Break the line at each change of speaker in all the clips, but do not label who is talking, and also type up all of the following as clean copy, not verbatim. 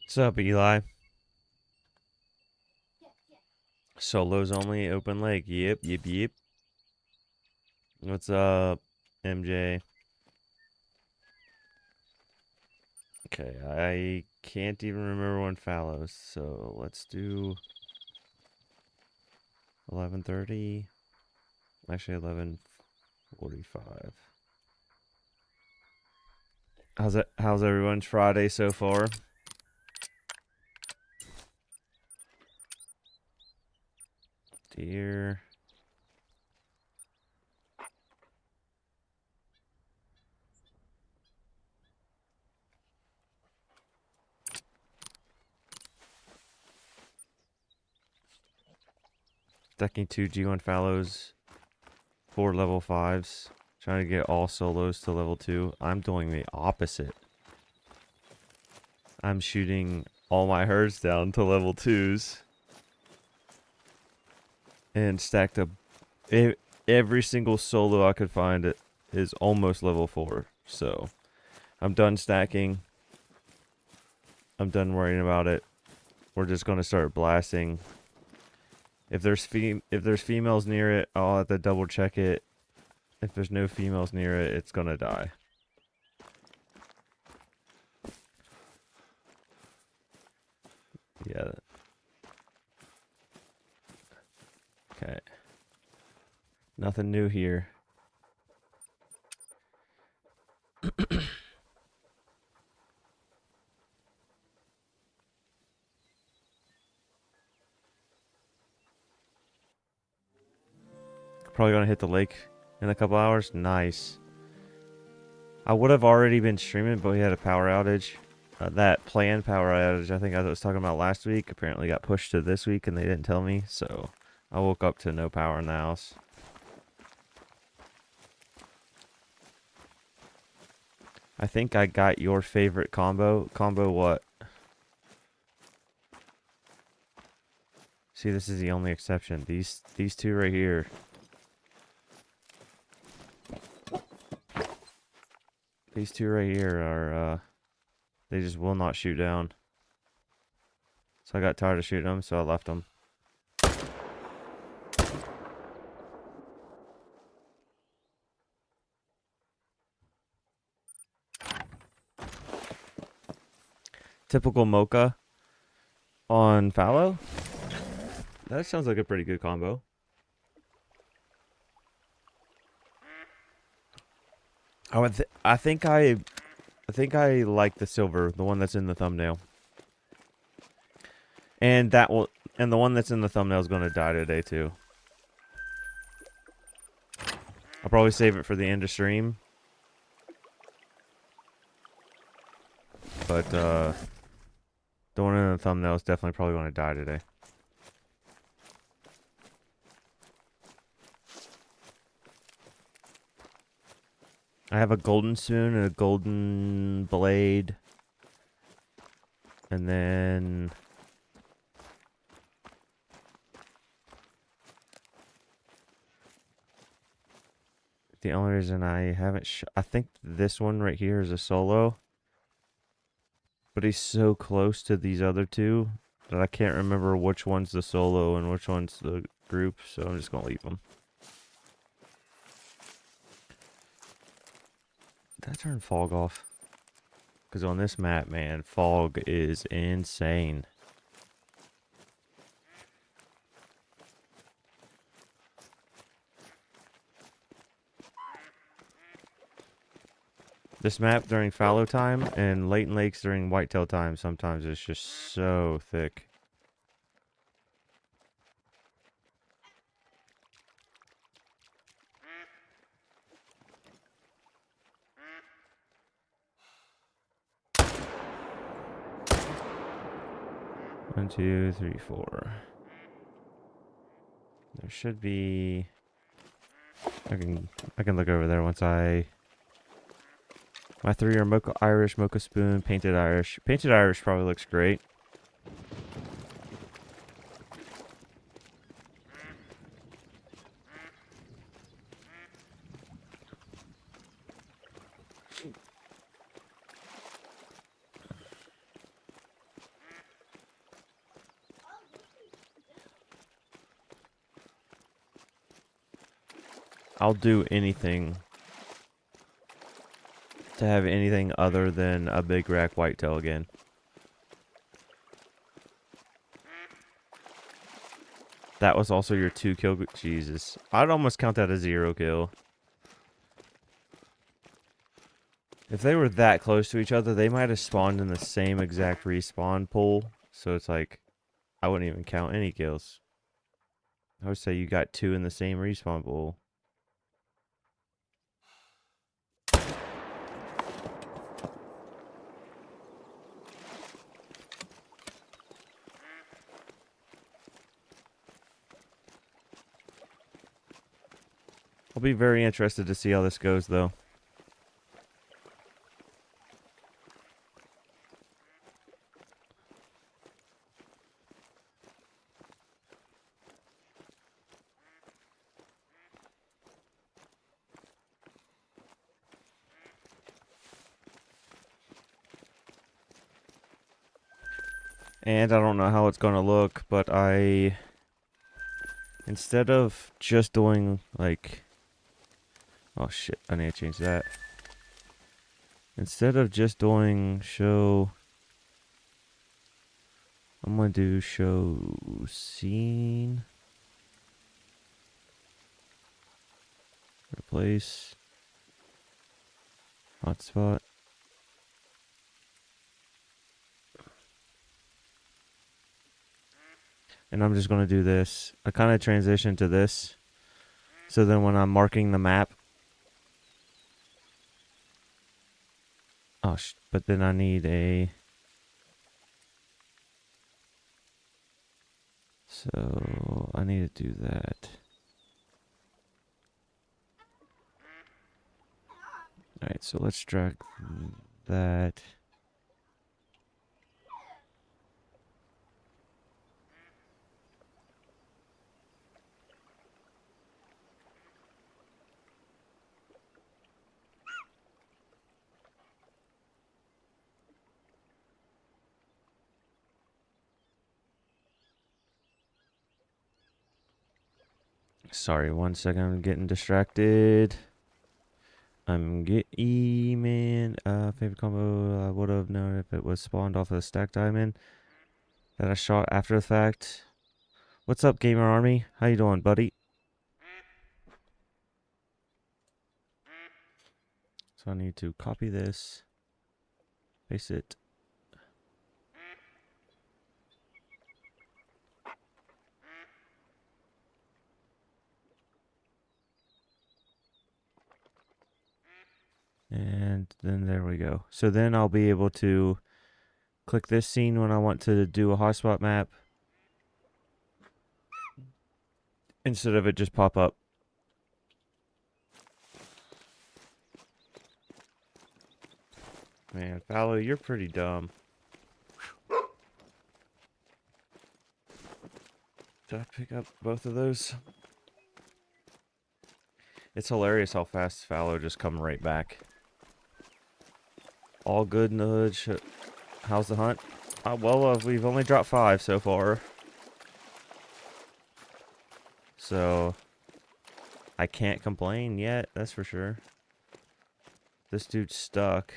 What's up, Eli? Solos only, open lake. Yep, yep, yep. What's up, MJ? Okay, I can't even remember when fallows, so let's do 11:30. Actually, 11:45. How's everyone's Friday so far? Deer. Stacking 2 G1 fallows, 4 level 5s. Trying to get all solos to level 2. I'm doing the opposite. I'm shooting all my herds down to level 2s. And stacked up every single solo I could find is almost level 4. So I'm done stacking. I'm done worrying about it. We're just gonna start blasting. If there's females near it, I'll have to double check it. If there's no females near it, it's gonna die. Yeah. Okay. Nothing new here. Probably gonna hit the lake in a couple hours. Nice. I would have already been streaming, but we had a power outage. That planned power outage I think I was talking about last week apparently got pushed to this week and they didn't tell me, so I woke up to no power in the house. I think I got your favorite combo. Combo what? See, this is the only exception. These two right here. These two right here are they just will not shoot down. So I got tired of shooting them, so I left them. Typical mocha on fallow. That sounds like a pretty good combo. I think I like the silver, the one that's in the thumbnail. And the one that's in the thumbnail is going to die today too. I'll probably save it for the end of stream. But the one in the thumbnail is definitely probably going to die today. I have a golden spoon and a golden blade. And then the only reason I haven't I think this one right here is a solo. But he's so close to these other two that I can't remember which one's the solo and which one's the group, so I'm just going to leave them. Did I turn fog off? Because on this map, man, fog is insane. This map during fallow time and Leighton Lakes during whitetail time sometimes it's just so thick. One, two, three, four. There should be. I can look over there once I. My 3 are mocha Irish, mocha spoon, painted Irish. Painted Irish probably looks great. I'll do anything to have anything other than a big rack whitetail again. That was also your 2 kill. Jesus. I'd almost count that as 0 kill. If they were that close to each other, they might have spawned in the same exact respawn pool. So it's like, I wouldn't even count any kills. I would say you got 2 in the same respawn pool. I'll be very interested to see how this goes, though. And I don't know how it's going to look, but instead of just doing, like... Oh, shit. I need to change that. Instead of just doing show... I'm going to do show scene. Replace. Hotspot. And I'm just going to do this. I kind of transition to this. So then when I'm marking the map. Oh, but then I need a... So I need to do that. Alright, so let's drag that. Sorry, 1 second, I'm getting distracted. I'm getting favorite combo. I would have known if it was spawned off of a stack diamond that I shot after the fact. What's up, Gamer Army? How you doing, buddy? So I need to copy this, paste it. And then there we go. So then I'll be able to click this scene when I want to do a hotspot map. Instead of it just pop up. Man, Fallow, you're pretty dumb. Did I pick up both of those? It's hilarious how fast Fallow just come right back. All good in the hood. How's the hunt? Well, we've only dropped 5 so far. So, I can't complain yet, that's for sure. This dude's stuck.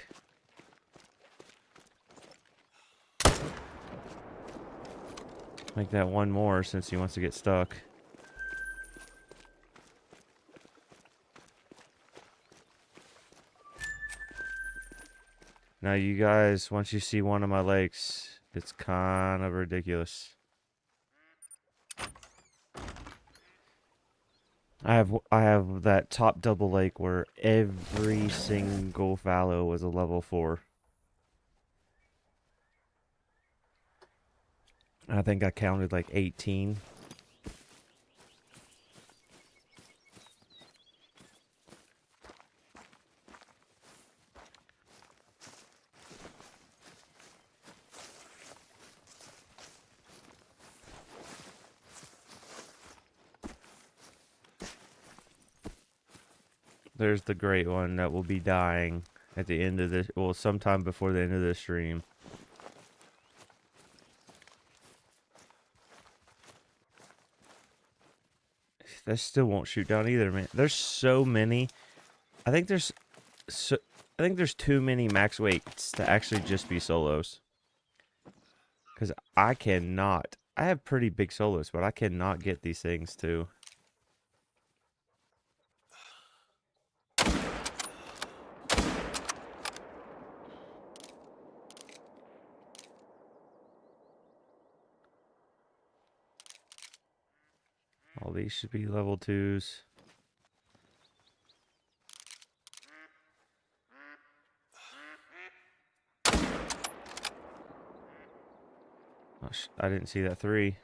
Make that one more since he wants to get stuck. Now you guys, once you see one of my lakes, it's kind of ridiculous. I have that top double lake where every single fallow was a level 4. I think I counted like 18. There's the great one that will be dying at the end of this, well, sometime before the end of this stream. That still won't shoot down either, man. There's so many. I think there's too many max weights to actually just be solos. Because I cannot. I have pretty big solos, but I cannot get these things to. All these should be level 2s. Oh, I didn't see that 3.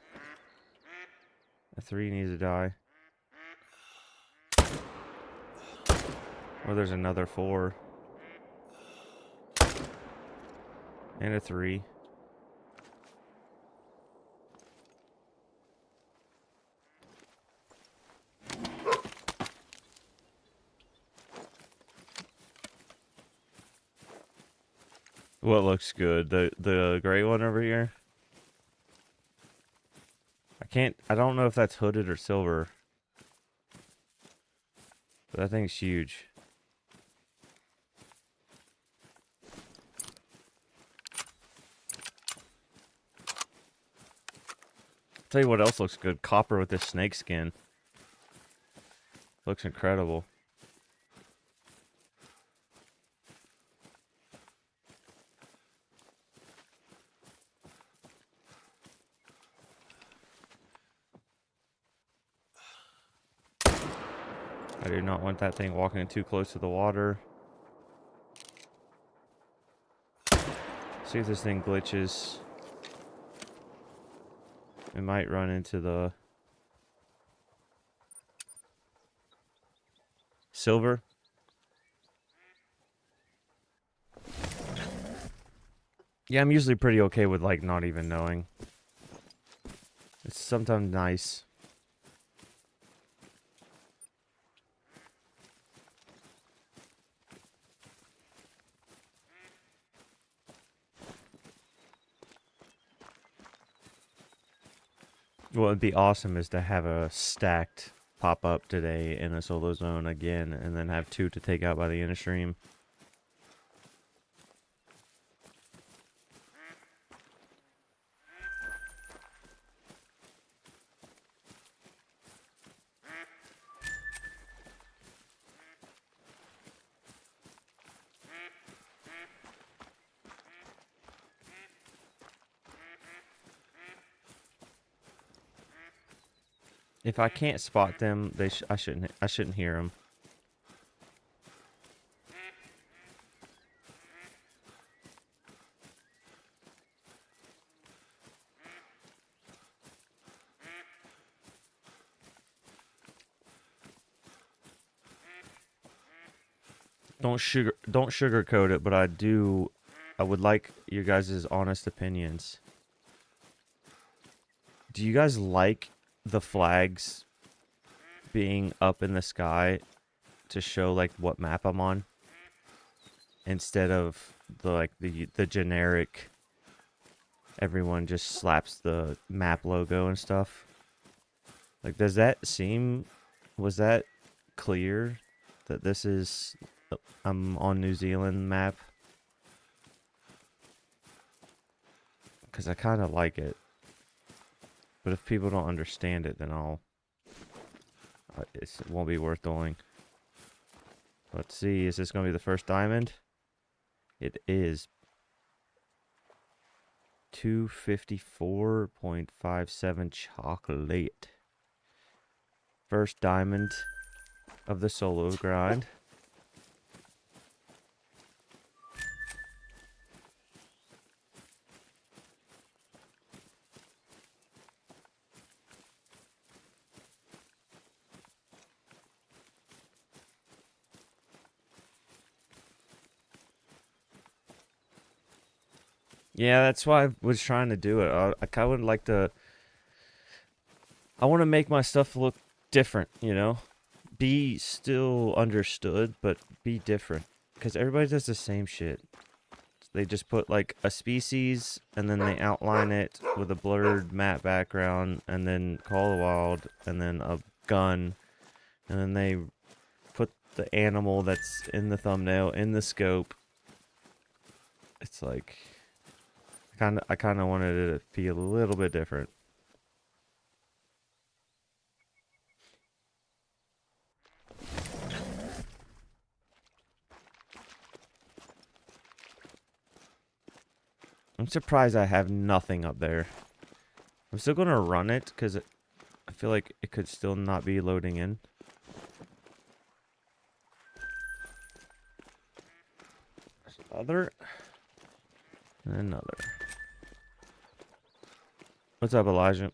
A 3 needs to die. Or there's another 4. And a 3. What looks good? The gray one over here? I don't know if that's hooded or silver. But that thing's huge. Tell you what else looks good. Copper with this snake skin. Looks incredible. I do not want that thing walking too close to the water. See if this thing glitches. It might run into the silver. Yeah, I'm usually pretty okay with like not even knowing. It's sometimes nice. What would be awesome is to have a stacked pop up today in a solo zone again, and then have 2 to take out by the end of stream. If I can't spot them, I shouldn't hear them. Don't sugarcoat it, but I would like your guys' honest opinions. Do you guys like the flags being up in the sky to show like what map I'm on, instead of the generic everyone just slaps the map logo and stuff? Like, was that clear that this is I'm on New Zealand map? Because I kind of like it. But if people don't understand it, then it won't be worth doing. Let's see, is this going to be the first diamond? It is. 254.57 chocolate. First diamond of the solo grind. Yeah, that's why I was trying to do it. I kind of would like to. I want to make my stuff look different, you know? Be still understood, but be different. Because everybody does the same shit. They just put like a species, and then they outline it with a blurred matte background, and then call a wild, and then a gun, and then they put the animal that's in the thumbnail in the scope. It's like I kind of wanted it to be a little bit different. I'm surprised I have nothing up there. I'm still gonna run it because I feel like it could still not be loading in. There's another. And another. What's up, Elijah?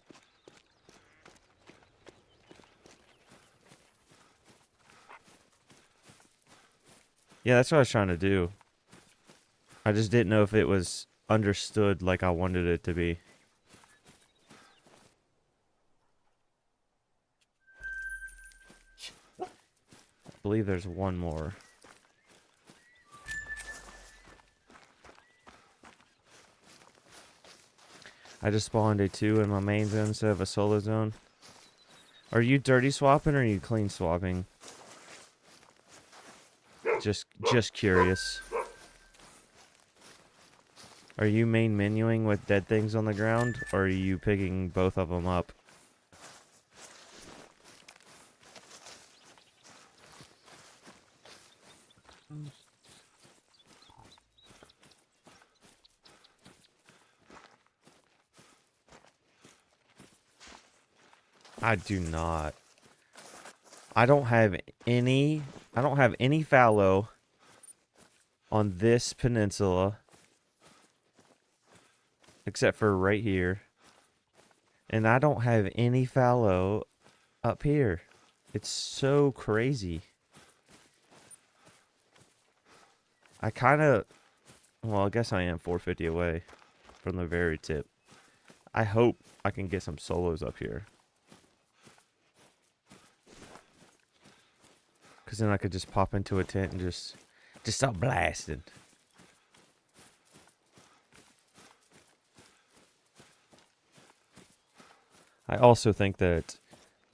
Yeah, that's what I was trying to do. I just didn't know if it was understood like I wanted it to be. I believe there's one more. I just spawned a 2 in my main zone instead of a solo zone. Are you dirty swapping or are you clean swapping? Just curious. Are you main menuing with dead things on the ground, or are you picking both of them up? I do not. I don't have any fallow on this peninsula. Except for right here. And I don't have any fallow up here. It's so crazy. I kind of... Well, I guess I am 450 away from the very tip. I hope I can get some solos up here. Because then I could just pop into a tent and just start blasting. I also think that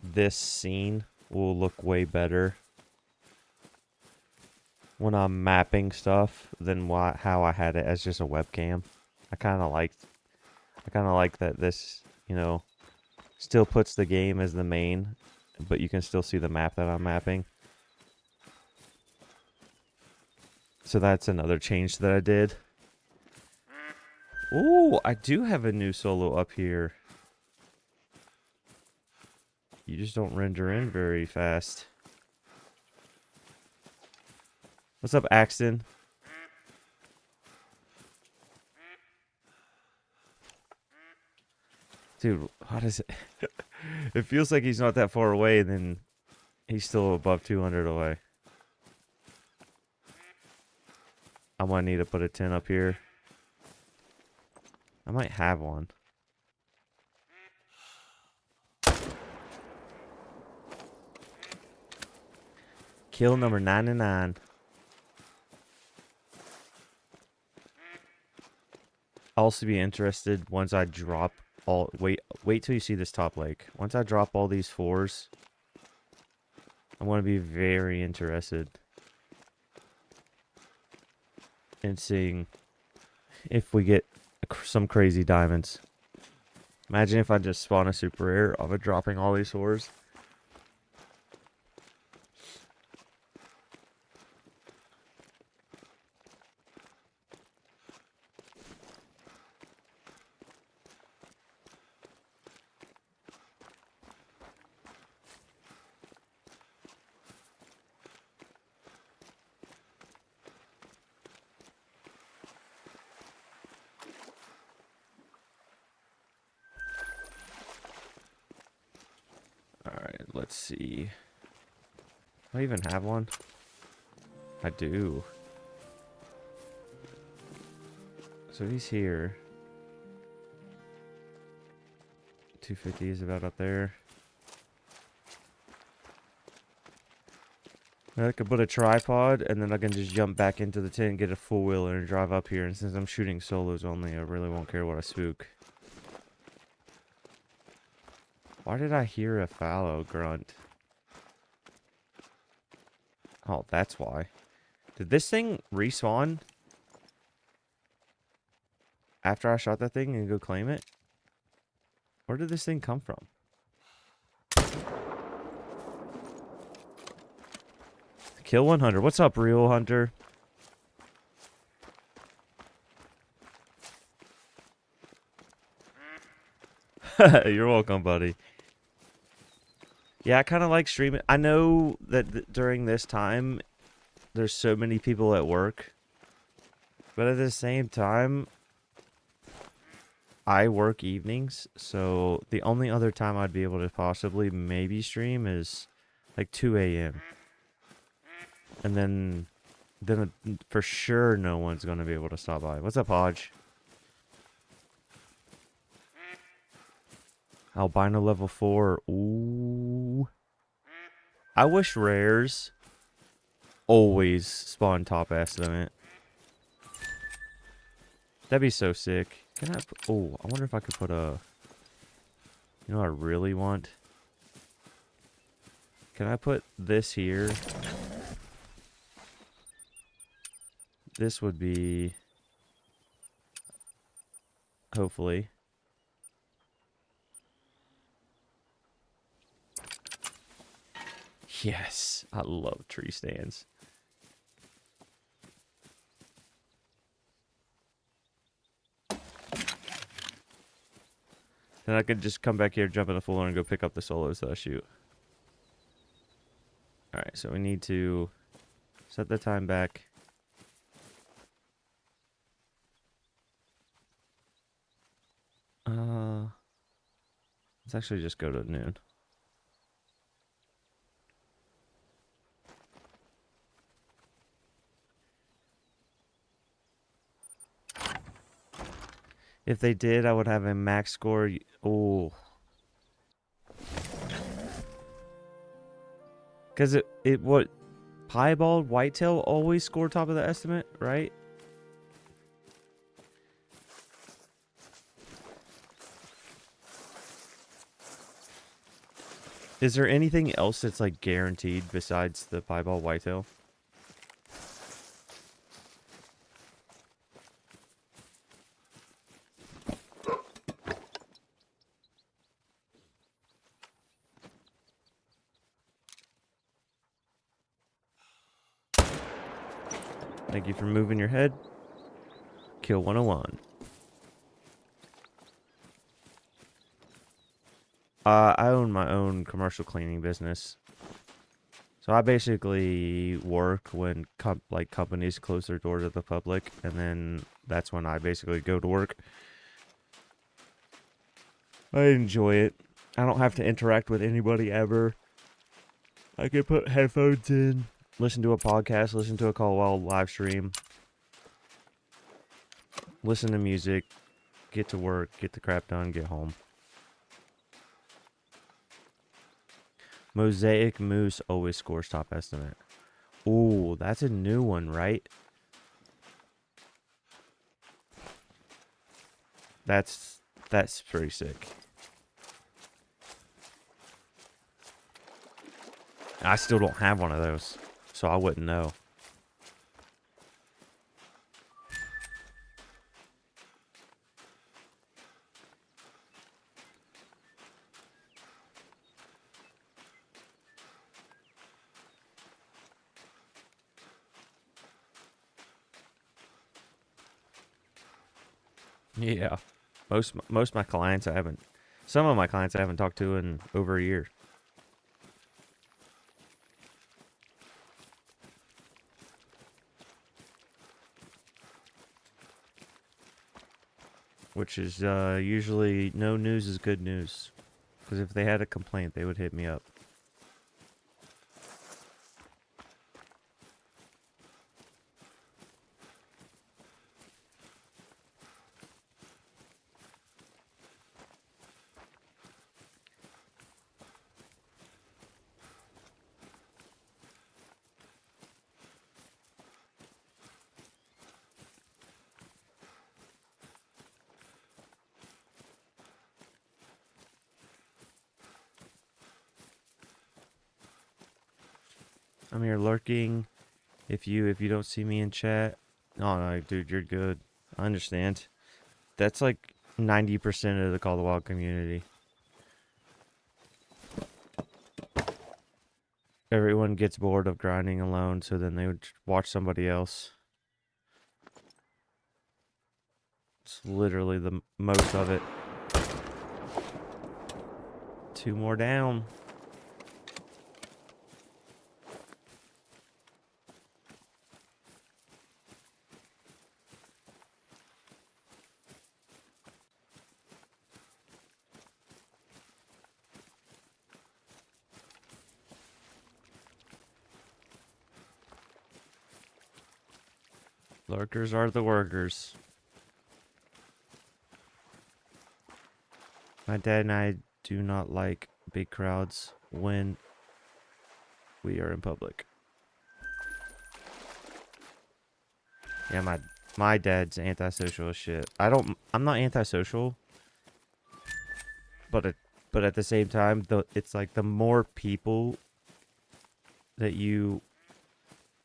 this scene will look way better when I'm mapping stuff than how I had it as just a webcam. I kind of like that this, you know, still puts the game as the main, but you can still see the map that I'm mapping. So that's another change that I did. Ooh, I do have a new solo up here. You just don't render in very fast. What's up, Axton? Dude, how does it... It feels like he's not that far away, and then he's still above 200 away. I might need to put a 10 up here. I might have one. Kill number 99. I'll also be interested once I drop all... Wait till you see this top lake. Once I drop all these 4s, I'm going to be very interested in seeing if we get some crazy diamonds. Imagine if I just spawn a super rare of it dropping all these 4s. Alright, let's see. Do I even have one? I do. So he's here. 250 is about up there. I could put a tripod, and then I can just jump back into the tent and get a full wheeler and drive up here. And since I'm shooting solos only, I really won't care what I spook. Why did I hear a fallow grunt? Oh, that's why. Did this thing respawn after I shot that thing and go claim it? Where did this thing come from? Kill 100. What's up, real hunter? You're welcome, buddy. Yeah, I kind of like streaming. I know that during this time, there's so many people at work. But at the same time, I work evenings. So the only other time I'd be able to possibly maybe stream is like 2 a.m. And then for sure no one's going to be able to stop by. What's up, Hodge? Albino level 4. Ooh. I wish rares always spawn top estimate. That'd be so sick. Can I put, oh, I wonder if I could put a... You know what I really want? Can I put this here? This would be... Hopefully. Yes, I love tree stands. Then I could just come back here, jump in the floor, and go pick up the solos that I shoot. Alright, so we need to set the time back. Let's actually just go to noon. If they did, I would have a max score. Oh. Because what? Piebald, whitetail always score top of the estimate, right? Is there anything else that's like guaranteed besides the piebald whitetail? Thank you for moving your head. Kill 101. I own my own commercial cleaning business. So I basically work when companies close their door to the public, and then that's when I basically go to work. I enjoy it. I don't have to interact with anybody ever. I can put headphones in, listen to a podcast, listen to a Call Wild live stream, listen to music, get to work, get the crap done, get home. Mosaic Moose always scores top estimate. Ooh, that's a new one, right? That's pretty sick. I still don't have one of those, so I wouldn't know. Yeah, most of my clients I haven't. Some of my clients I haven't talked to in over a year. Which is usually no news is good news. Because if they had a complaint, they would hit me up. I'm here lurking. If you don't see me in chat, oh no, dude, you're good. I understand. That's like 90% of the Call of the Wild community. Everyone gets bored of grinding alone, so then they would watch somebody else. It's literally the most of it. 2 more down. Lurkers are the workers. My dad and I do not like big crowds when we are in public. Yeah, my dad's antisocial as shit. I'm not antisocial, but at the same time, it's like the more people that you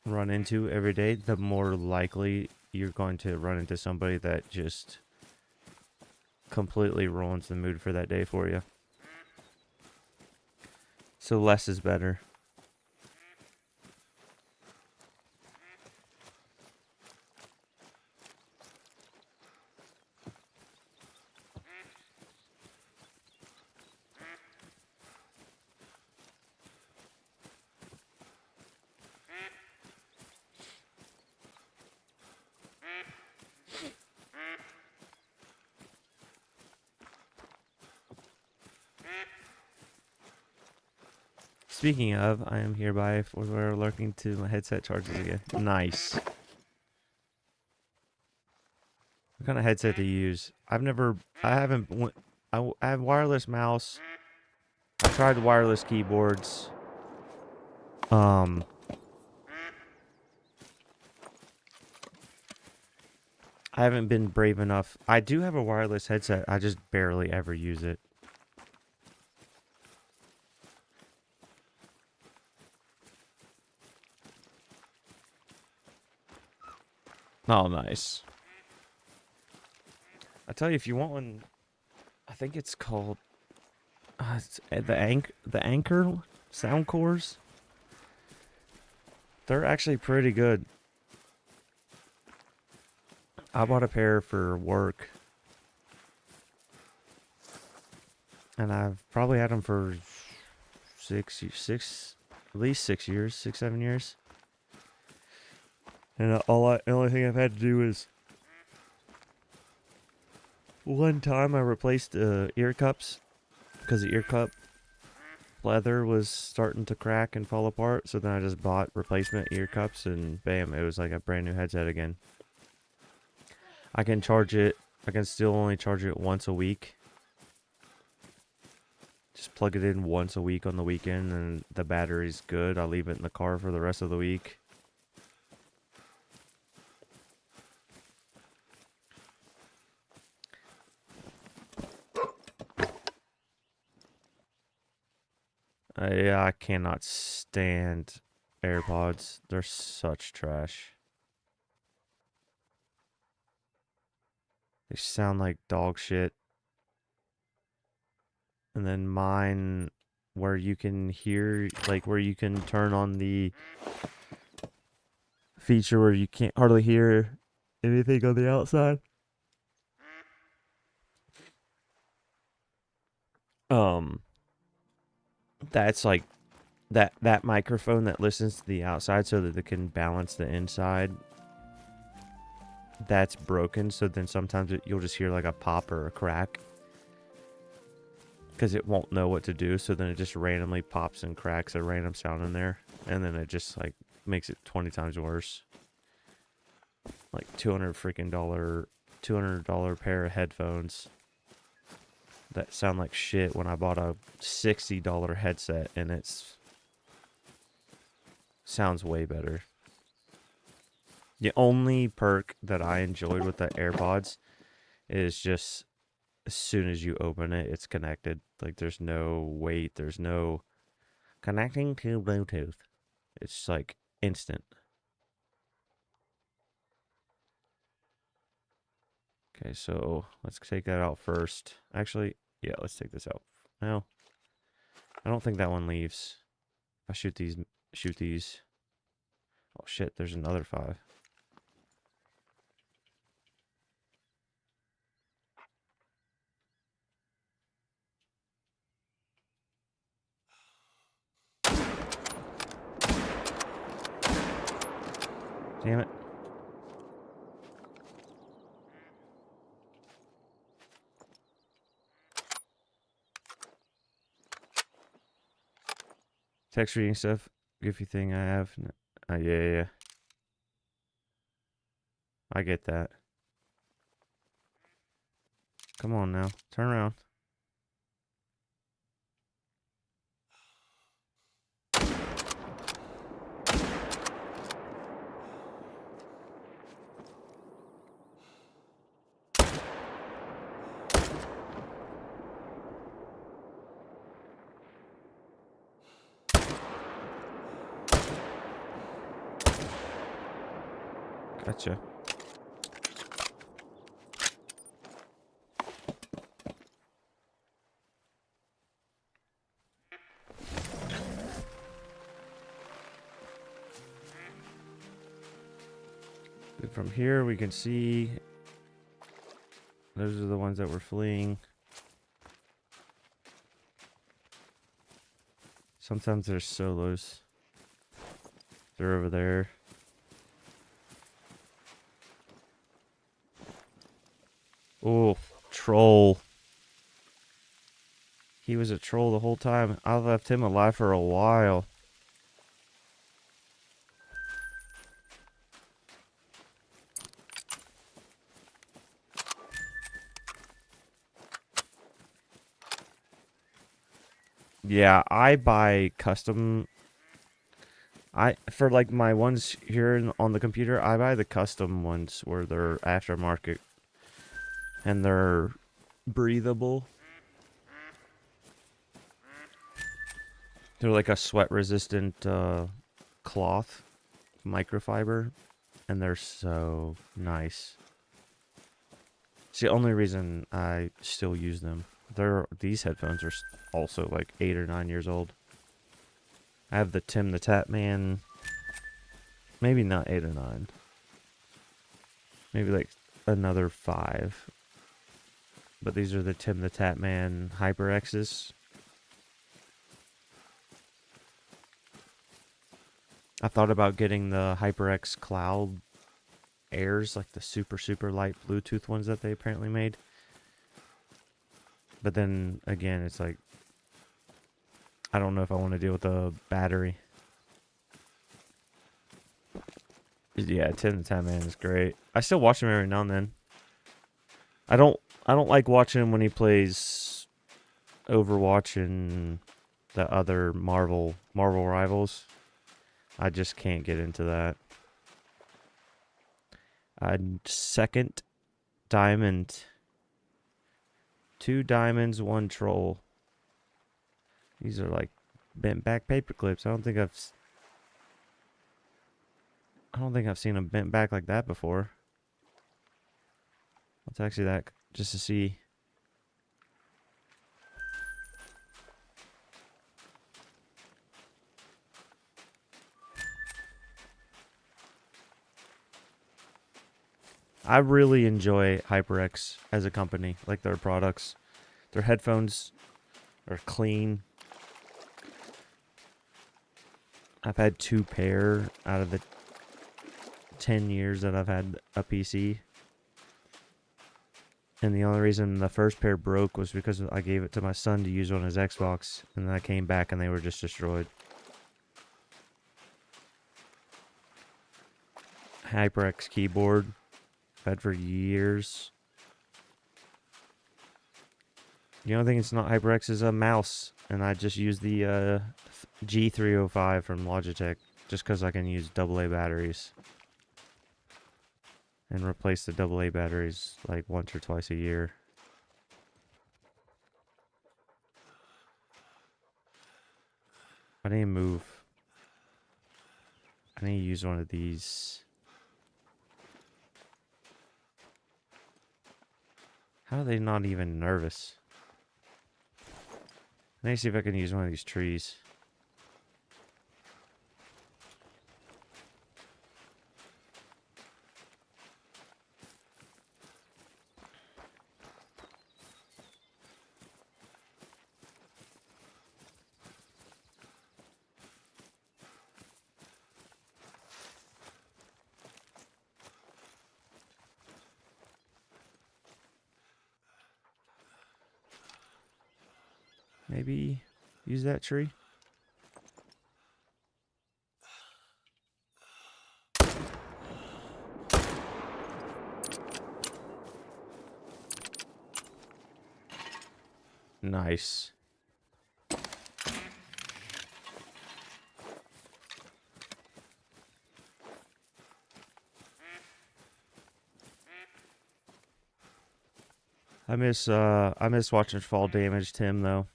run into every day, the more likely you're going to run into somebody that just completely ruins the mood for that day for you. So less is better. Speaking of, I am hereby for lurking to my headset charges again. Nice. What kind of headset do you use? I have wireless mouse. I tried wireless keyboards. I haven't been brave enough. I do have a wireless headset. I just barely ever use it. Oh, nice. I tell you, if you want one, I think it's called it's the Anchor sound cores. They're actually pretty good. I bought a pair for work, and I've probably had them for at least 6 years, 7 years. And the only thing I've had to do is one time I replaced ear cups because the ear cup leather was starting to crack and fall apart. So then I just bought replacement ear cups, and bam, it was like a brand new headset again. I can charge it. I can still only charge it once a week. Just plug it in once a week on the weekend, and the battery's good. I leave it in the car for the rest of the week. I cannot stand AirPods. They're such trash. They sound like dog shit. And then mine, where you can hear, like where you can turn on the feature where you can't hardly hear anything on the outside. That's like that microphone that listens to the outside so that it can balance the inside. That's broken, so then sometimes you'll just hear like a pop or a crack because it won't know what to do. So then it just randomly pops and cracks a random sound in there, and then it just like makes it 20 times worse. Like $200 pair of headphones that sound like shit when I bought a $60 headset, and it's sounds way better. The only perk that I enjoyed with the AirPods is just as soon as you open it, it's connected. Like there's no wait, there's no connecting to Bluetooth. It's like instant. Okay, so let's take that out first. Actually, yeah, let's take this out. No, I don't think that one leaves. If I shoot these. Oh shit, there's another 5. Damn it. Text reading stuff. Goofy thing I have. Yeah. I get that. Come on now. Turn around. Gotcha. And from here we can see those are the ones that were fleeing. Sometimes there's solos. They're over there. Oh, troll. He was a troll the whole time. I left him alive for a while. Yeah, I buy custom. For like my ones here on the computer, I buy the custom ones where they're aftermarket and they're breathable. They're like a sweat resistant cloth microfiber, and they're so nice. It's the only reason I still use them. These headphones are also like 8 or 9 years old. I have the Tim the Tap Man. Maybe not 8 or 9. Maybe like another 5. But these are the Tim the Tap Man HyperX's. I thought about getting the HyperX Cloud Airs, like the super light Bluetooth ones that they apparently made. But then again, it's like, I don't know if I want to deal with the battery. Yeah, Tim the Tap Man is great. I still watch him every now and then. I don't like watching him when he plays Overwatch and the other Marvel Rivals. I just can't get into that. Second diamond. 2 diamonds, 1 troll. These are like bent back paper clips. I don't think I've seen them bent back like that before. Let's actually that just to see. I really enjoy HyperX as a company, like their products. Their headphones are clean. I've had 2 pair out of the 10 years that I've had a PC. And the only reason the first pair broke was because I gave it to my son to use on his Xbox. And then I came back and they were just destroyed. HyperX keyboard. I've had for years. The only thing it's not HyperX is a mouse. And I just use the G305 from Logitech. Just because I can use AA batteries. And replace the AA batteries like once or twice a year. I didn't move. I need to use one of these. How are they not even nervous? I need to see if I can use one of these trees. Maybe use that tree. Nice. I miss watching fall damage Tim though.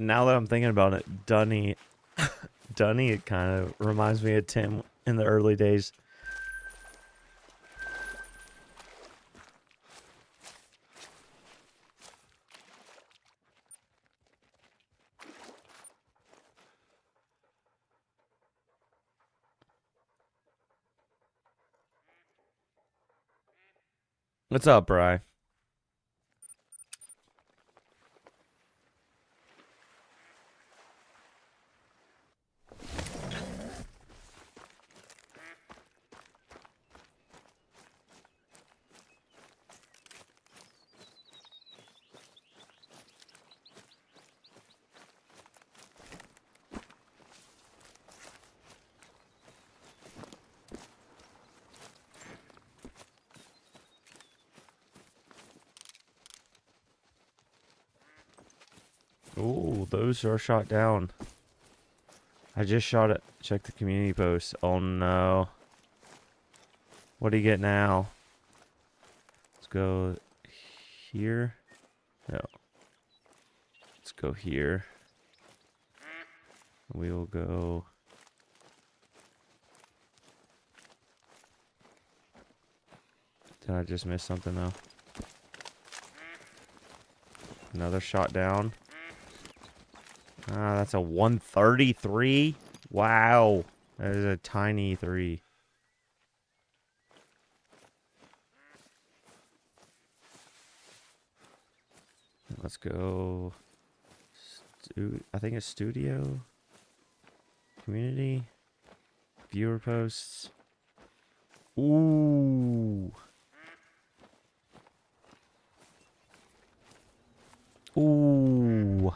Now that I'm thinking about it, Dunny, it kind of reminds me of Tim in the early days. What's up, Bri? Ooh, those are shot down. I just shot it. Check the community post. Oh no. What do you get now? Let's go here. No. Let's go here. We will go. Did I just miss something though? Another shot down. Ah, that's a 133. Wow. That is a tiny 3. Let's go. I think it's studio. Community. Viewer posts. Ooh. Ooh.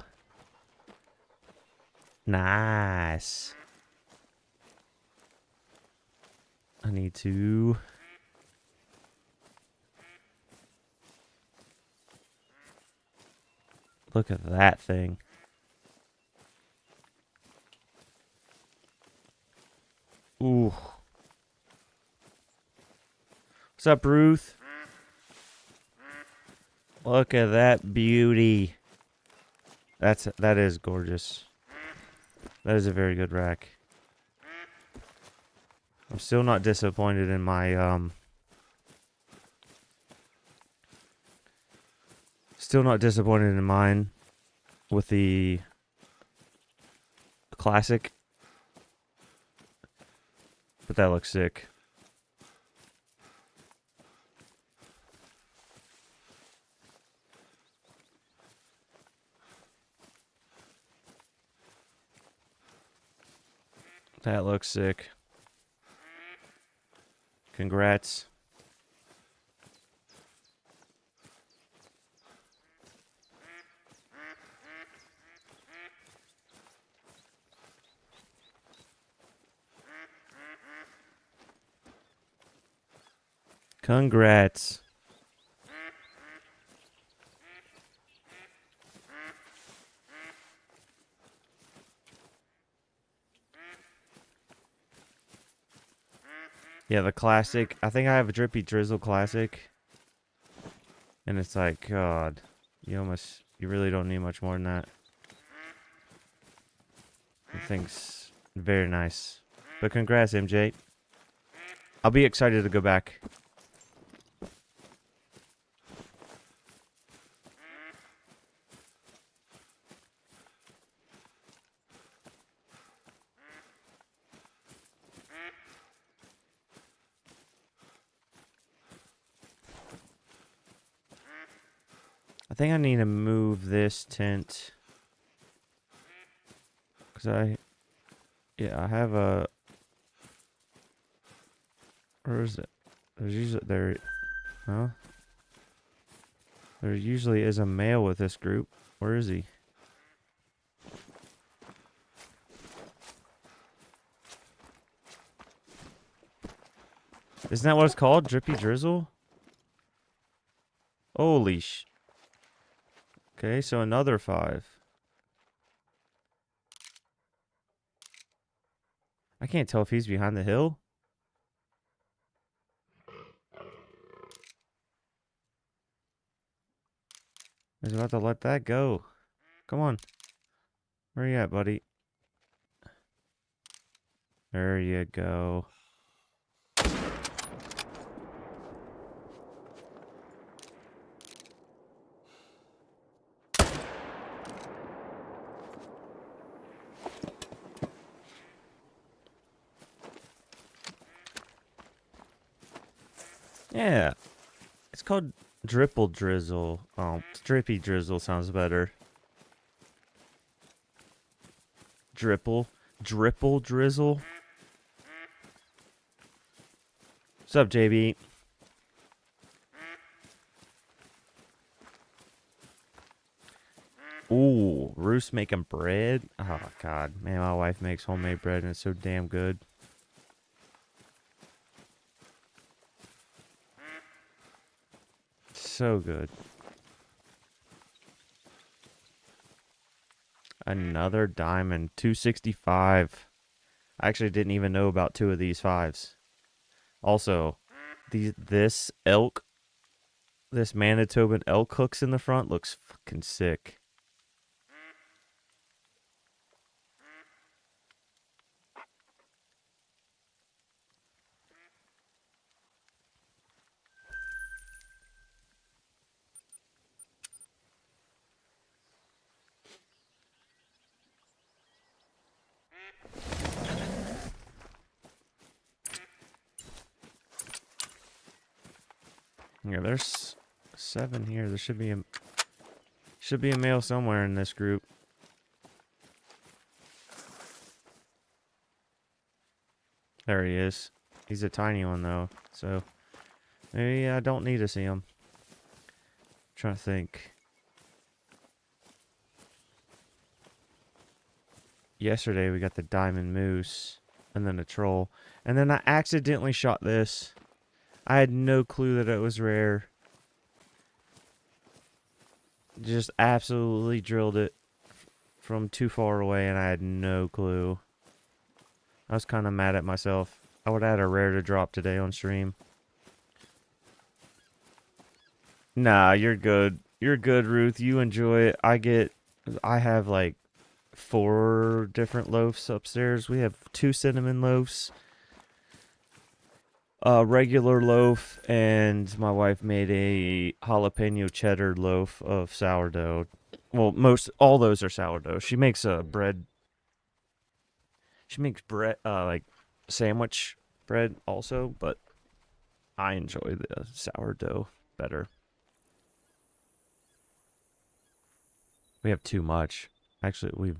Nice. I need to. Look at that thing. Ooh. What's up, Ruth? Look at that beauty. That is gorgeous. That is a very good rack. I'm still not disappointed in my still not disappointed in mine with the classic. But that looks sick. That looks sick. Congrats. Congrats. Yeah, the classic. I think I have a Drippy Drizzle classic. And it's like, God, you really don't need much more than that. The thing's very nice. But congrats, MJ. I'll be excited to go back. I think I need to move this tent. Because I have a... Where is it? There's usually... Huh? There usually is a male with this group. Where is he? Isn't that what it's called? Drippy Drizzle? Holy sh... Okay, so another 5. I can't tell if he's behind the hill. I was about to let that go. Come on. Where you at, buddy? There you go. Yeah. It's called Dripple Drizzle. Oh, Drippy Drizzle sounds better. Dripple Drizzle. What's up, JB? Ooh, Roos making bread. Oh, God. Man, my wife makes homemade bread and it's so damn good. So good. Another diamond. 265. I actually didn't even know about 2 of these 5s. Also, this Manitoban elk hooks in the front looks fucking sick. Yeah, there's 7 here. There should be a male somewhere in this group. There he is. He's a tiny one though, so maybe I don't need to see him. I'm trying to think. Yesterday we got the diamond moose and then a troll, and then I accidentally shot this. I had no clue that it was rare. Just absolutely drilled it from too far away and I had no clue. I was kind of mad at myself. I would have had a rare to drop today on stream. Nah, you're good. You're good, Ruth. You enjoy it. I have like 4 different loaves upstairs. We have 2 cinnamon loaves. A regular loaf, and my wife made a jalapeno cheddar loaf of sourdough. Well, all those are sourdough. She makes bread. She makes bread, like sandwich bread also, but I enjoy the sourdough better. We have too much. Actually,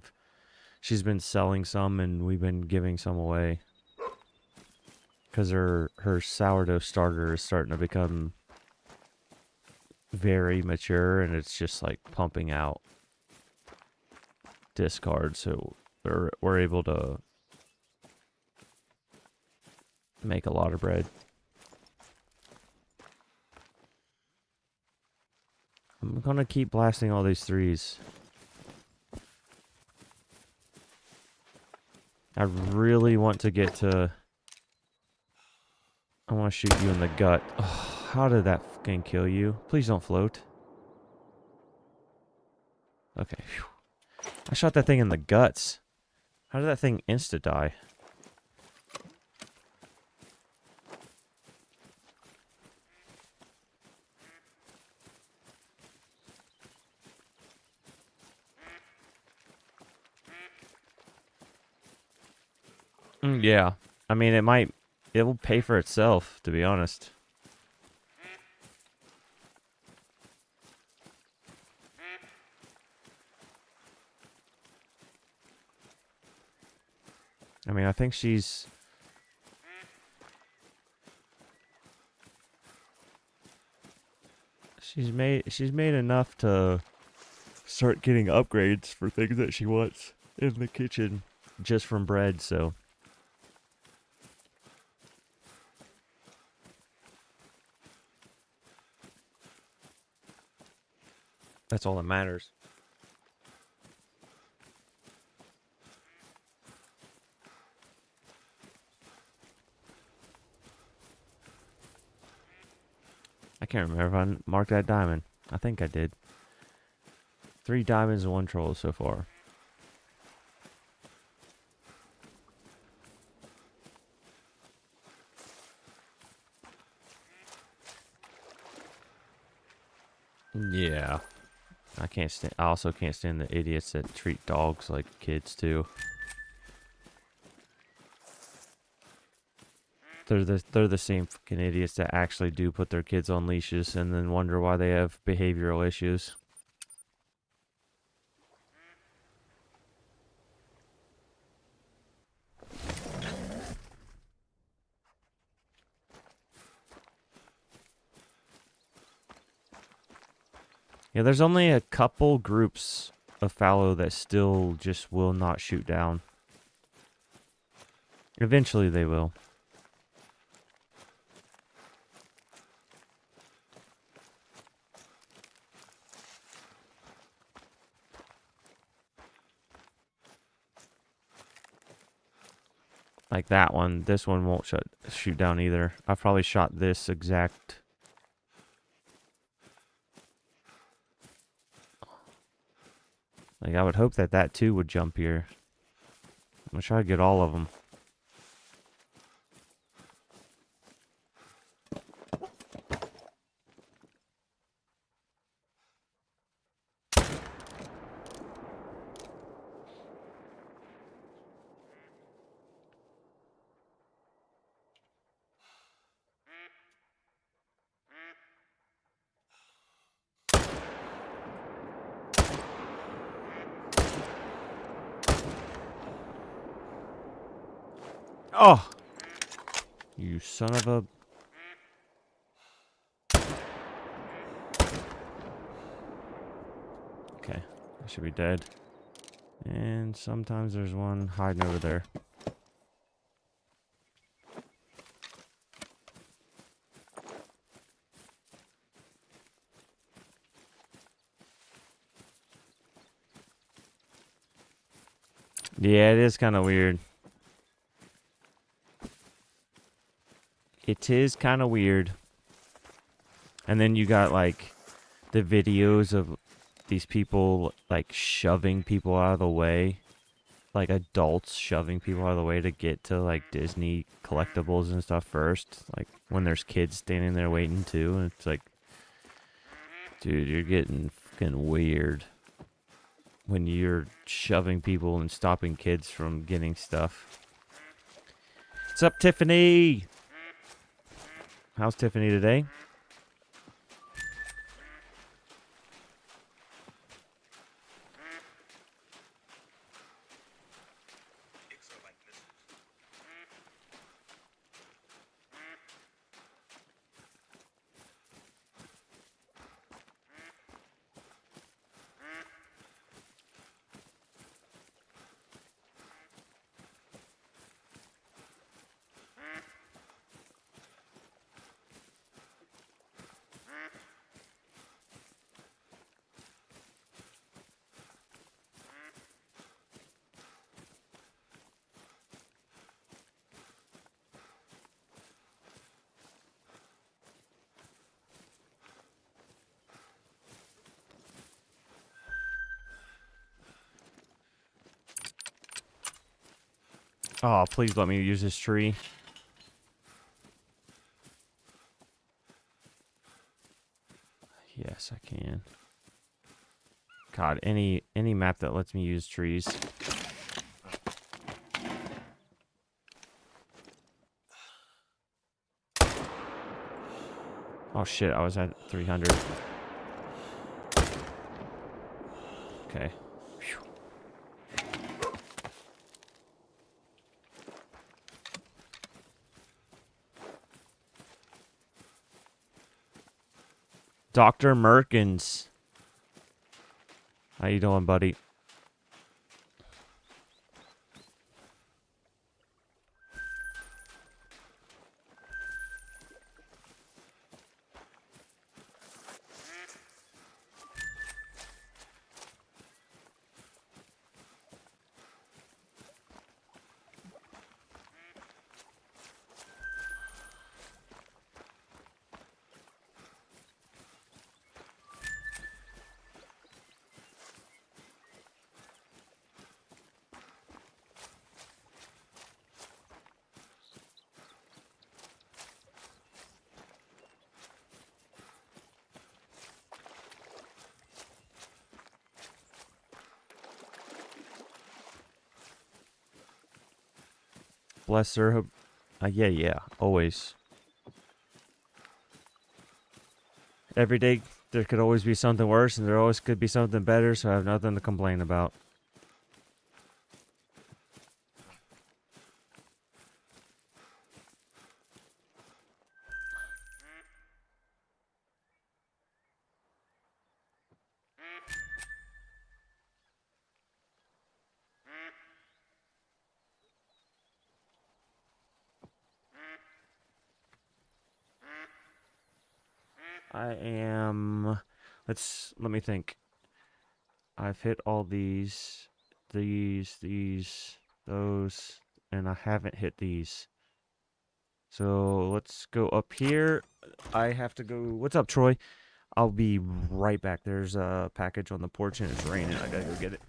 she's been selling some and we've been giving some away. Because her sourdough starter is starting to become very mature and it's just like pumping out discard. So we're able to make a lot of bread. I'm going to keep blasting all these 3s. I really want to get to I want to shoot you in the gut. Oh, how did that fucking kill you? Please don't float. Okay. Whew. I shot that thing in the guts. How did that thing insta-die? Yeah. I mean, it will pay for itself, to be honest. I mean, I think she's made enough to start getting upgrades for things that she wants in the kitchen just from bread, so that's all that matters. I can't remember if I marked that diamond. I think I did. 3 diamonds and 1 troll so far. Yeah. I also can't stand the idiots that treat dogs like kids too. They're the same fucking idiots that actually do put their kids on leashes and then wonder why they have behavioral issues. Yeah, there's only a couple groups of fallow that still just will not shoot down. Eventually they will. Like that one. This one won't shoot down either. I've probably shot this exact... Like, I would hope that that too would jump here. I'm gonna try to get all of them. Oh! You son of a... Okay, I should be dead. And sometimes there's one hiding over there. Yeah, it is kind of weird. It is kind of weird. And then you got, like, the videos of these people, like, shoving people out of the way. Like, adults shoving people out of the way to get to, like, Disney collectibles and stuff first. Like, when there's kids standing there waiting, too. And it's like, dude, you're getting fucking weird. When you're shoving people and stopping kids from getting stuff. What's up, Tiffany? How's Tiffany today? Oh, please let me use this tree. Yes, I can. God, any map that lets me use trees. Oh shit, I was at 300. Okay. Whew. Dr. Merkins. How you doing, buddy? Bless her. Hope. Yeah, always. Every day there could always be something worse, and there always could be something better. So I have nothing to complain about. I am. Let me think. I've hit all these, those, and I haven't hit these. So let's go up here. I have to go. What's up, Troy? I'll be right back. There's a package on the porch and it's raining. I gotta go get it.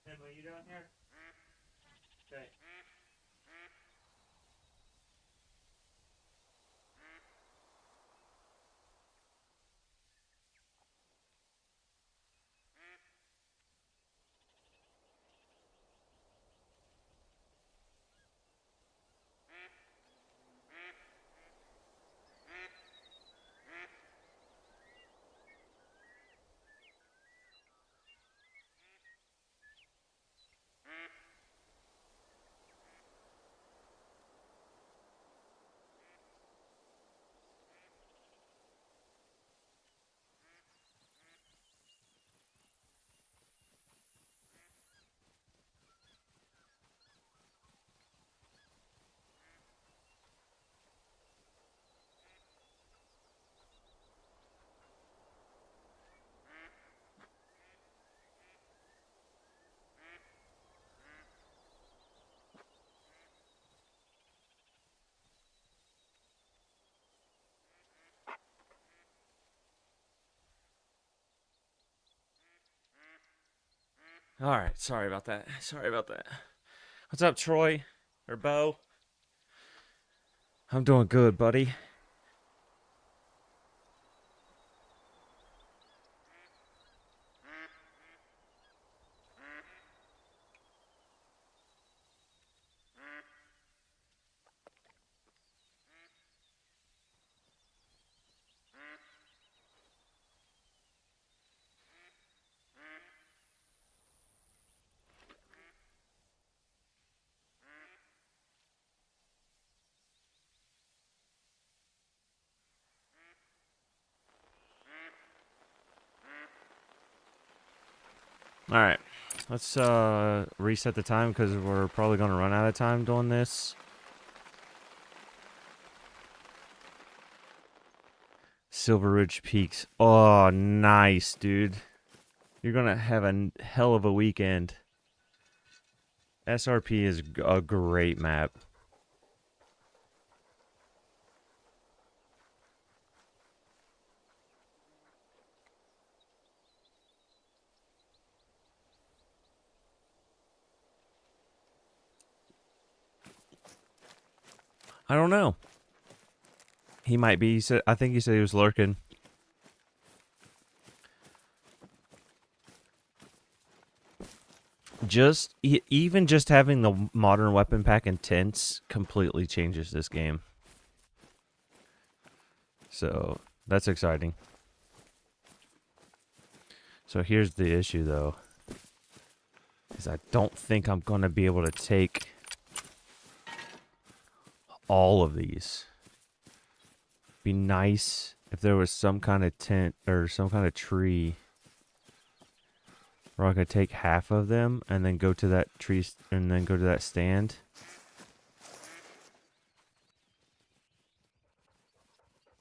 Hey, what are you doing here? Okay. All right, sorry about that. Sorry about that. What's up, Troy? Or Bo? I'm doing good, buddy. All right, let's reset the time because we're probably gonna run out of time doing this. Silver Ridge Peaks. Oh, nice, dude. You're gonna have a hell of a weekend. SRP is a great map. I don't know. He might be. He said, I think he said he was lurking. Even just having the modern weapon pack and tents completely changes this game. So that's exciting. So here's the issue though. Is I don't think I'm gonna be able to take all of these. Be nice if there was some kind of tent or some kind of tree where I could take half of them and then go to that tree and then go to that stand.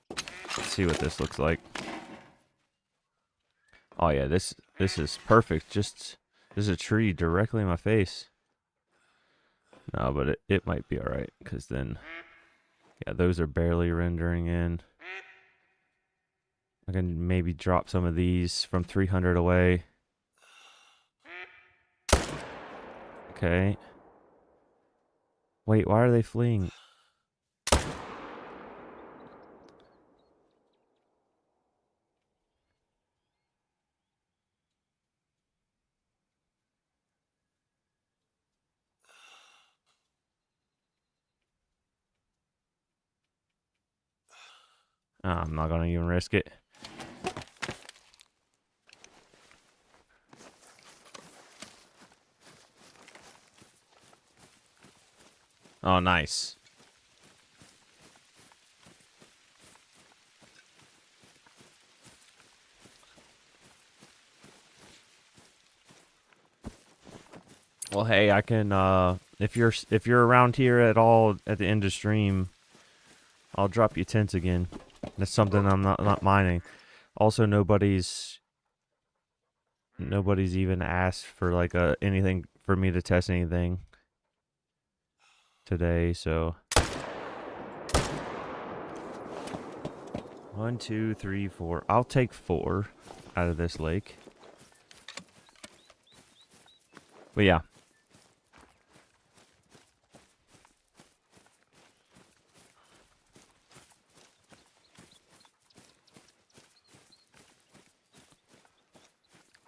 Let's see what this looks like. Oh yeah, this is perfect. Just there's a tree directly in my face. No, but it might be alright, because then yeah, those are barely rendering in. I can maybe drop some of these from 300 away. Okay. Wait, why are they fleeing? Oh, I'm not gonna even risk it. Oh, nice. Well, hey, I can if you're around here at all at the end of stream, I'll drop you tents again. That's something I'm not mining. Also, nobody's even asked for like anything for me to test anything today, so 1, 2, 3, 4. I'll take 4 out of this lake. But yeah.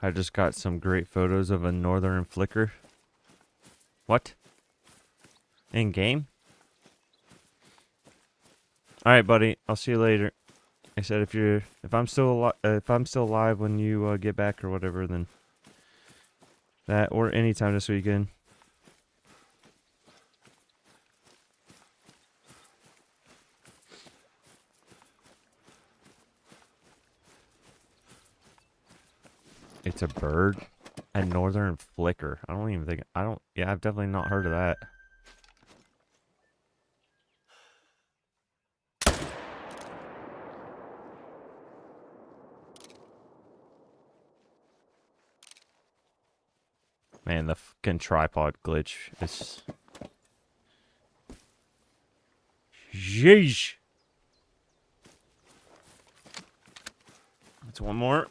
I just got some great photos of a northern flicker. What? In game? All right, buddy. I'll see you later. I said if I'm still alive when you get back or whatever, then that or anytime this weekend. It's a bird, a northern flicker. Yeah, I've definitely not heard of that. Man, the fucking tripod glitch is... Yeesh! That's one more.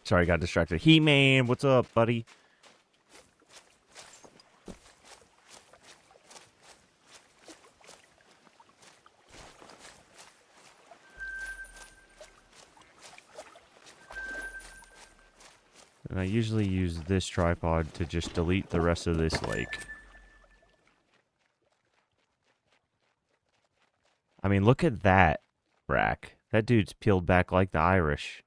Sorry, got distracted. He-Man, what's up, buddy? And I usually use this tripod to just delete the rest of this lake. I mean, look at that rack. That dude's peeled back like the Irish.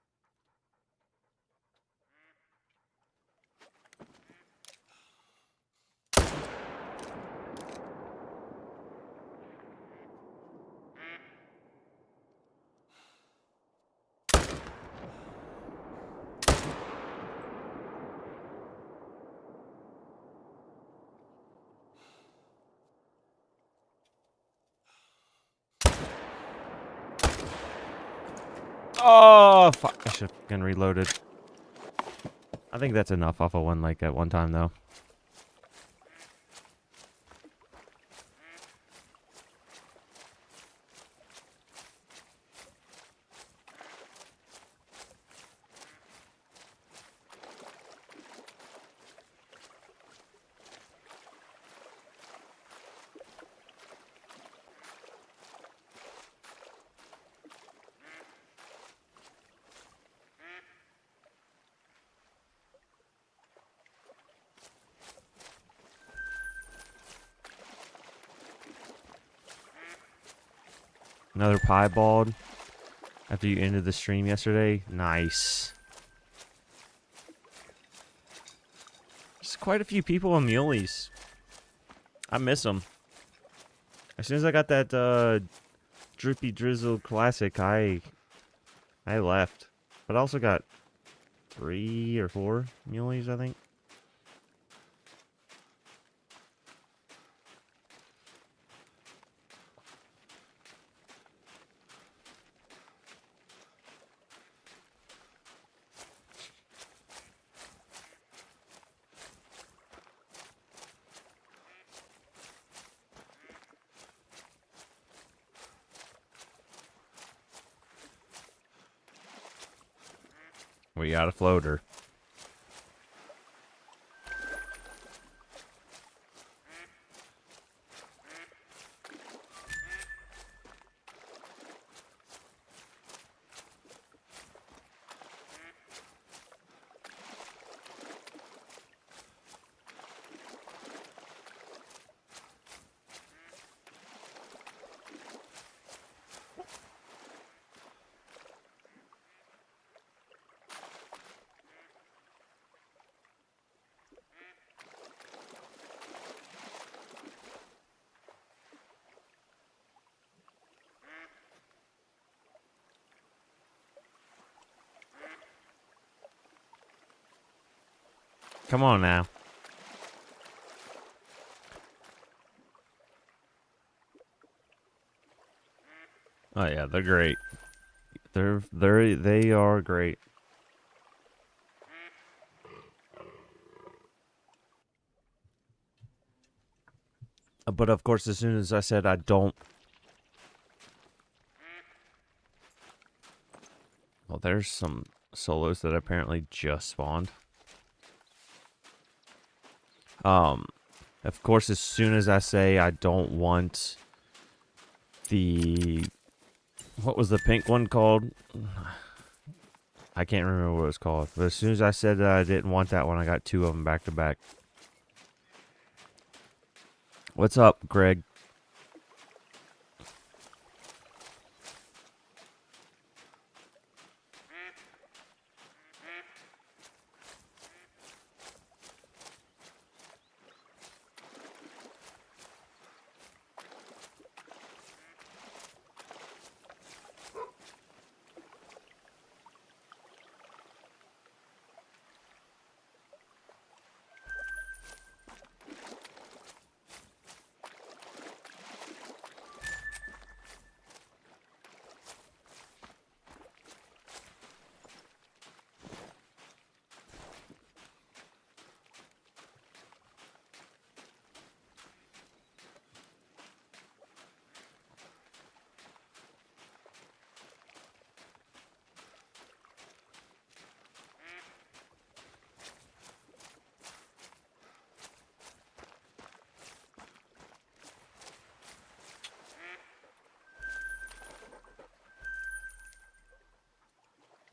Oh, fuck. I should have fucking reloaded. I think that's enough off of one lake at one time, though. Another piebald after you ended the stream yesterday. Nice. There's quite a few people on Muleys. I miss them. As soon as I got that Drippy Drizzle Classic, I left. But I also got 3 or 4 Muleys, I think. We got a floater. Come on now. Oh yeah, they're great. They are great. But of course, as soon as I said I don't... Well, there's some solos that apparently just spawned. Of course, as soon as I say I don't want the... What was the pink one called? I can't remember what it was called. But as soon as I said that I didn't want that one, I got 2 of them back to back. What's up, Greg?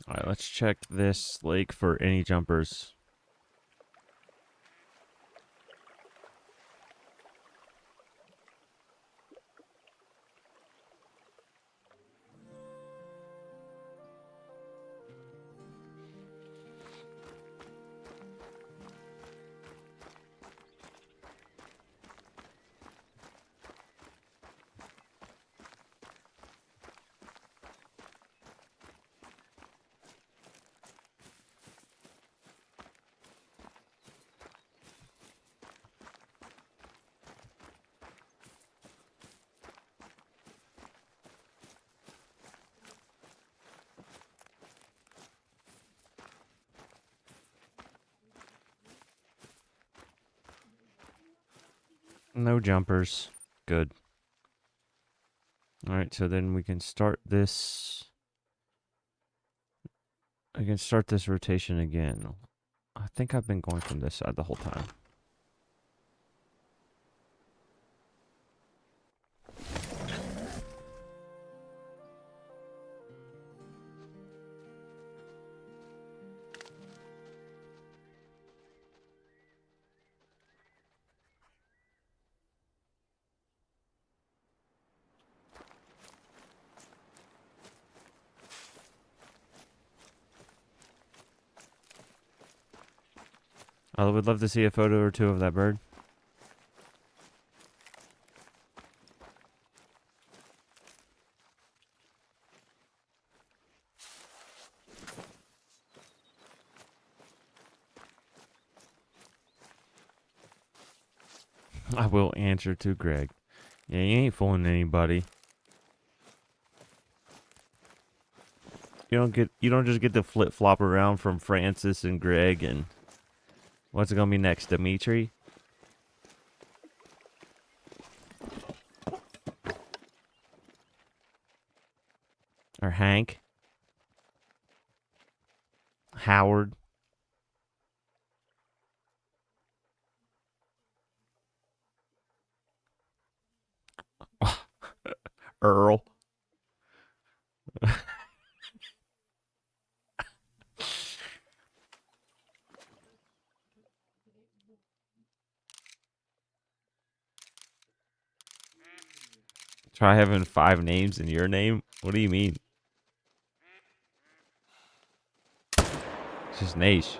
Alright, let's check this lake for any jumpers. No jumpers. Good. Alright, so then we can start this. I can start this rotation again. I think I've been going from this side the whole time. I would love to see a photo or two of that bird. I will answer to Greg. Yeah, you ain't fooling anybody. You don't just get to flip flop around from Francis and Greg and what's it gonna be next, Dimitri? Or Hank? Howard? Earl? Try having 5 names in your name? What do you mean? It's just Nash.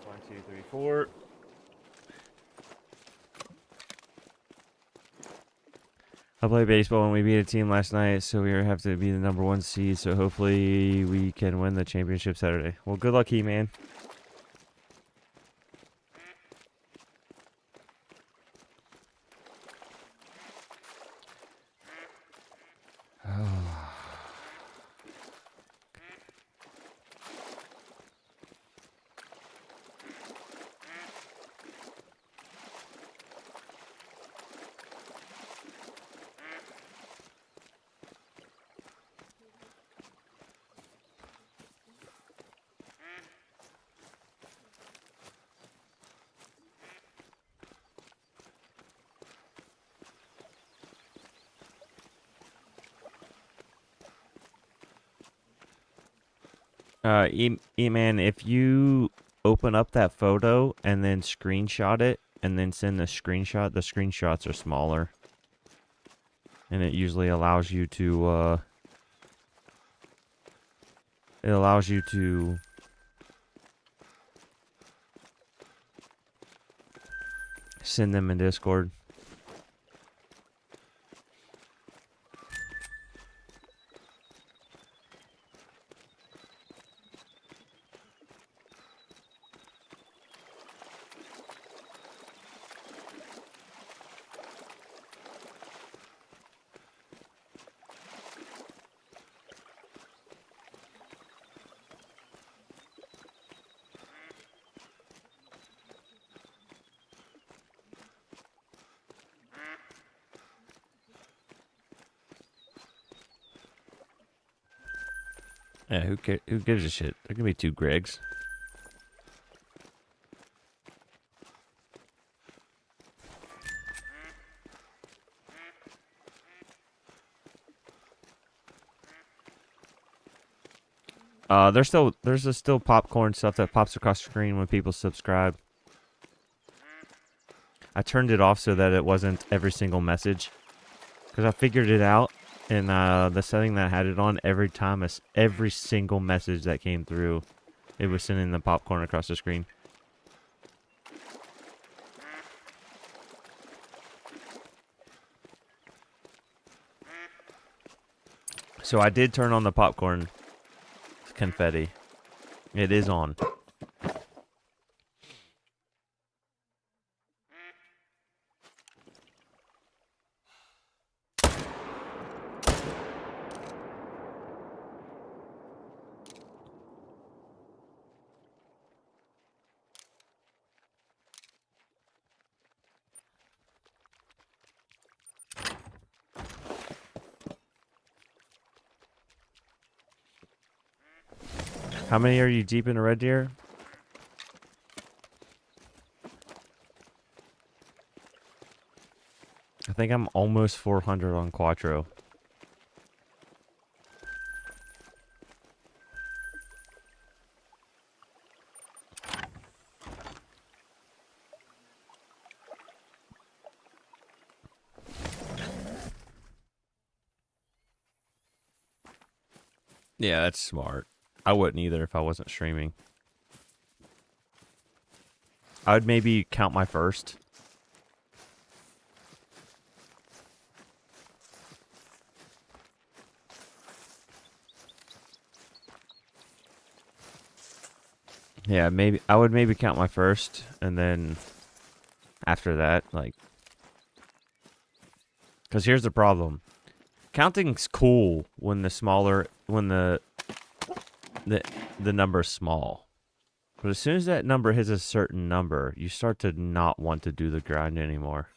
One, two, three, four. I played baseball and we beat a team last night, so we have to be the #1 seed. So hopefully we can win the championship Saturday. Well, good luck, man. E-Man, if you open up that photo and then screenshot it and then send the screenshots are smaller. And it usually allows you to, send them in Discord. Yeah, who gives a shit? There can be 2 Gregs. There's still popcorn stuff that pops across the screen when people subscribe. I turned it off so that it wasn't every single message, because I figured it out, and the setting that I had it on, every single message that came through, it was sending the popcorn across the screen. So I did turn on the popcorn confetti. It is on. How many are you deep in a red deer? I think I'm almost 400 on Quattro. Yeah, that's smart. I wouldn't either if I wasn't streaming. I would maybe count my first. Yeah, maybe I would maybe count my first, and then after that, like, because here's the problem: counting's cool when the number's small, but as soon as that number hits a certain number, you start to not want to do the grind anymore.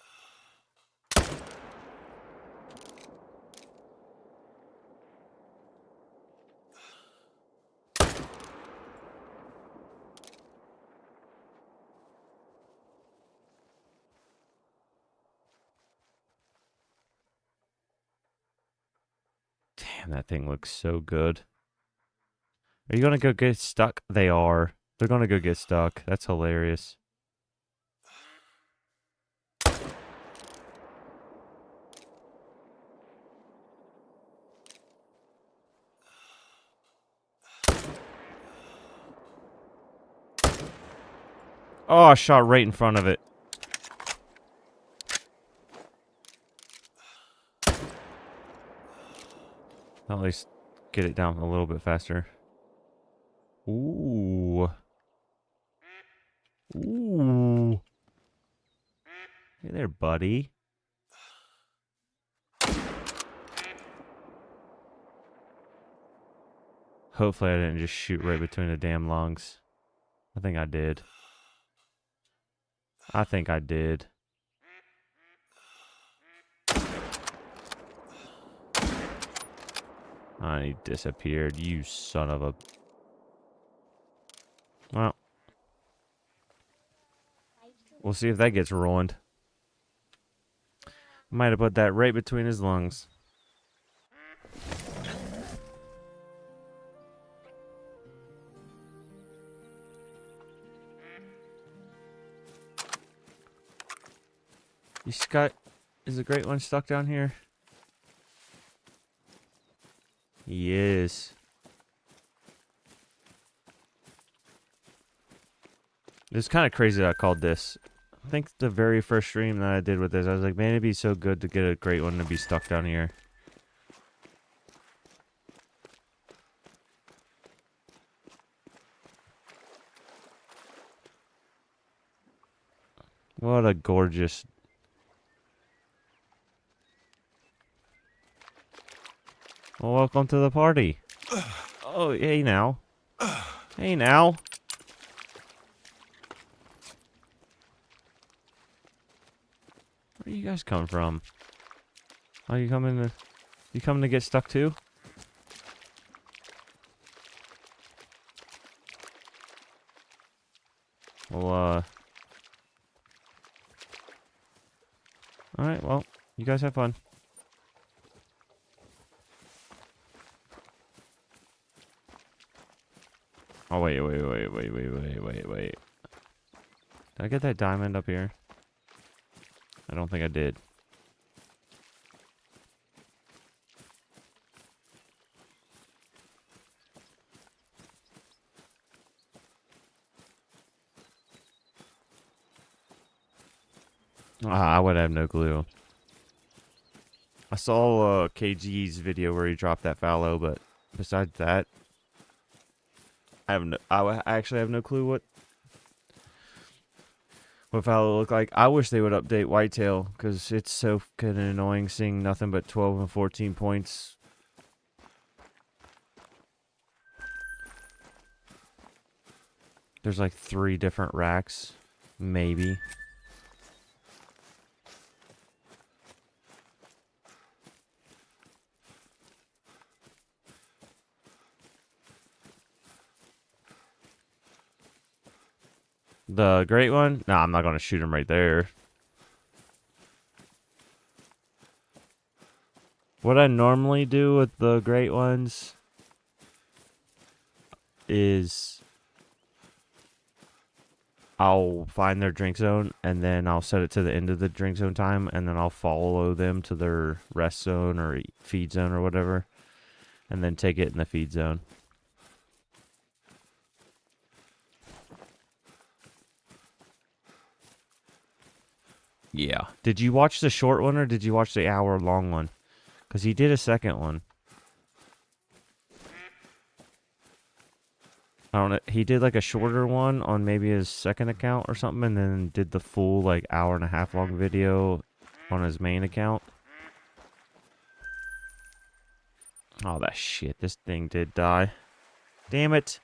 Damn, that thing looks so good. Are you gonna go get stuck? They are. They're gonna go get stuck. That's hilarious. Oh, I shot right in front of it. At least get it down a little bit faster. Ooh. Ooh. Hey there, buddy. Hopefully I didn't just shoot right between the damn lungs. I think I did. I think I did. Oh, he disappeared. You son of a... Well. We'll see if that gets ruined. Might have put that right between his lungs. You Scott, is the great one stuck down here? He is. It's kind of crazy that I called this. I think the very first stream that I did with this, I was like, man, it'd be so good to get a great one to be stuck down here. What a gorgeous... Well, welcome to the party. Oh, hey now. Hey now. Where you guys come from? Oh, you coming to get stuck too? Well, alright, well, you guys have fun. Oh, wait. Did I get that diamond up here? I don't think I did. I would have no clue. I saw KG's video where he dropped that fallow, but besides that, I actually have no clue what fallow look like. I wish they would update whitetail because it's so fucking annoying seeing nothing but 12 and 14 points. There's like 3 different racks, maybe. The great one? No, I'm not going to shoot him right there. What I normally do with the great ones is I'll find their drink zone and then I'll set it to the end of the drink zone time and then I'll follow them to their rest zone or feed zone or whatever and then take it in the feed zone. Yeah. Did you watch the short one or did you watch the hour-long one? Because he did a second one. I don't know. He did like a shorter one on maybe his second account or something and then did the full like hour-and-a-half long video on his main account. Oh, that shit. This thing did die. Damn it.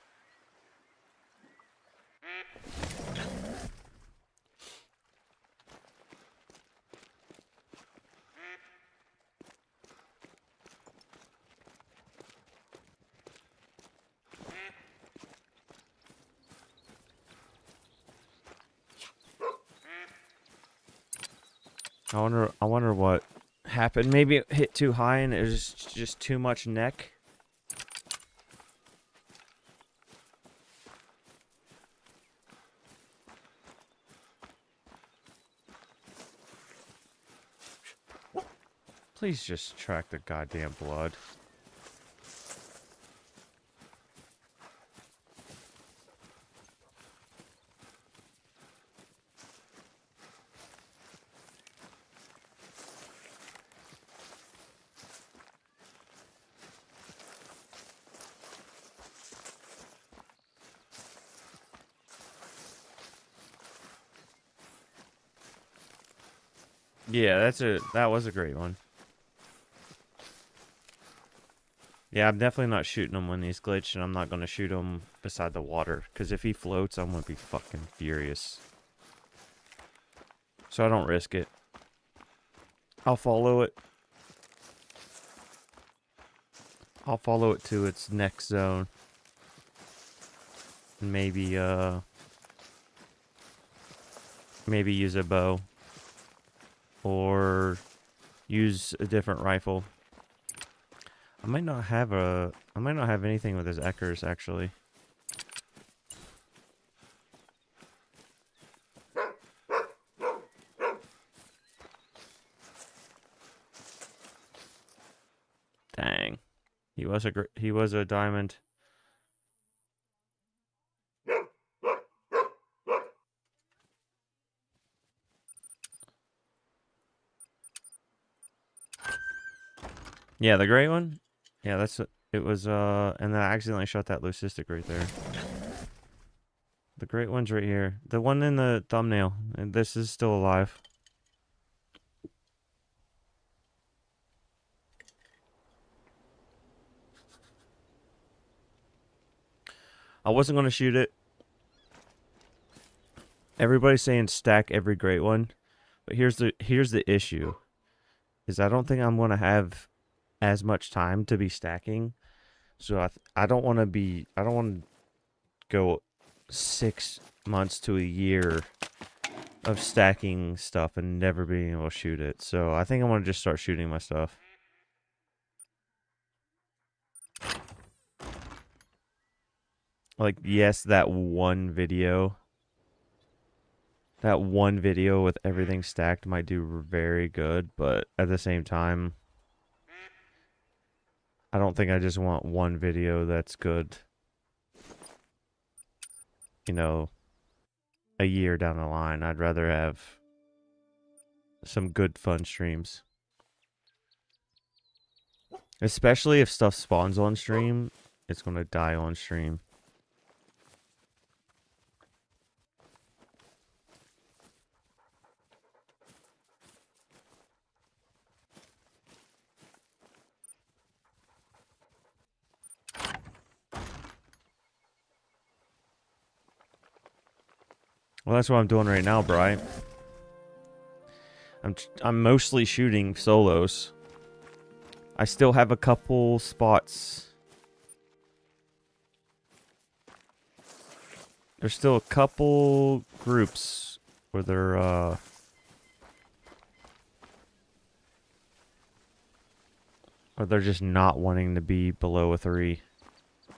I wonder what happened. Maybe it hit too high and it was just too much neck. Please just track the goddamn blood. Yeah, that was a great one. Yeah, I'm definitely not shooting him when he's glitched, and I'm not going to shoot him beside the water, because if he floats, I'm going to be fucking furious. So I don't risk it. I'll follow it. I'll follow it to its next zone. Maybe, maybe use a bow. Or use a different rifle. I might not have anything with his Eckers, actually. Dang. He was a diamond. Yeah, the gray one? Yeah, it was, and then I accidentally shot that leucistic right there. The great one's right here. The one in the thumbnail. And this is still alive. I wasn't going to shoot it. Everybody's saying stack every great one. But here's the issue. Is I don't think I'm going to have as much time to be stacking. So I don't want to go 6 months to a year of stacking stuff and never being able to shoot it. So I think I want to just start shooting my stuff. Like, yes, that one video with everything stacked might do very good, but at the same time, I don't think I just want one video that's good, you know, a year down the line. I'd rather have some good fun streams. Especially if stuff spawns on stream, it's going to die on stream. Well, that's what I'm doing right now, Bri. I'm mostly shooting solos. I still have a couple spots. There's still a couple groups where they're just not wanting to be below a 3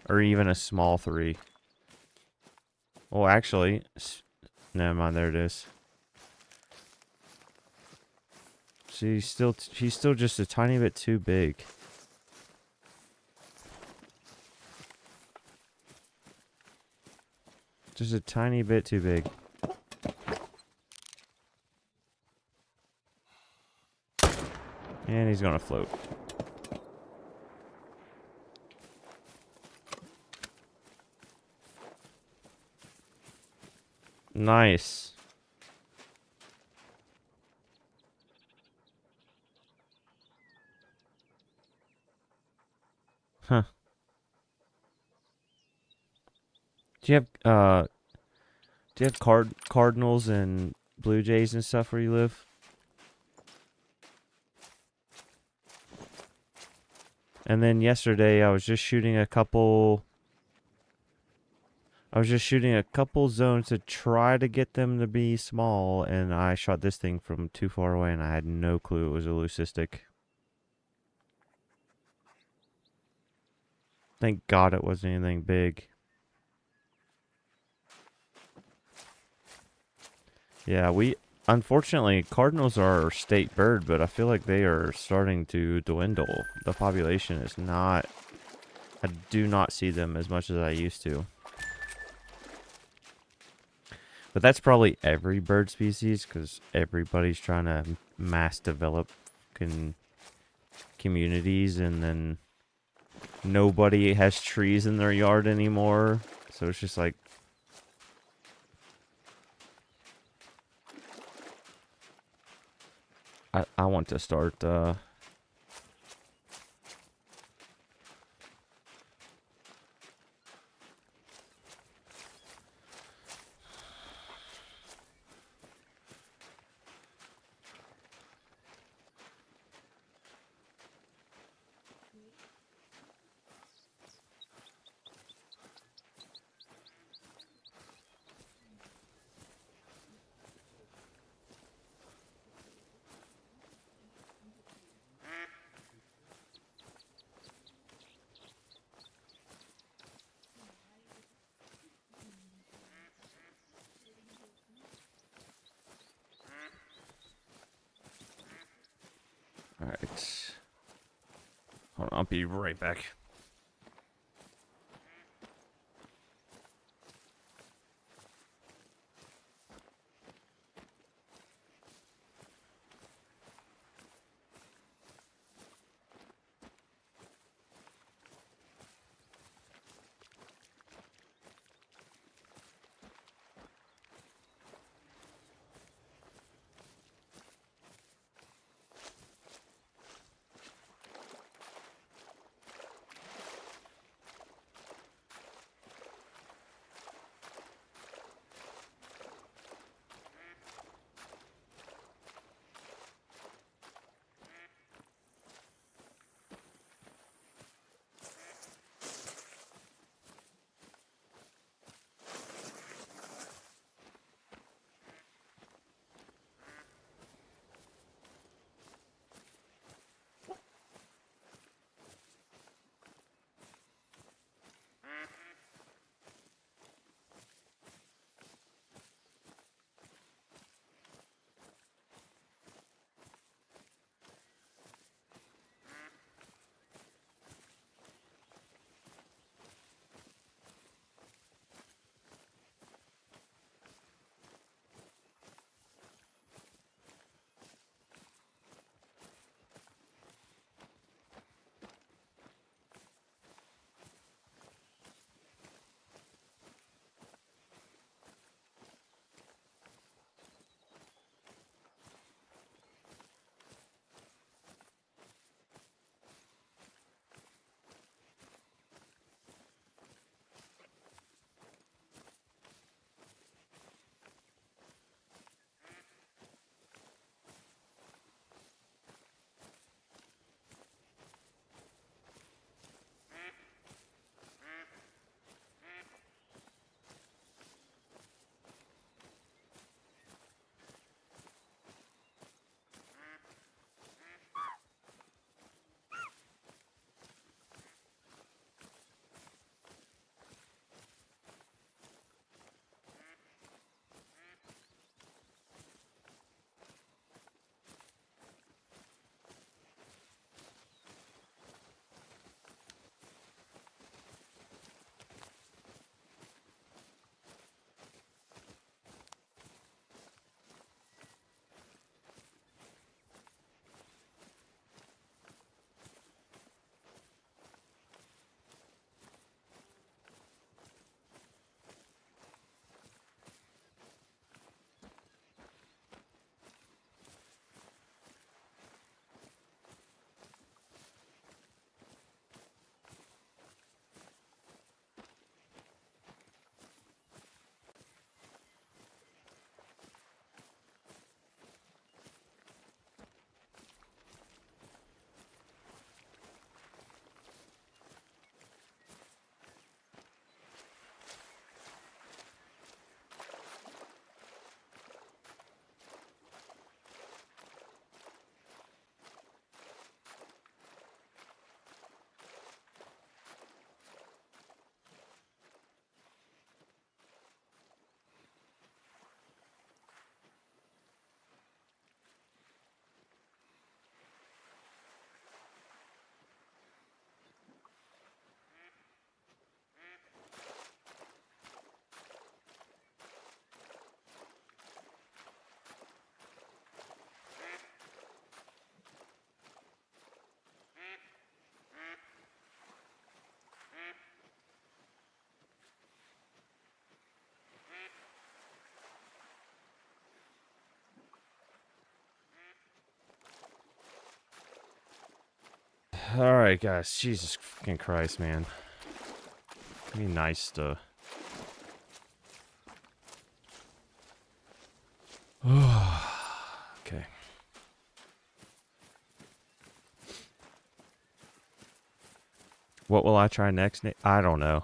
or even a small 3. Well, actually, never mind. There it is. She's still just a tiny bit too big. Just a tiny bit too big. And he's gonna float. Nice. Huh. Do you have Cardinals and Blue Jays and stuff where you live? And then yesterday I was just shooting a couple zones to try to get them to be small, and I shot this thing from too far away and I had no clue it was a leucistic. Thank God it wasn't anything big. Yeah, unfortunately, cardinals are our state bird, but I feel like they are starting to dwindle. The population is not, I do not see them as much as I used to. But that's probably every bird species, because everybody's trying to mass develop communities, and then nobody has trees in their yard anymore. So it's just like, I want to start Alright. Hold on, I'll be right back. Alright, guys. Jesus fucking Christ, man. Be nice to... Okay. What will I try next? I don't know.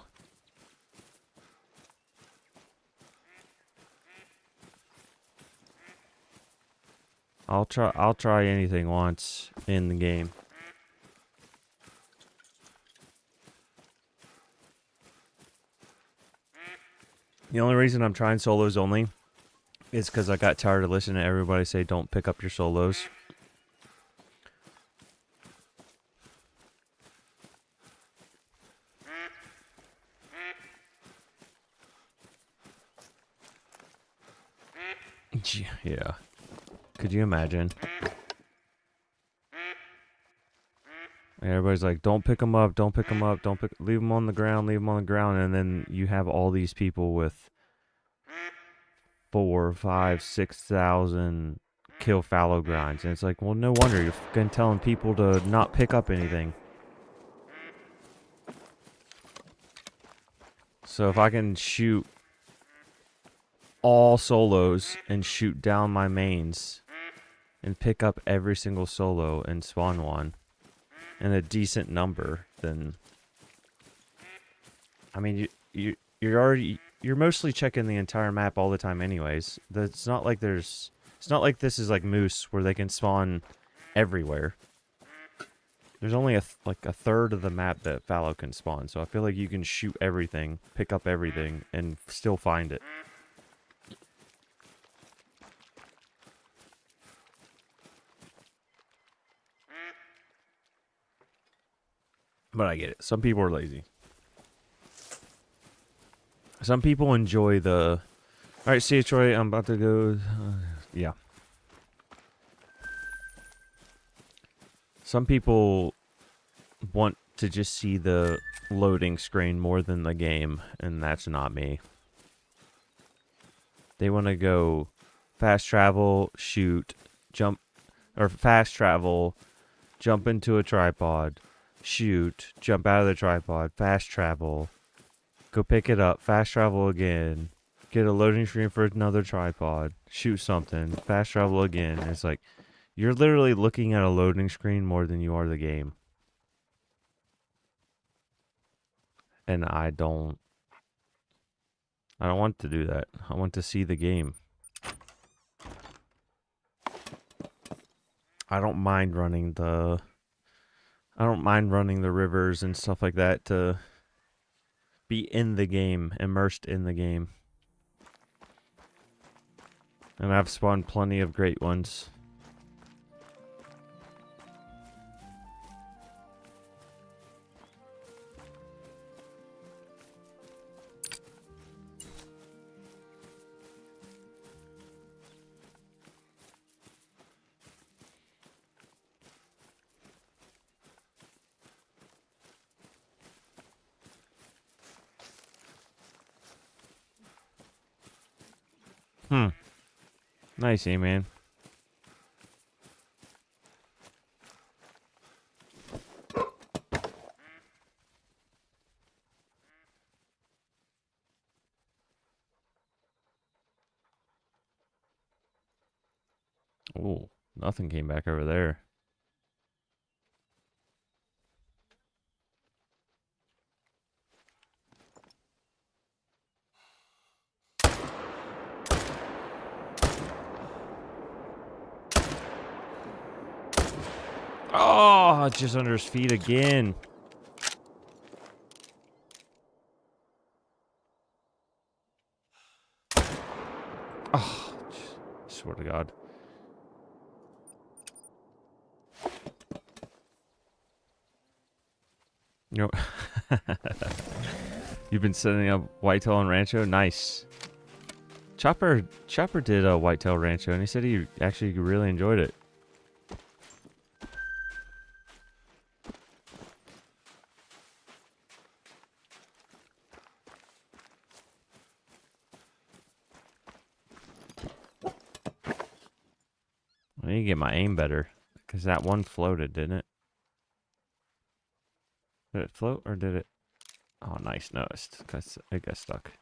I'll try anything once in the game. The only reason I'm trying solos only is because I got tired of listening to everybody say don't pick up your solos. Yeah. Could you imagine? Everybody's like, don't pick them up, don't pick them up, leave them on the ground, leave them on the ground. And then you have all these people with 4, 5, 6,000 kill fallow grinds. And it's like, well, no wonder you're fucking telling people to not pick up anything. So if I can shoot all solos and shoot down my mains and pick up every single solo and spawn one in a decent number, then I mean you're mostly checking the entire map all the time anyways. It's not like this is like Moose where they can spawn everywhere. There's only like a third of the map that fallow can spawn, so I feel like you can shoot everything, pick up everything, and still find it. But I get it. Some people are lazy. Some people enjoy the... Alright, see you, Troy. I'm about to go... yeah. Some people want to just see the loading screen more than the game, and that's not me. They want to go fast travel, shoot, jump... Or fast travel, jump into a tripod, shoot, jump out of the tripod, fast travel, go pick it up, fast travel again, get a loading screen for another tripod, shoot something, fast travel again. It's like, you're literally looking at a loading screen more than you are the game. And I don't want to do that. I want to see the game. I don't mind running the rivers and stuff like that to be in the game, immersed in the game. And I've spawned plenty of great ones. Nice, man. Oh, nothing came back over there. Oh, just under his feet again. Oh, swear to God. You know, you've been setting up whitetail and rancho? Nice. Chopper did a whitetail rancho, and he said he actually really enjoyed it. I need to get my aim better, because that one floated, didn't it? Did it float or did it? Oh, nice. No, it got stuck.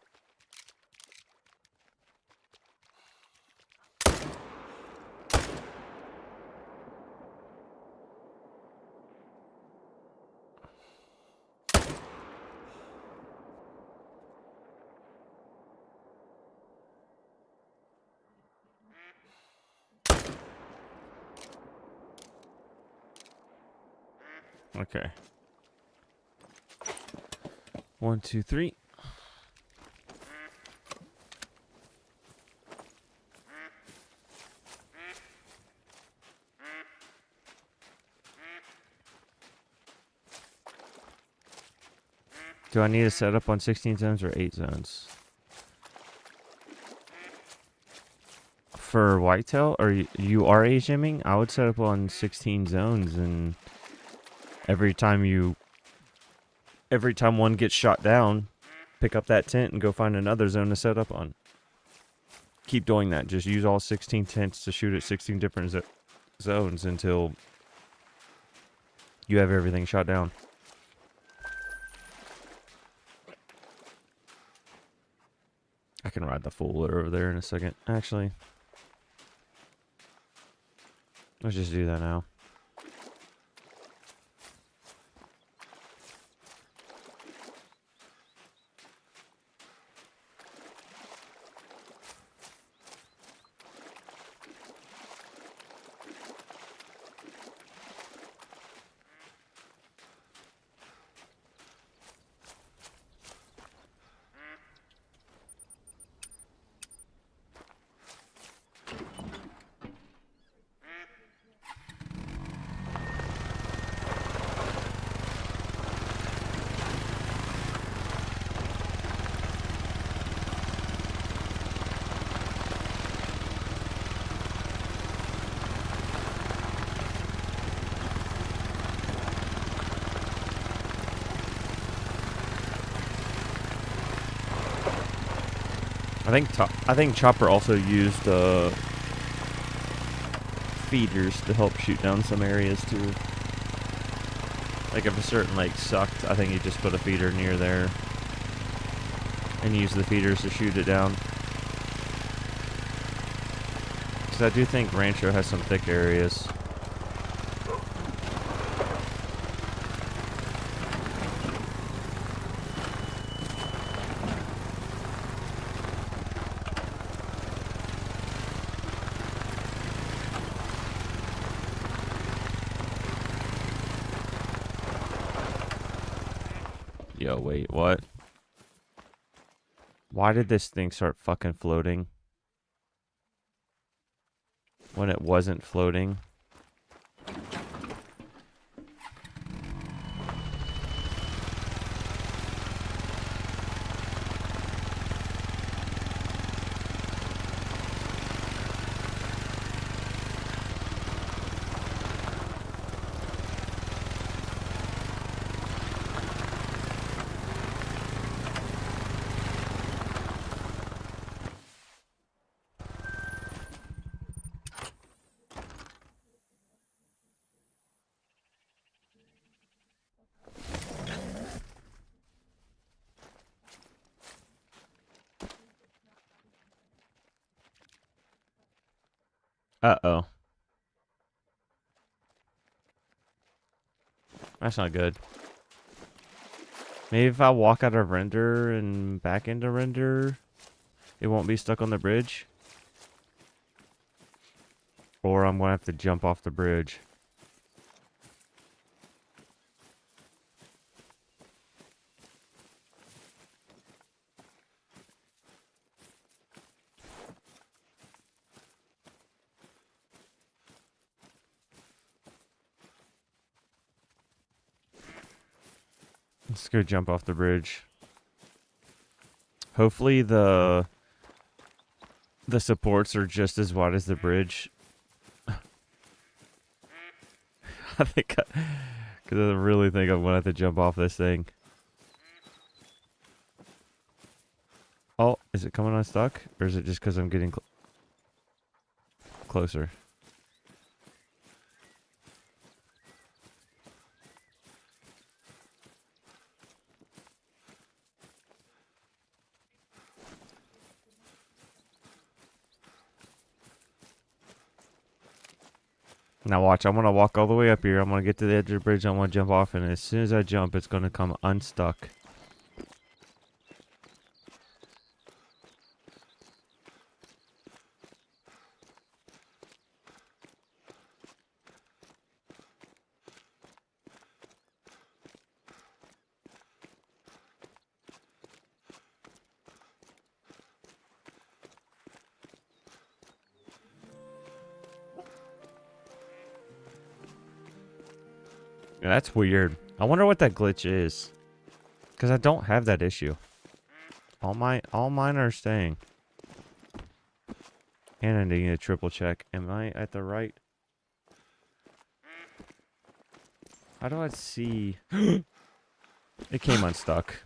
Okay. 1, 2, 3. Do I need to set up on 16 zones or 8 zones? For whitetail, or you are HMing, I would set up on 16 zones, and every time one gets shot down, pick up that tent and go find another zone to set up on. Keep doing that. Just use all 16 tents to shoot at 16 different zones until you have everything shot down. I can ride the fuller over there in a second. Actually, let's just do that now. I think Chopper also used feeders to help shoot down some areas too. Like if a certain lake sucked, I think he just put a feeder near there and used the feeders to shoot it down. Because I do think Rancho has some thick areas. Yo, wait, what? Why did this thing start fucking floating? When it wasn't floating? Uh-oh. That's not good. Maybe if I walk out of render and back into render, it won't be stuck on the bridge. Or I'm going to have to jump off the bridge. Let's go jump off the bridge. Hopefully the supports are just as wide as the bridge. Because I really think I'm going to have to jump off this thing. Oh, is it coming unstuck? Or is it just because I'm getting closer? Now watch, I'm gonna walk all the way up here. I'm gonna get to the edge of the bridge. I'm gonna jump off, and as soon as I jump, it's gonna come unstuck. Yeah, that's weird. I wonder what that glitch is. Because I don't have that issue. All mine are staying. And I need a triple check. Am I at the right? How do I see? It came unstuck.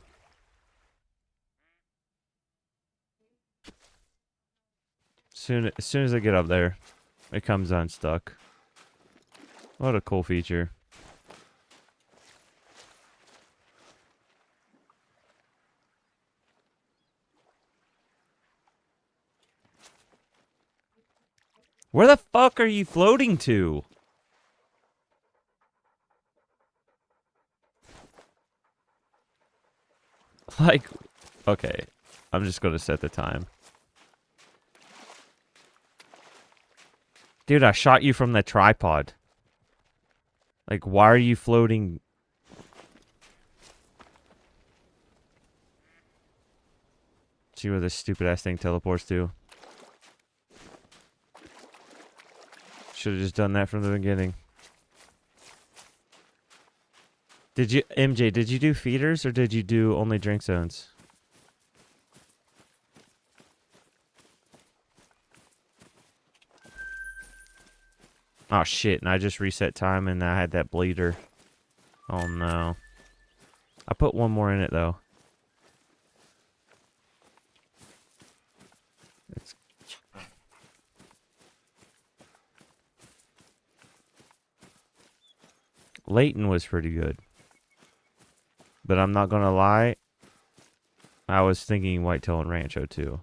As soon as I get up there, it comes unstuck. What a cool feature. Where the fuck are you floating to? Like, okay. I'm just gonna set the time. Dude, I shot you from the tripod. Like, why are you floating? See where this stupid ass thing teleports to? Should have just done that from the beginning. Did you, MJ, did you do feeders or did you do only drink zones? Oh shit, and I just reset time and I had that bleeder. Oh no. I put one more in it though. Leighton was pretty good. But I'm not gonna lie, I was thinking Whitetail and Rancho too.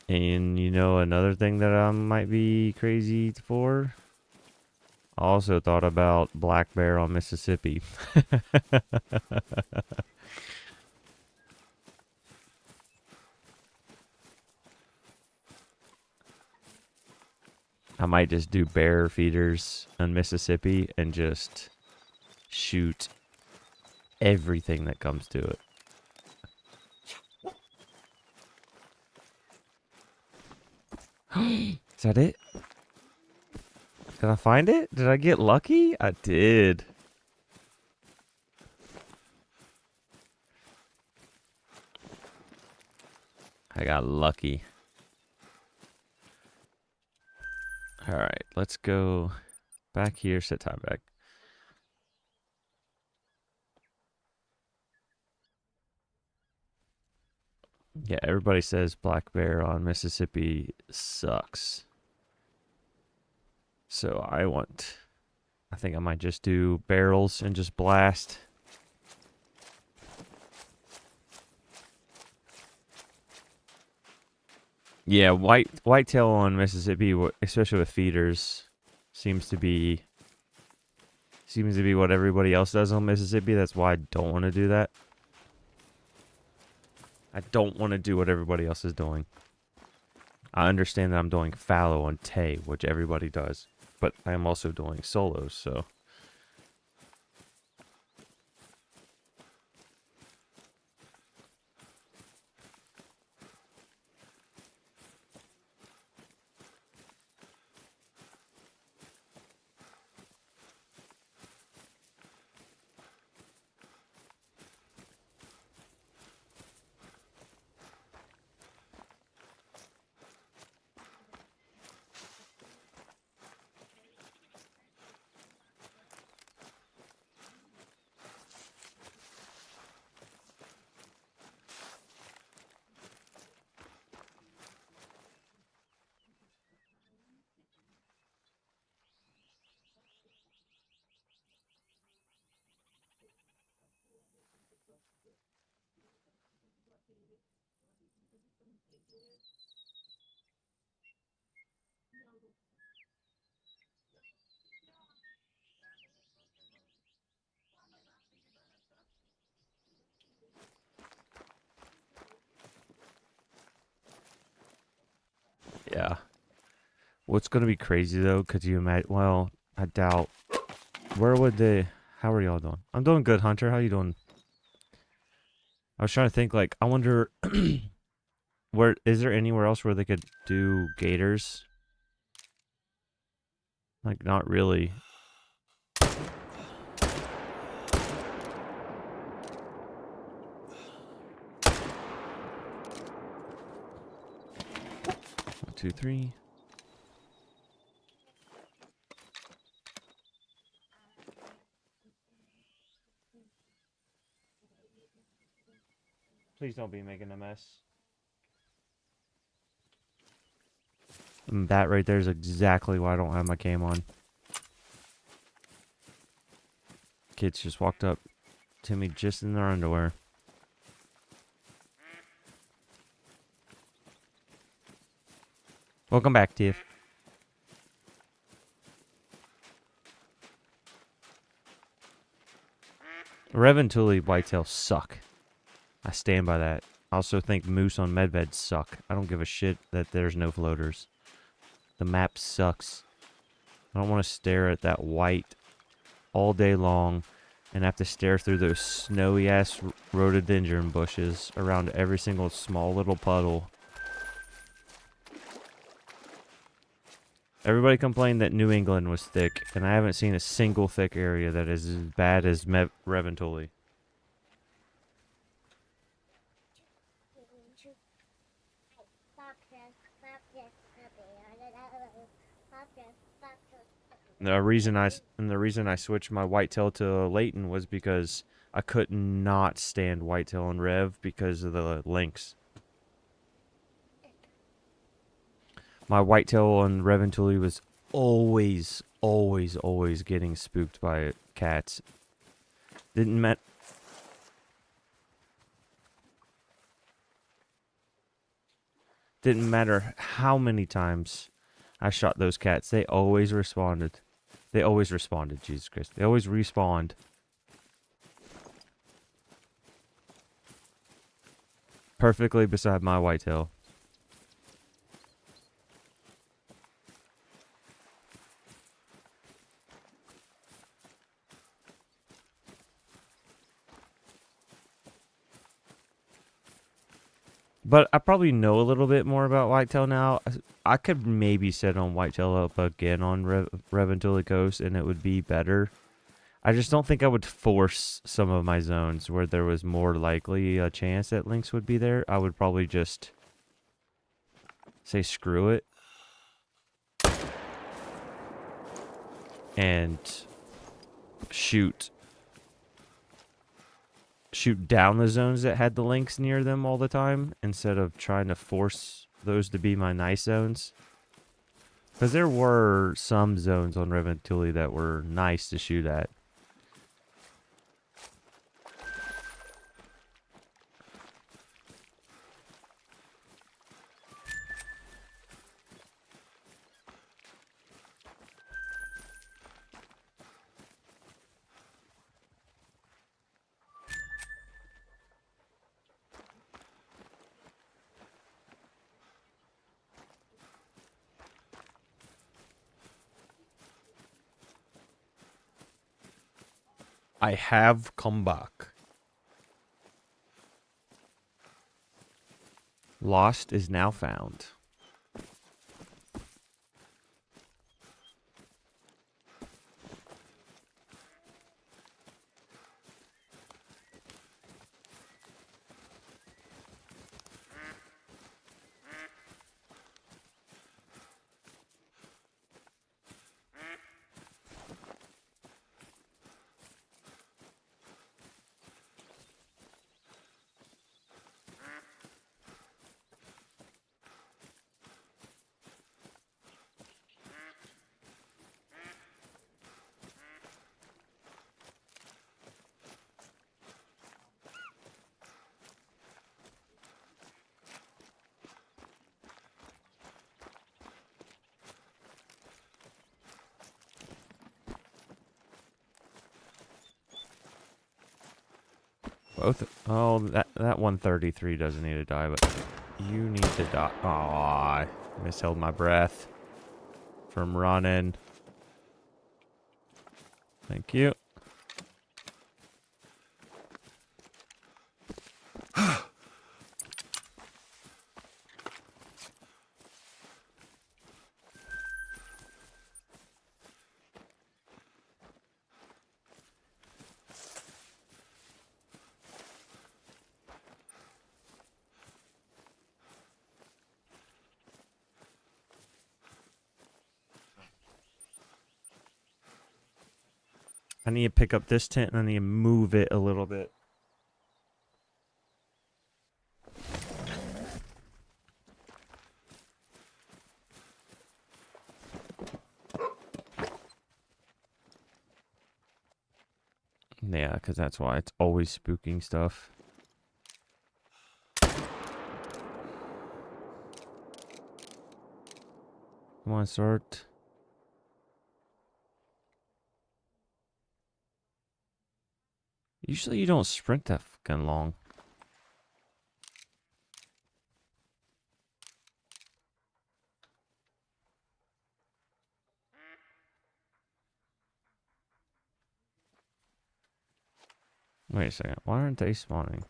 And you know another thing that I might be crazy for? I also thought about Black Bear on Mississippi. I might just do bear feeders on Mississippi and just shoot everything that comes to it. Is that it? Did I find it? Did I get lucky? I did. I got lucky. Alright, let's go back here, set time back. Yeah, everybody says Black Bear on Mississippi sucks. So I think I might just do barrels and just blast. Yeah, whitetail on Mississippi, especially with feeders, seems to be what everybody else does on Mississippi. That's why I don't want to do that. I don't want to do what everybody else is doing. I understand that I'm doing fallow on Te, which everybody does, but I am also doing solos, so. What's gonna be crazy though? Could you imagine? Well, I doubt. Where would they? How are y'all doing? I'm doing good, Hunter. How you doing? I was trying to think. Like, I wonder, where is there anywhere else where they could do gators? Like, not really. One, two, three. Please don't be making a mess. And that right there is exactly why I don't have my cam on. Kids just walked up to me just in their underwear. Welcome back, Tiff. Reventuli whitetail suck. I stand by that. I also think moose on medved suck. I don't give a shit that there's no floaters. The map sucks. I don't want to stare at that white all day long and have to stare through those snowy ass rhododendron bushes around every single small little puddle. Everybody complained that New England was thick, and I haven't seen a single thick area that is as bad as Reventuli. The reason I switched my whitetail to Leighton was because I could not stand whitetail on Rev because of the lynx. My whitetail on Reventuli was always getting spooked by cats. Didn't matter how many times I shot those cats. They always responded. They always responded, Jesus Christ. They always respawned. Perfectly beside my whitetail. But I probably know a little bit more about whitetail now. I could maybe set on whitetail up again on Reventuli Coast and it would be better. I just don't think I would force some of my zones where there was more likely a chance that lynx would be there. I would probably just say screw it. And shoot down the zones that had the lynx near them all the time instead of trying to force those to be my nice zones. Because there were some zones on Reventuli that were nice to shoot at. I have come back. Lost is now found. Both. Oh, that 133 doesn't need to die, but you need to die. Aw, I misheld my breath. from running. Thank you. I need to pick up this tent and I need to move it a little bit. Yeah, because that's why it's always spooking stuff. Come on, sort. Usually you don't sprint that fucking long. Wait a second. Why aren't they spawning?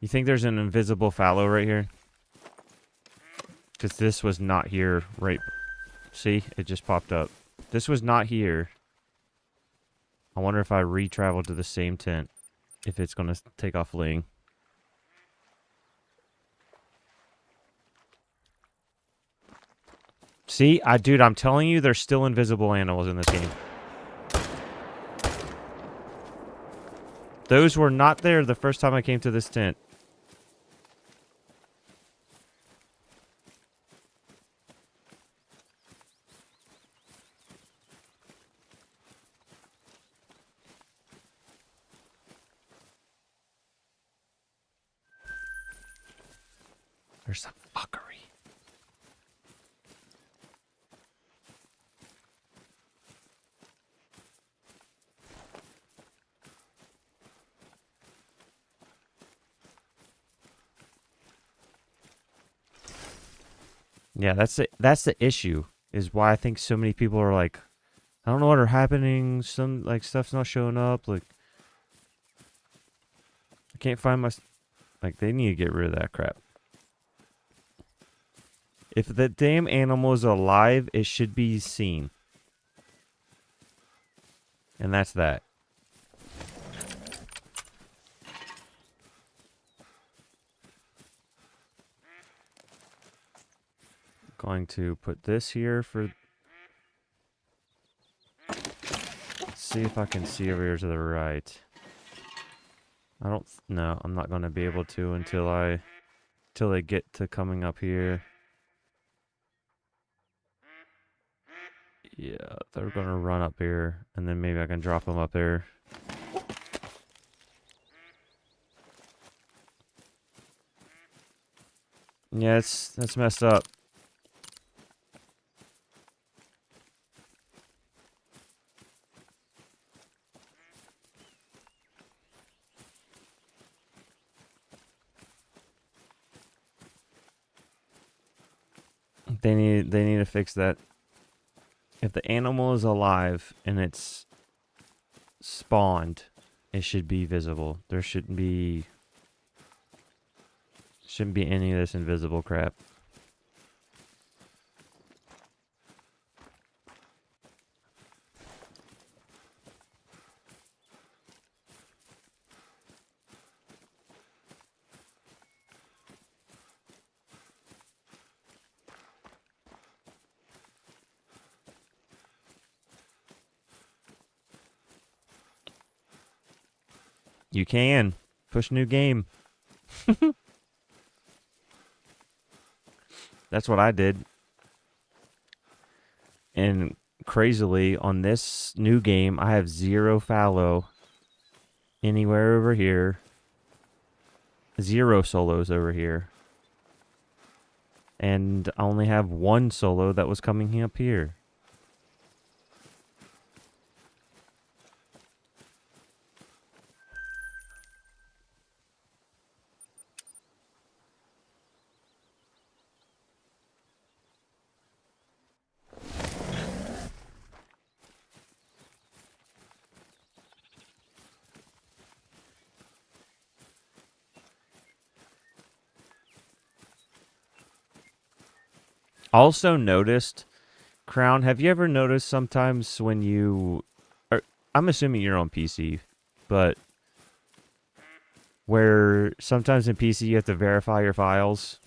You think there's an invisible fallow right here? Because this was not here, right? See? It just popped up. This was not here. I wonder if I re-travel to the same tent, if it's going to take off fleeing. See? Dude, I'm telling you, there's still invisible animals in this game. Those were not there the first time I came to this tent. There's some fuckery. Yeah, that's the issue. Is why I think so many people are like, I don't know what are happening. Some like stuff's not showing up. Like, I can't find my. Like, they need to get rid of that crap. If the damn animal is alive, it should be seen. And that's that. Going to put this here for. Let's see if I can see over here to the right. I don't. No, I'm not going to be able to until they get to coming up here. Yeah, they're going to run up here, and then maybe I can drop them up there. Yeah, that's messed up. They need to fix that. If the animal is alive and it's spawned, it should be visible. There shouldn't be any of this invisible crap. You can push new game. That's what I did. And crazily, on this new game, I have 0 fallow anywhere over here. 0 solos over here. And I only have 1 solo that was coming up here. Also noticed, Crown, have you ever noticed sometimes when you... I'm assuming you're on PC, but where sometimes in PC you have to verify your files.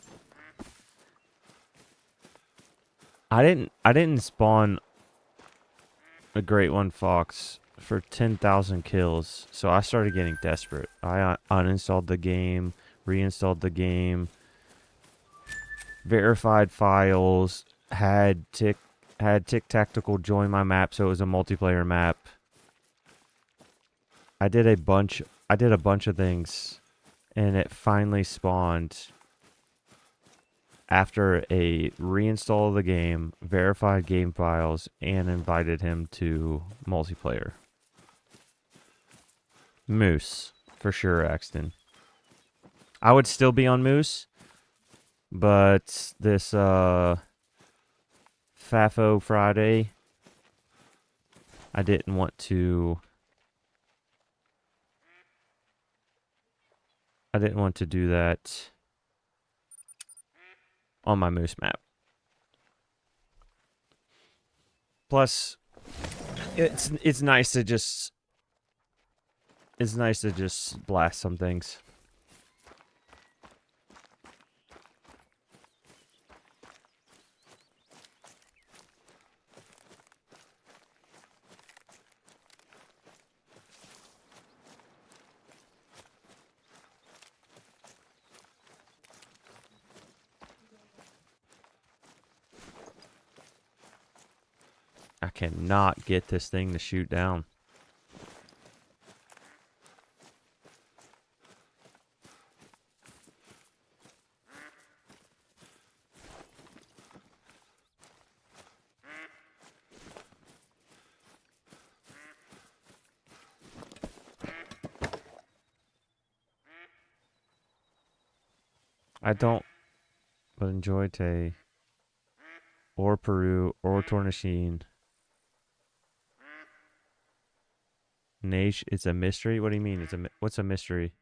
I didn't spawn a Great One Fox for 10,000 kills, so I started getting desperate. I uninstalled the game, reinstalled the game, verified files, had Tick Tactical join my map so it was a multiplayer map. I did a bunch of things, and it finally spawned after a reinstall of the game, verified game files, and invited him to multiplayer. Moose, for sure, Axton. I would still be on Moose, but this FAFO Friday, I didn't want to do that on my Moose map. Plus, it's nice to just blast some things. I cannot get this thing to shoot down. I don't, but enjoy Te or Peru or Tornashine. Nage, it's a mystery? What do you mean? What's a mystery?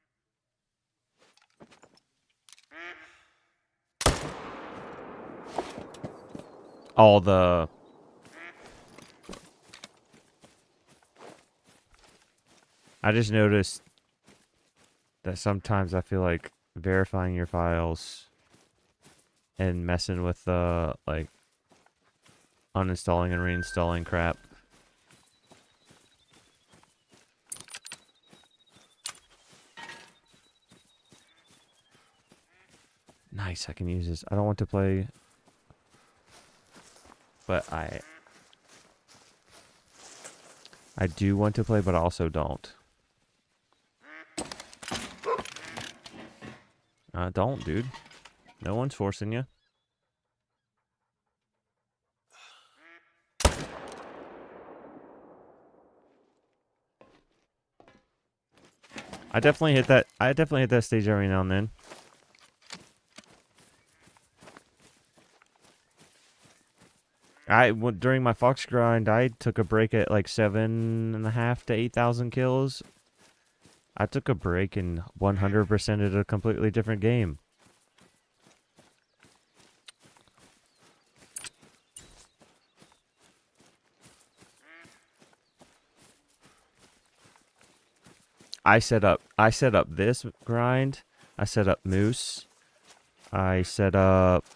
All the... I just noticed that sometimes I feel like verifying your files and messing with like uninstalling and reinstalling crap. Nice, I can use this. I don't want to play, but I do want to play, but I also don't. Don't, dude. No one's forcing you. I definitely hit that stage every now and then. During my Fox grind, I took a break at like 7,500 to 8,000 kills. I took a break and 100%ed a completely different game. I set up this grind. I set up Moose. I set up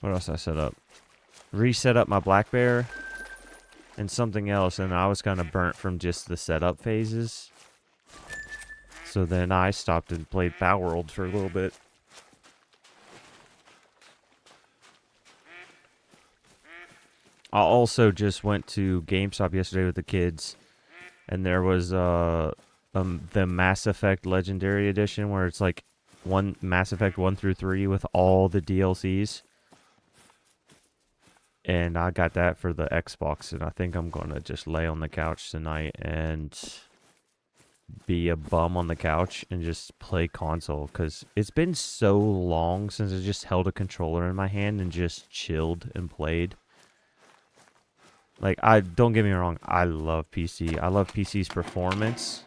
what else I set up? Reset up my black bear and something else, and I was kind of burnt from just the setup phases. So then I stopped and played Power World for a little bit. I also just went to GameStop yesterday with the kids, and there was the Mass Effect Legendary Edition, where it's like Mass Effect 1 through 3 with all the DLCs. And I got that for the Xbox, and I think I'm going to just lay on the couch tonight and be a bum on the couch and just play console, because it's been so long since I just held a controller in my hand and just chilled and played. Like, don't get me wrong, I love PC. I love PC's performance.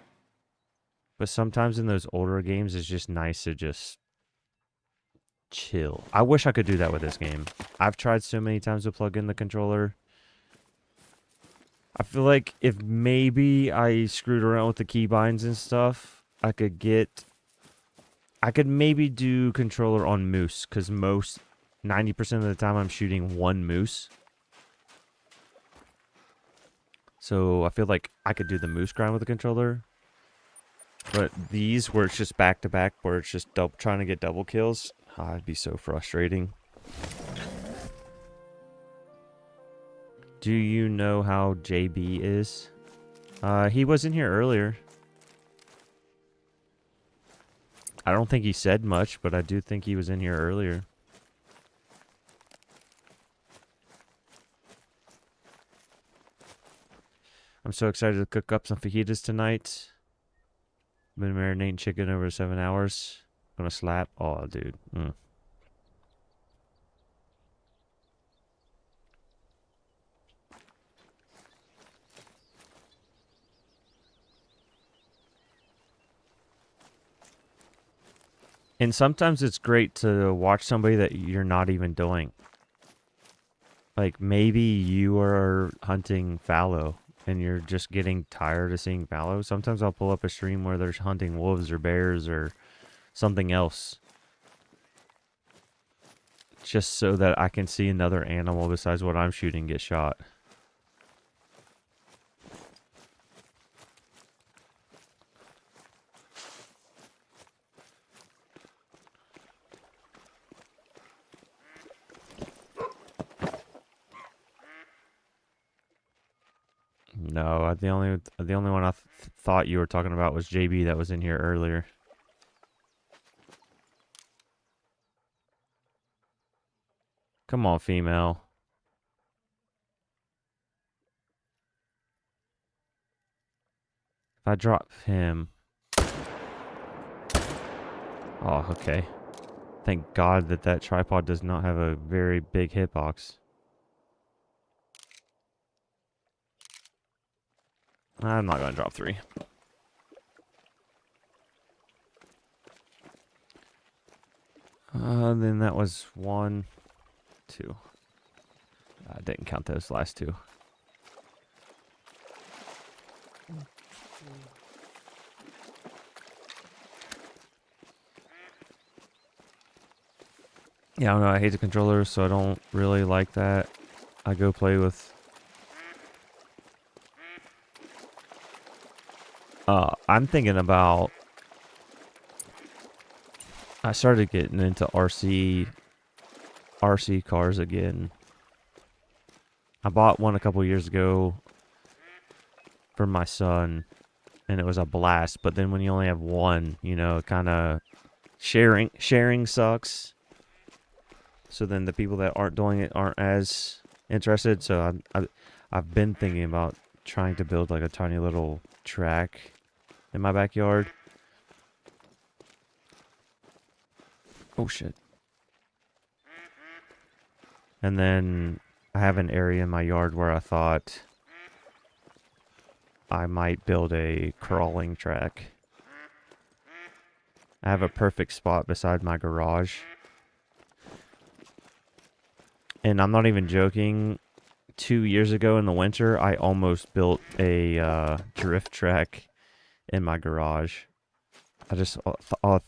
But sometimes in those older games, it's just nice to just chill. I wish I could do that with this game. I've tried so many times to plug in the controller. I feel like if maybe I screwed around with the keybinds and stuff, I could maybe do controller on moose, because 90% of the time I'm shooting one moose. So I feel like I could do the moose grind with the controller. But these where it's just back to back, where it's just trying to get double kills, it'd be so frustrating. Do you know how JB is? He was in here earlier. I don't think he said much, but I do think he was in here earlier. I'm so excited to cook up some fajitas tonight. Been marinating chicken over 7 hours. Gonna slap. Oh, dude. And sometimes it's great to watch somebody that you're not even doing. Like maybe you are hunting fallow and you're just getting tired of seeing fallow. Sometimes I'll pull up a stream where they're hunting wolves or bears or something else, just so that I can see another animal besides what I'm shooting get shot. No, the only one I thought you were talking about was JB that was in here earlier. Come on, female. If I drop him... Oh, okay. Thank God that tripod does not have a very big hitbox. I'm not going to drop 3. Then that was 1, 2. I didn't count those last 2. Yeah, I don't know. I hate the controller, so I don't really like that. I go play with... I'm thinking about... I started getting into RC cars again. I bought one a couple years ago for my son, and it was a blast. But then when you only have one, you know, kind of sharing sucks. So then the people that aren't doing it aren't as interested. So I've been thinking about trying to build like a tiny little track in my backyard. Oh shit. And then I have an area in my yard where I thought I might build a crawling track. I have a perfect spot beside my garage. And I'm not even joking. 2 years ago in the winter, I almost built a drift track in my garage. I just I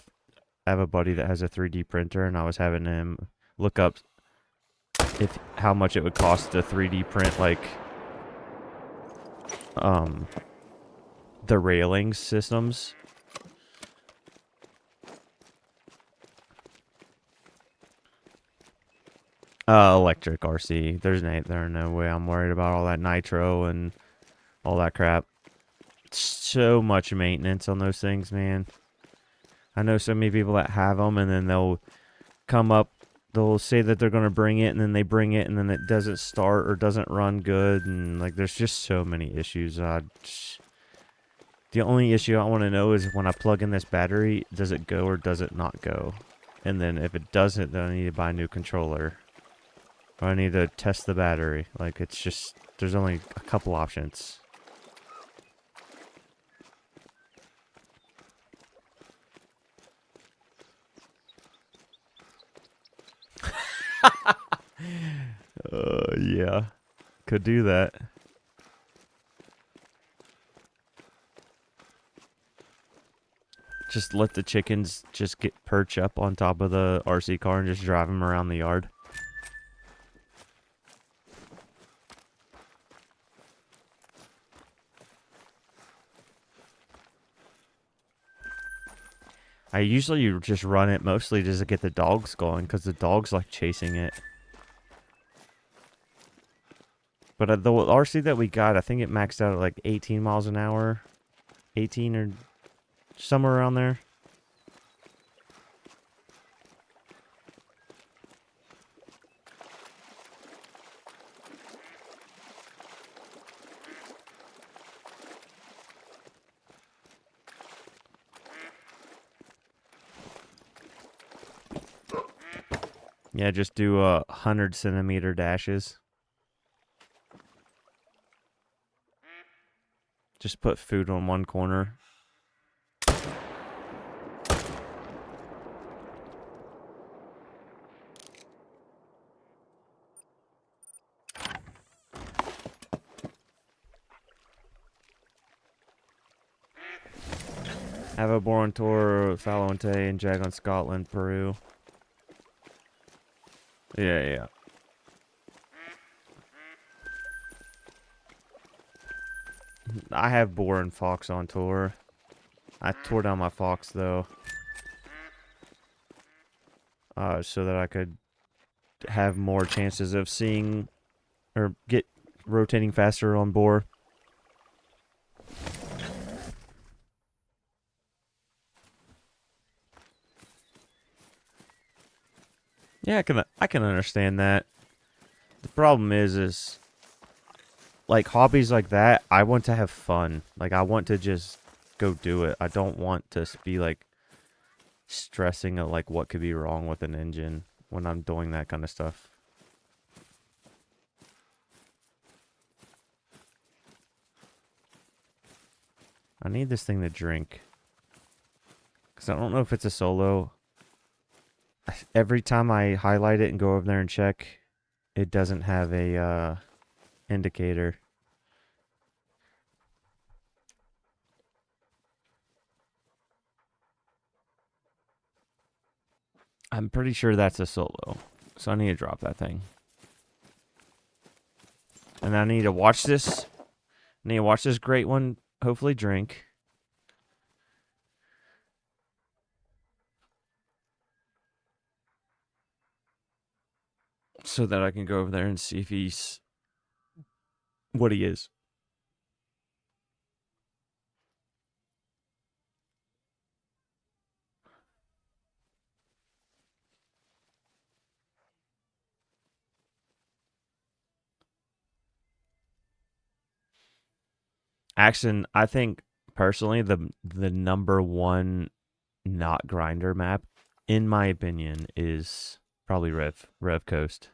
have a buddy that has a 3D printer, and I was having him look up how much it would cost to 3D print like the railing systems. Electric RC. There's no way I'm worried about all that nitro and all that crap. So much maintenance on those things, man. I know so many people that have them, and then they'll come up, they'll say that they're going to bring it, and then they bring it, and then it doesn't start or doesn't run good, and like there's just so many issues. The only issue I want to know is when I plug in this battery, does it go or does it not go? And then if it doesn't, then I need to buy a new controller. Or I need to test the battery. Like, it's just, there's only a couple options. Yeah. Could do that. Just let the chickens just get perch up on top of the RC car and just drive them around the yard. I usually just run it mostly just to get the dogs going because the dogs like chasing it. But the RC that we got, I think it maxed out at like 18 miles an hour. 18 or somewhere around there. Yeah, just do 100-centimeter dashes. Just put food on one corner. Have a boar on tour, fallow and Te, and jag on Scotland, Peru. Yeah. I have boar and fox on tour. I tore down my fox though. So that I could have more chances of seeing or get rotating faster on boar. Yeah, I can understand that. The problem is like hobbies like that, I want to have fun. Like I want to just go do it. I don't want to be like stressing at like what could be wrong with an engine when I'm doing that kind of stuff. I need this thing to drink. Because I don't know if it's a solo. Every time I highlight it and go over there and check, it doesn't have a indicator. I'm pretty sure that's a solo. So I need to drop that thing. And I need to watch this. I need to watch this great one hopefully drink. So that I can go over there and see if he's what he is. Actually, I think personally the number one not grinder map, in my opinion, is probably Rev Coast.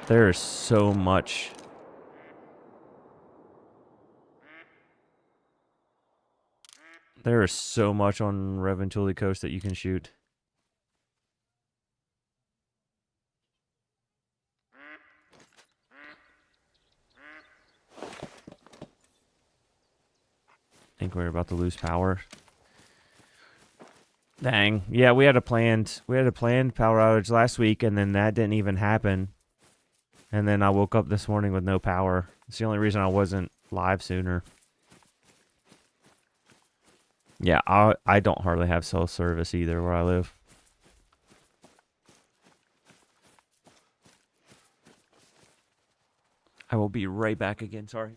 There is so much. There is so much on Rev and Tule Coast that you can shoot. I think we're about to lose power. Dang. Yeah, we had a planned power outage last week, and then that didn't even happen. And then I woke up this morning with no power. It's the only reason I wasn't live sooner. Yeah, I don't hardly have cell service either where I live. I will be right back again, sorry.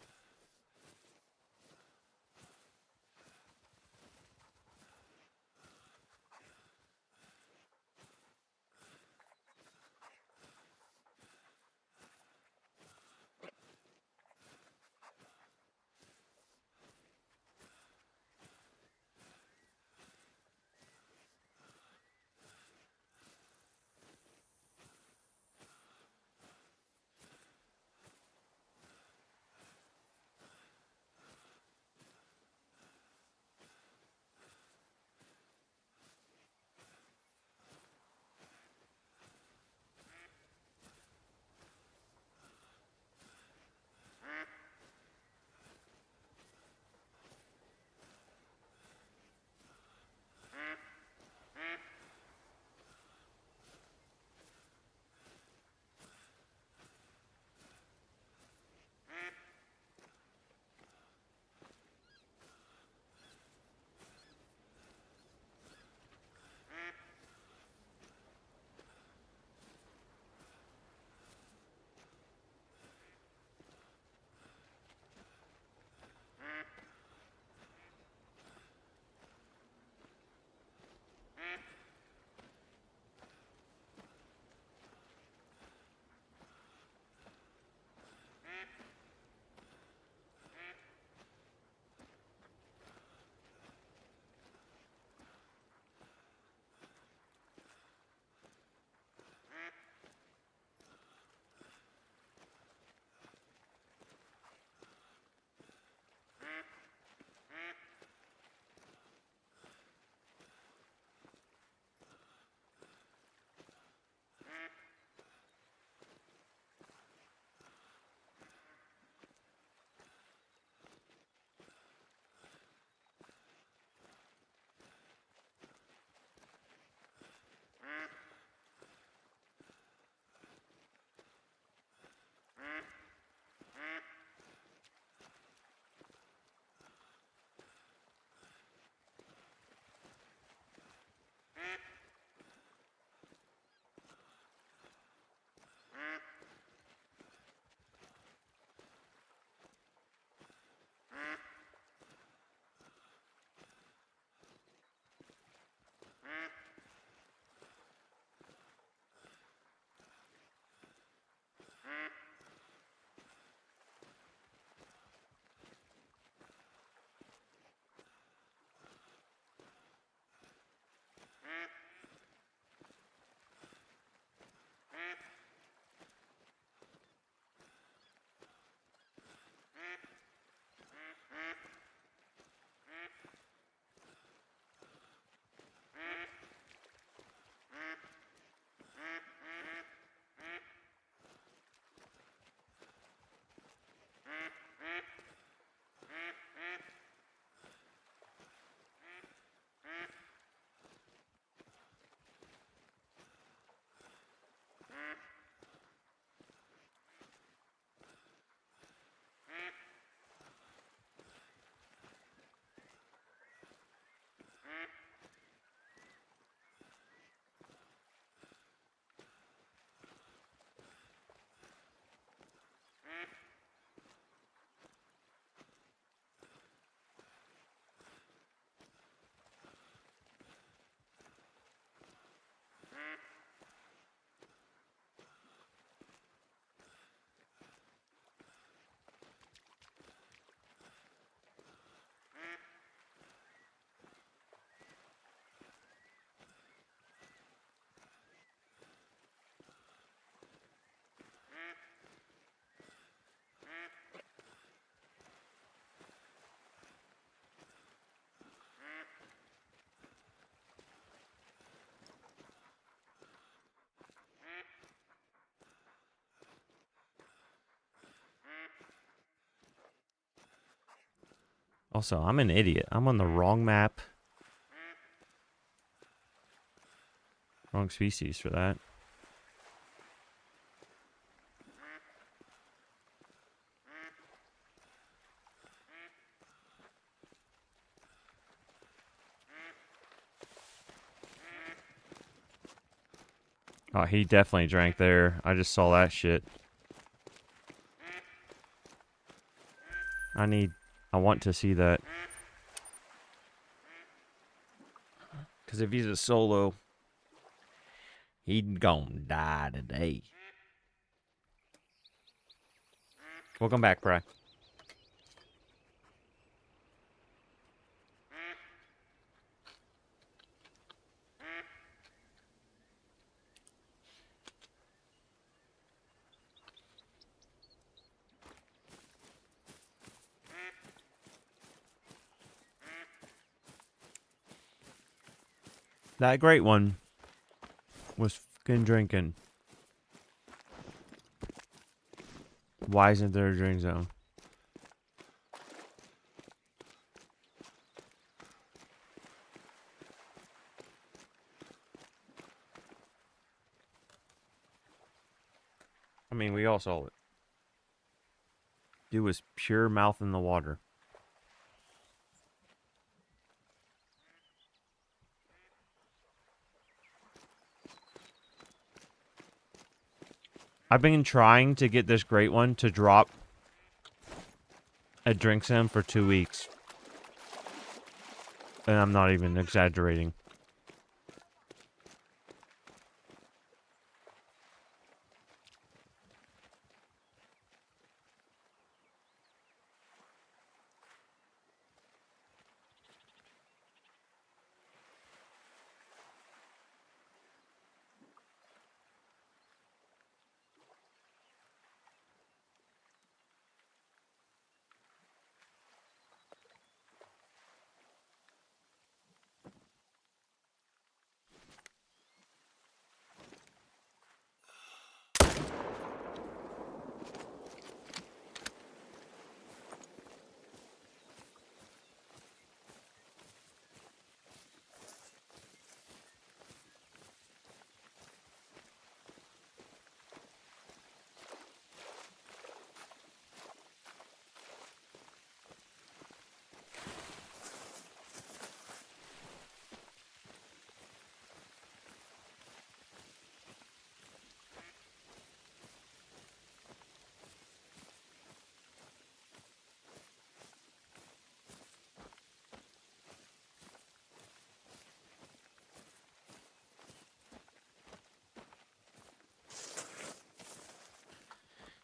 Also, I'm an idiot. I'm on the wrong map. Wrong species for that. Oh, he definitely drank there. I just saw that shit. I want to see that. Because if he's a solo, he'd gonna die today. Welcome back, Bri. That great one was fucking drinking. Why isn't there a drink zone? I mean, we all saw it. Dude was pure mouth in the water. I've been trying to get this great one to drop a drink sim for 2 weeks. And I'm not even exaggerating.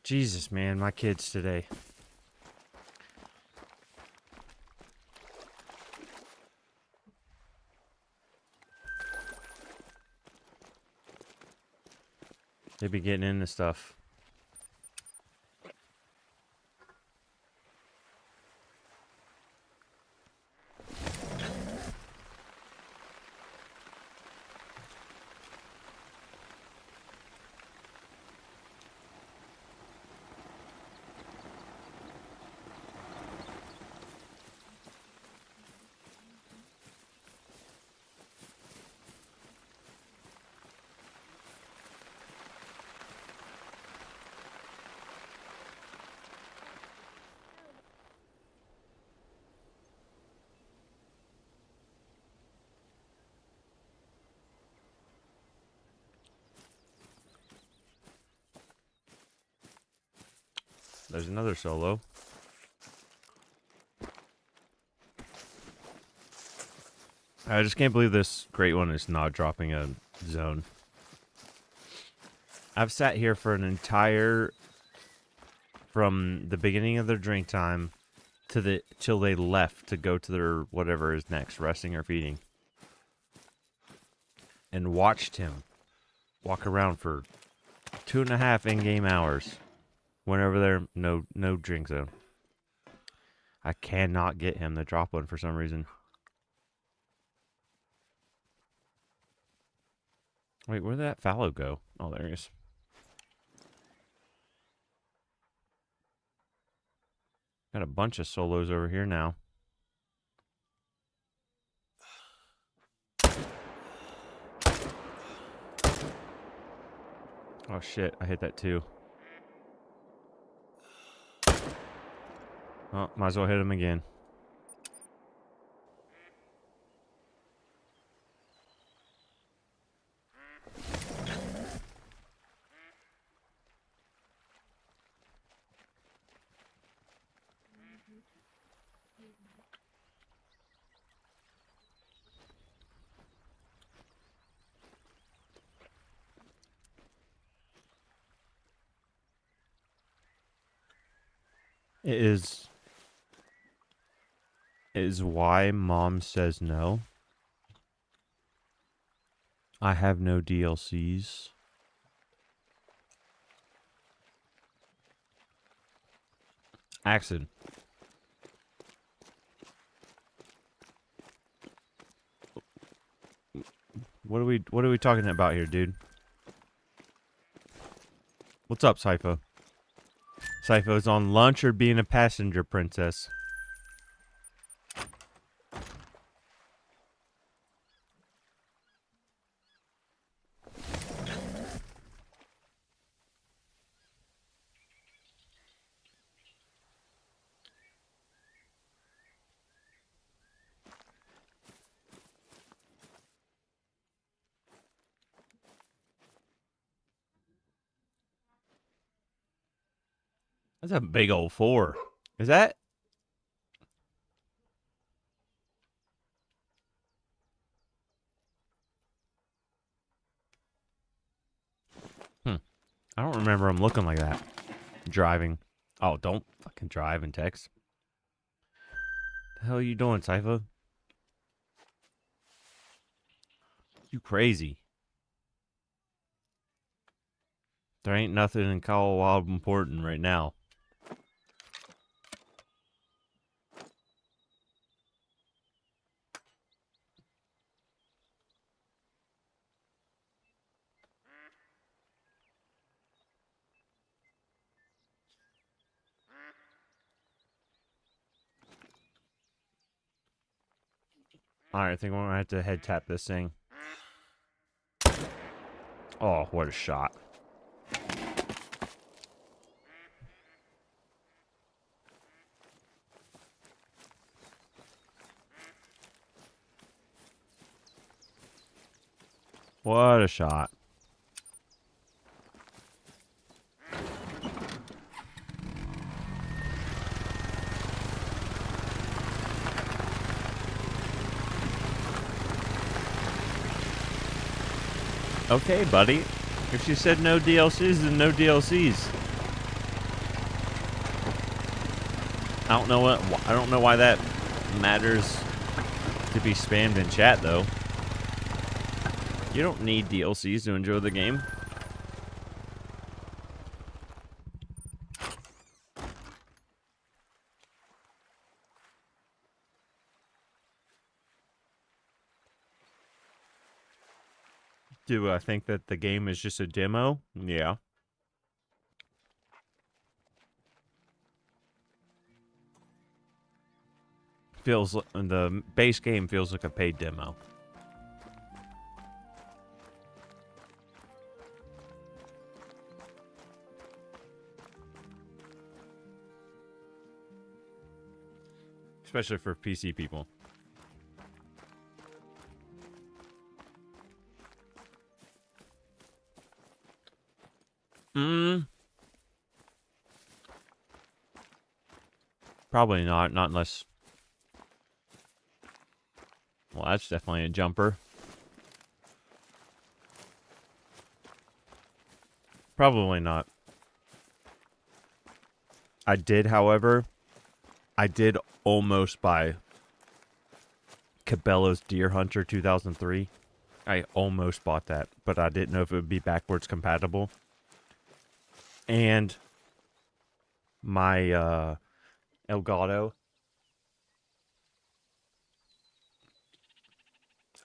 Jesus, man, my kids today. They be getting into stuff. There's another solo. I just can't believe this great one is not dropping a zone. I've sat here for an entire, from the beginning of their drink time to till they left to go to their whatever is next, resting or feeding, and watched him walk around for 2.5 in-game hours. Went over there, no drink zone. I cannot get him to drop one for some reason. Wait, where'd that fallow go? Oh, there he is. Got a bunch of solos over here now. Oh shit, I hit that too. Oh, might as well hit him again. It is why mom says no. I have no DLCs. Axon. What are we talking about here, dude? What's up, Sypho? Sypho's on lunch or being a passenger princess? That's a big old 4. Is that? I don't remember him looking like that. Driving. Oh, don't fucking drive and text. The hell are you doing, Sypho? You crazy. There ain't nothing in Colorado important right now. Alright, I think we're gonna have to head tap this thing. Oh, what a shot. What a shot. Okay, buddy. If she said no DLCs, then no DLCs. I don't know why that matters to be spammed in chat, though. You don't need DLCs to enjoy the game. Do I think that the game is just a demo? Yeah. The base game feels like a paid demo. Especially for PC people. Probably not unless... Well, that's definitely a jumper. Probably not. I did, however, almost buy Cabela's Deer Hunter 2003. I almost bought that, but I didn't know if it would be backwards compatible. And my Elgato,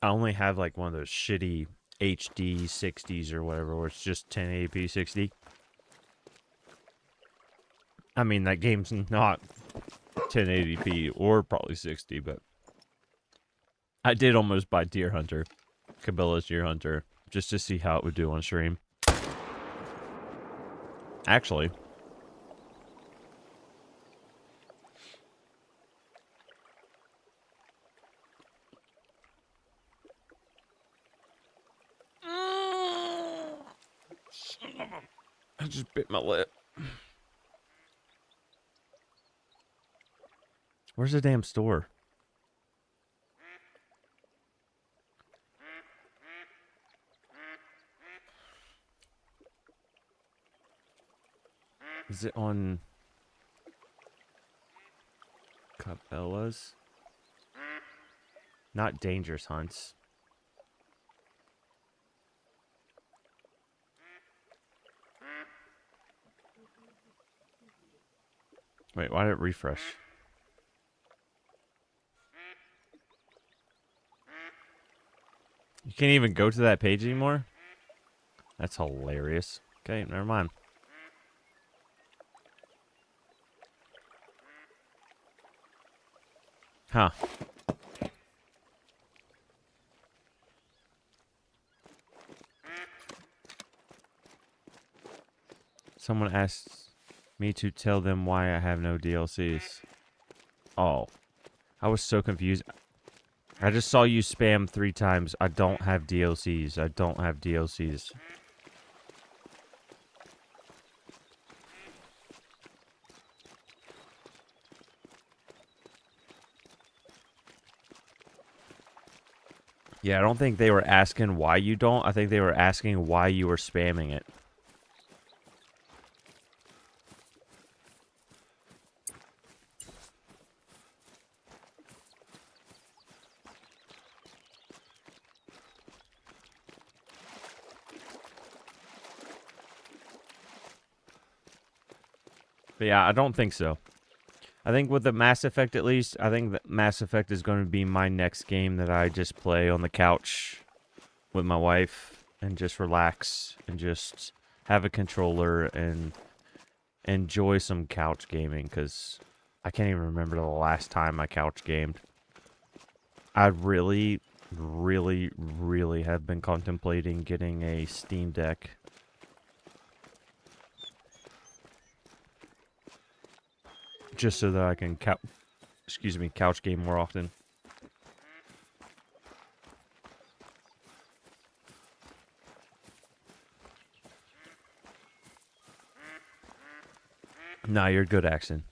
I only have like one of those shitty HD 60s or whatever, where it's just 1080p 60. I mean, that game's not 1080p or probably 60, but I did almost buy Deer Hunter, Cabela's Deer Hunter, just to see how it would do on stream. Actually. I just bit my lip. Where's the damn store? Is it on Cabela's? Not Dangerous Hunts. Wait, why did it refresh? You can't even go to that page anymore? That's hilarious. Okay, never mind. Huh. Someone asked me to tell them why I have no DLCs. Oh. I was so confused. I just saw you spam 3 times. I don't have DLCs. I don't have DLCs. Yeah, I don't think they were asking why you don't. I think they were asking why you were spamming it. But yeah, I don't think so. I think with the Mass Effect, at least, I think that Mass Effect is going to be my next game that I just play on the couch with my wife and just relax and just have a controller and enjoy some couch gaming, because I can't even remember the last time I couch gamed. I really, really, really have been contemplating getting a Steam Deck. Just so that I can couch game more often. Nah, you're good, Axon.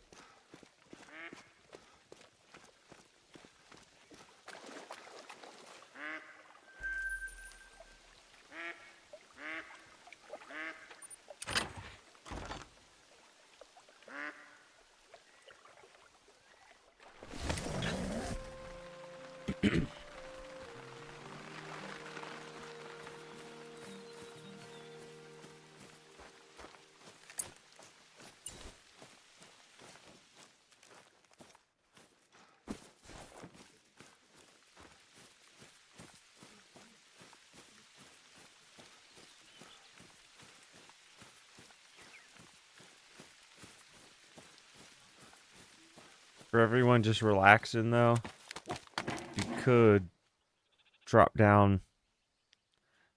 For everyone just relaxing, though, you could drop down,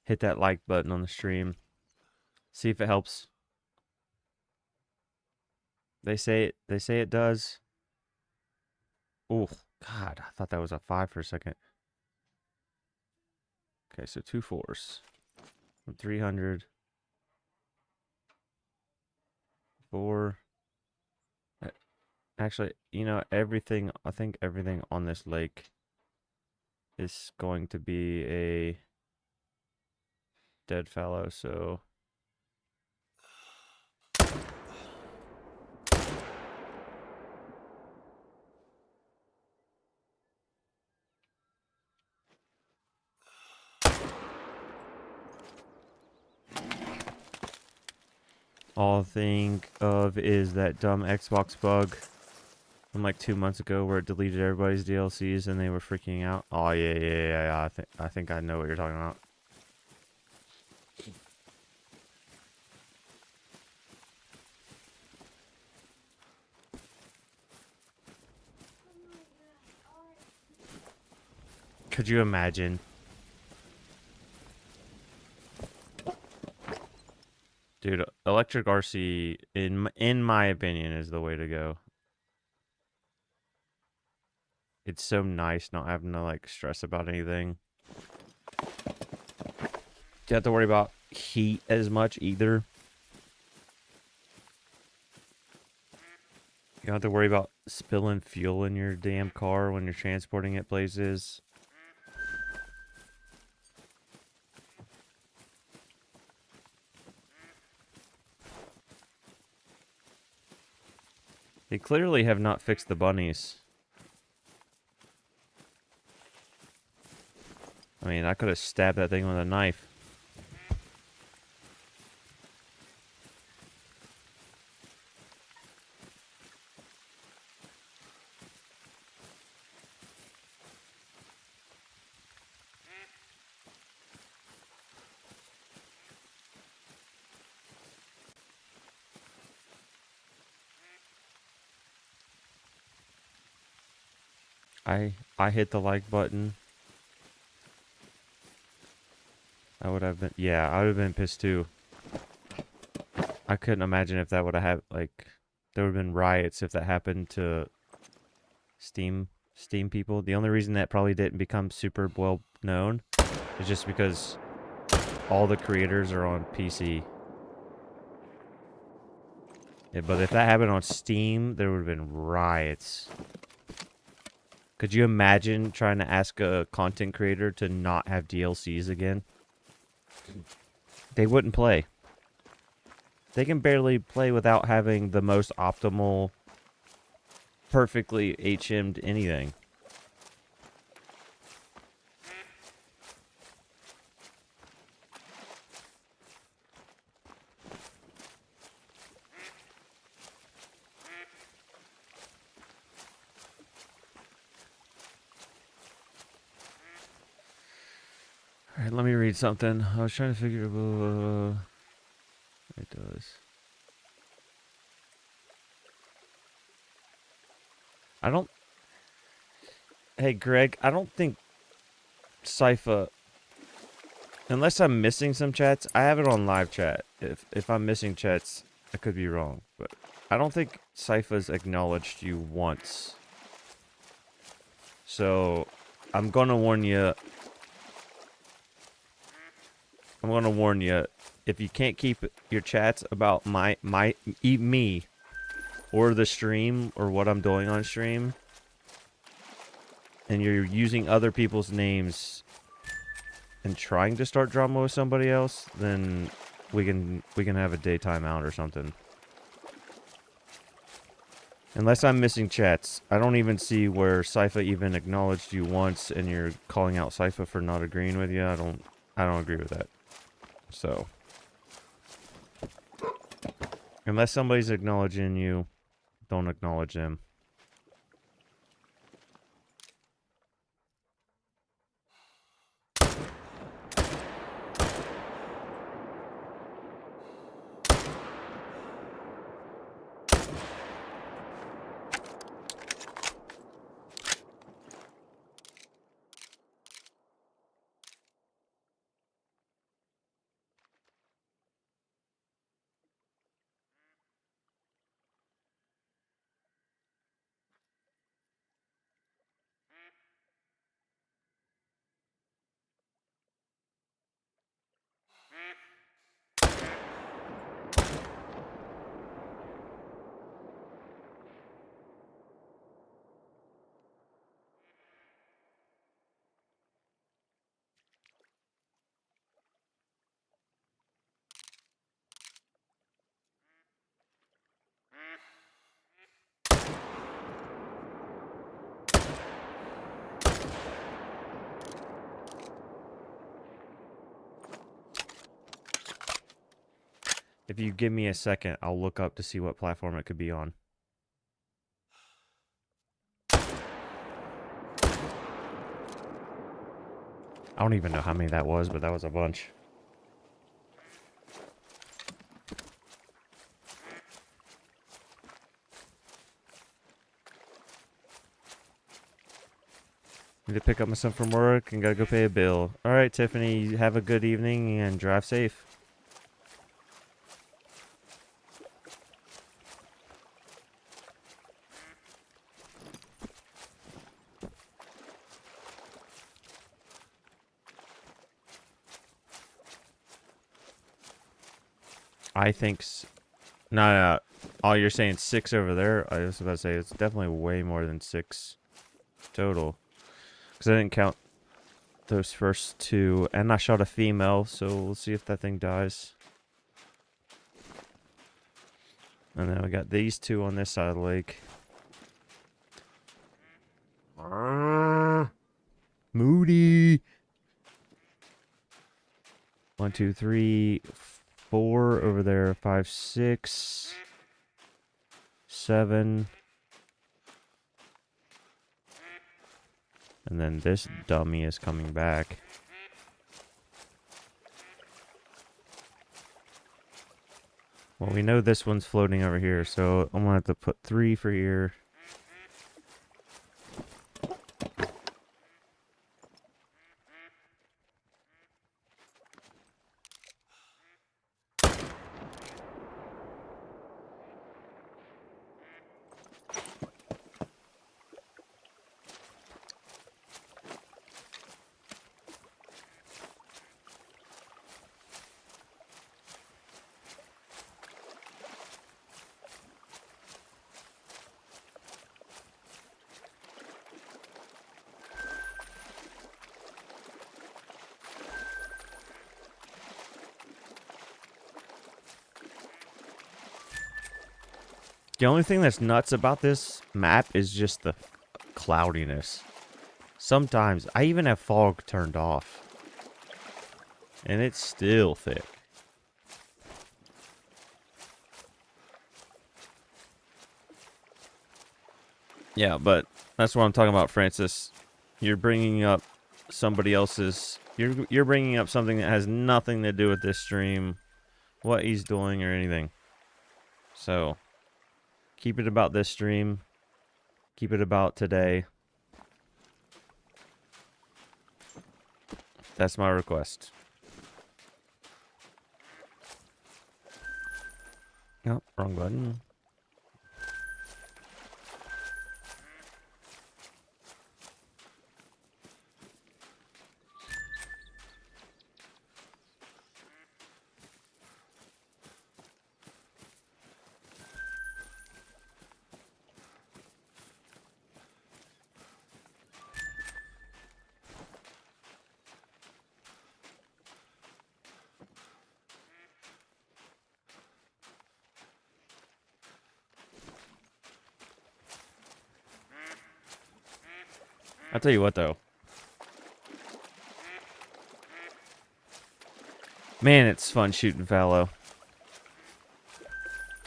hit that like button on the stream, see if it helps. They say it does. Oh, God, I thought that was a 5 for a second. Okay, so 2 4s. 300. 4. Actually, you know, everything, I think everything on this lake is going to be a dead fallow, so... All I think of is that dumb Xbox bug from like 2 months ago where it deleted everybody's DLCs and they were freaking out. Oh yeah. I think I know what you're talking about. Could you imagine? Dude, electric RC, in my opinion, is the way to go. It's so nice not having to like stress about anything. You have to worry about heat as much either. You don't have to worry about spilling fuel in your damn car when you're transporting it places. They clearly have not fixed the bunnies. I mean, I could have stabbed that thing with a knife. I hit the like button. I would have been, yeah, I would have been pissed too. I couldn't imagine if that would have like, there would have been riots if that happened to Steam people. The only reason that probably didn't become super well known is just because all the creators are on PC. Yeah, but if that happened on Steam, there would have been riots. Could you imagine trying to ask a content creator to not have DLCs again? They wouldn't play. They can barely play without having the most optimal, perfectly HM'd anything. Alright, let me read something. I was trying to figure out... it does. I don't... Hey, Greg, I don't think Sypha... Unless I'm missing some chats, I have it on live chat. If I'm missing chats, I could be wrong. But I don't think Sypha's acknowledged you once. So, I'm gonna warn you... I'm gonna warn you, if you can't keep your chats about me, or the stream, or what I'm doing on stream, and you're using other people's names and trying to start drama with somebody else, then we can have a daytime out or something. Unless I'm missing chats, I don't even see where Sypha even acknowledged you once, and you're calling out Sypha for not agreeing with you. I don't agree with that. So, unless somebody's acknowledging you, don't acknowledge them. If you give me a second, I'll look up to see what platform it could be on. I don't even know how many that was, but that was a bunch. Need to pick up my son from work and gotta go pay a bill. Alright, Tiffany, have a good evening and drive safe. I think... No. Oh, you're saying 6 over there? I was about to say it's definitely way more than 6 total. Because I didn't count those first 2. And I shot a female, so we'll see if that thing dies. And then we got these 2 on this side of the lake. Moody! 1, 2, 3, 4 over there. 5, 6, 7. And then this dummy is coming back. Well, we know this one's floating over here, so I'm gonna have to put 3 for here. The only thing that's nuts about this map is just the cloudiness. Sometimes, I even have fog turned off. And it's still thick. Yeah, but that's what I'm talking about, Francis. You're bringing up somebody else's... You're bringing up something that has nothing to do with this stream, what he's doing, or anything. So... keep it about this stream. Keep it about today. That's my request. Oh, wrong button. I'll tell you what, though. Man, it's fun shooting fallow.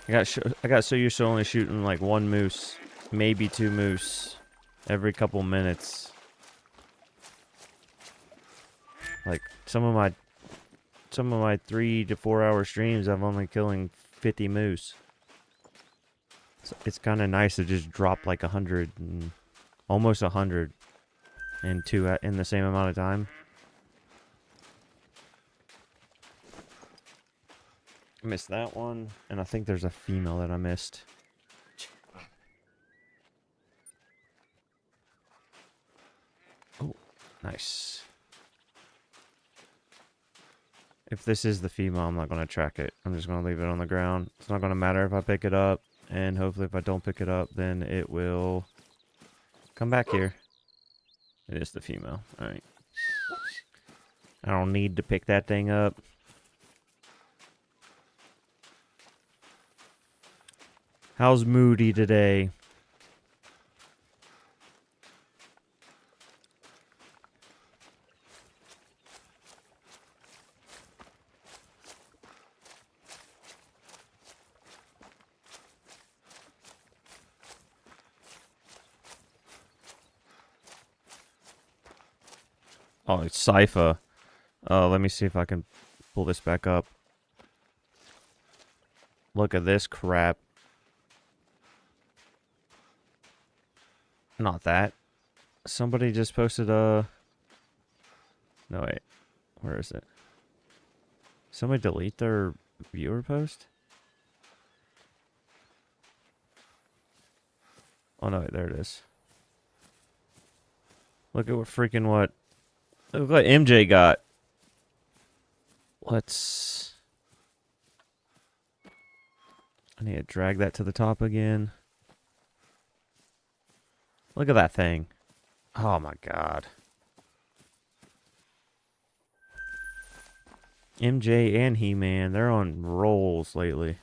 I got so used to only shooting like 1 moose, maybe 2 moose, every couple minutes. Like some of my 3 to 4 hour streams, I'm only killing 50 moose. So it's kind of nice to just drop like 100 and almost 100 in the same amount of time. I missed that one, and I think there's a female that I missed. Oh, nice. If this is the female, I'm not going to track it. I'm just going to leave it on the ground. It's not going to matter if I pick it up, and hopefully if I don't pick it up, then it will come back here. It is the female. Alright. I don't need to pick that thing up. How's Moody today? Oh, it's Sypha. Let me see if I can pull this back up. Look at this crap. Not that. Somebody just posted a... No, wait. Where is it? Somebody delete their viewer post? Oh, no, wait, there it is. Look at what... Look what MJ got. Let's I need to drag that to the top again. Look at that thing. Oh my god. MJ and He-Man, they're on rolls lately.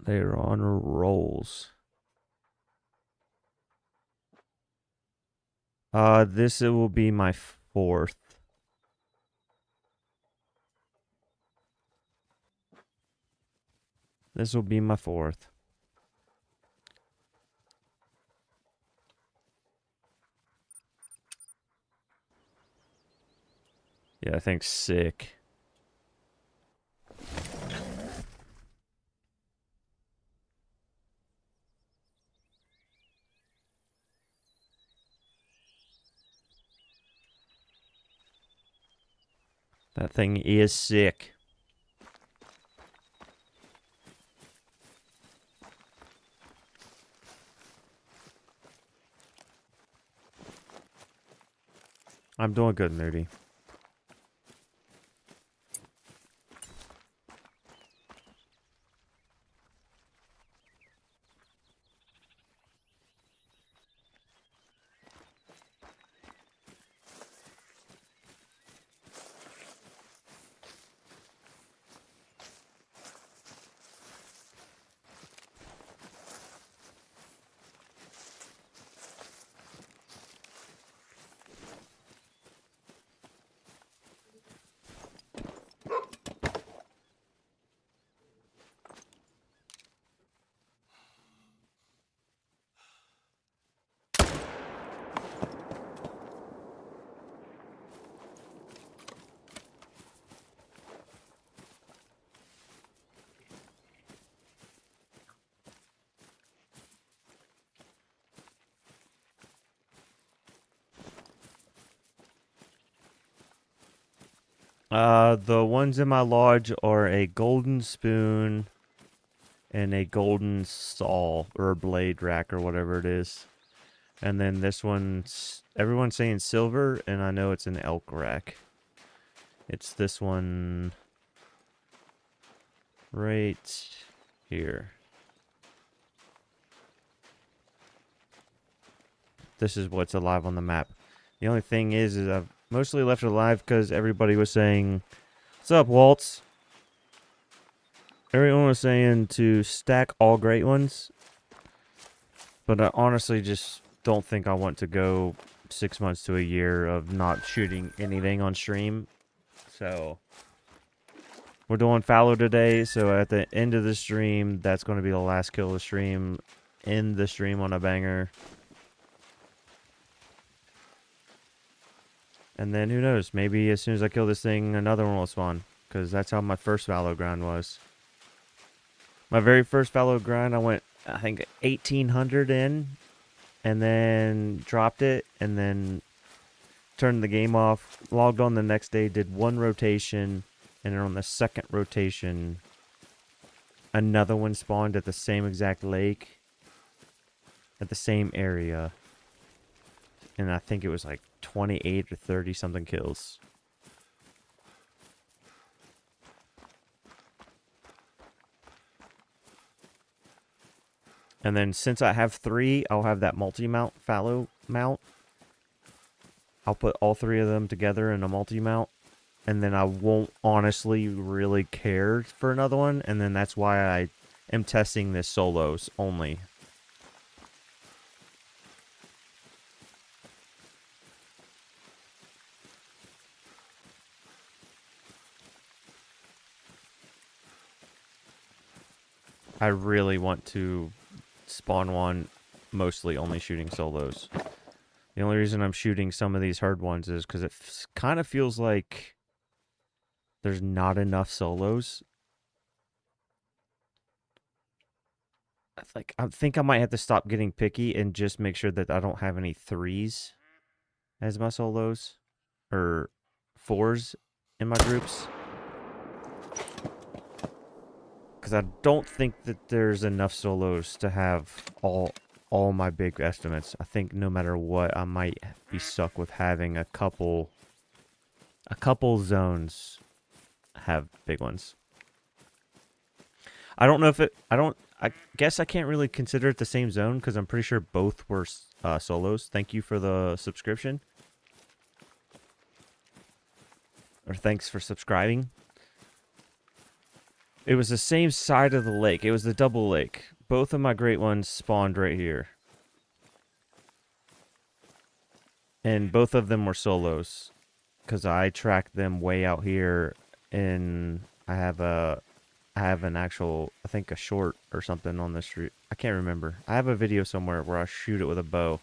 They're on rolls. This it will be my 4th. This will be my 4th. Yeah, I think sick. That thing is sick. I'm doing good, Moody. The ones in my lodge are a golden spoon and a golden saw or blade rack or whatever it is. And then this one's, everyone's saying silver, and I know it's an elk rack. It's this one right here. This is what's alive on the map. The only thing is I've mostly left it alive because everybody was saying, "What's up, Waltz?" Everyone was saying to stack all great ones, but I honestly just don't think I want to go 6 months to a year of not shooting anything on stream. So we're doing fallow today, so at the end of the stream, that's going to be the last kill of the stream. End the stream on a banger. And then who knows, maybe as soon as I kill this thing, another one will spawn. Because that's how my first fallow grind was. My very first fallow grind, I went, I think, 1,800 in. And then dropped it. And then turned the game off. Logged on the next day, did one rotation. And then on the second rotation, another one spawned at the same exact lake. At the same area. And I think it was like 28 or 30 something kills. And then since I have 3, I'll have that multi-mount fallow mount. I'll put all 3 of them together in a multi-mount. And then I won't honestly really care for another one. And then that's why I am testing this solos only. I really want to spawn one mostly only shooting solos. The only reason I'm shooting some of these herd ones is because it kind of feels like there's not enough solos. I think I might have to stop getting picky and just make sure that I don't have any 3s as my solos or 4s in my groups. Because I don't think that there's enough solos to have all my big estimates. I think no matter what, I might be stuck with having a couple zones have big ones. I don't know if it. I guess I can't really consider it the same zone because I'm pretty sure both were solos. Thank you for the subscription. Or thanks for subscribing. It was the same side of the lake. It was the double lake. Both of my great ones spawned right here. And both of them were solos. Because I tracked them way out here. And I have an actual, I think a short or something on the street. I can't remember. I have a video somewhere where I shoot it with a bow.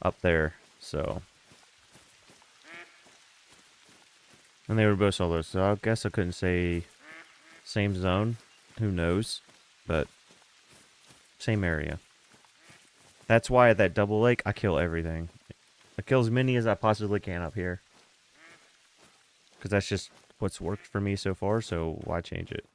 Up there. So. And they were both solos. So I guess I couldn't say same zone. Who knows? But same area. That's why at that double lake, I kill everything. I kill as many as I possibly can up here. Because that's just what's worked for me so far, so why change it?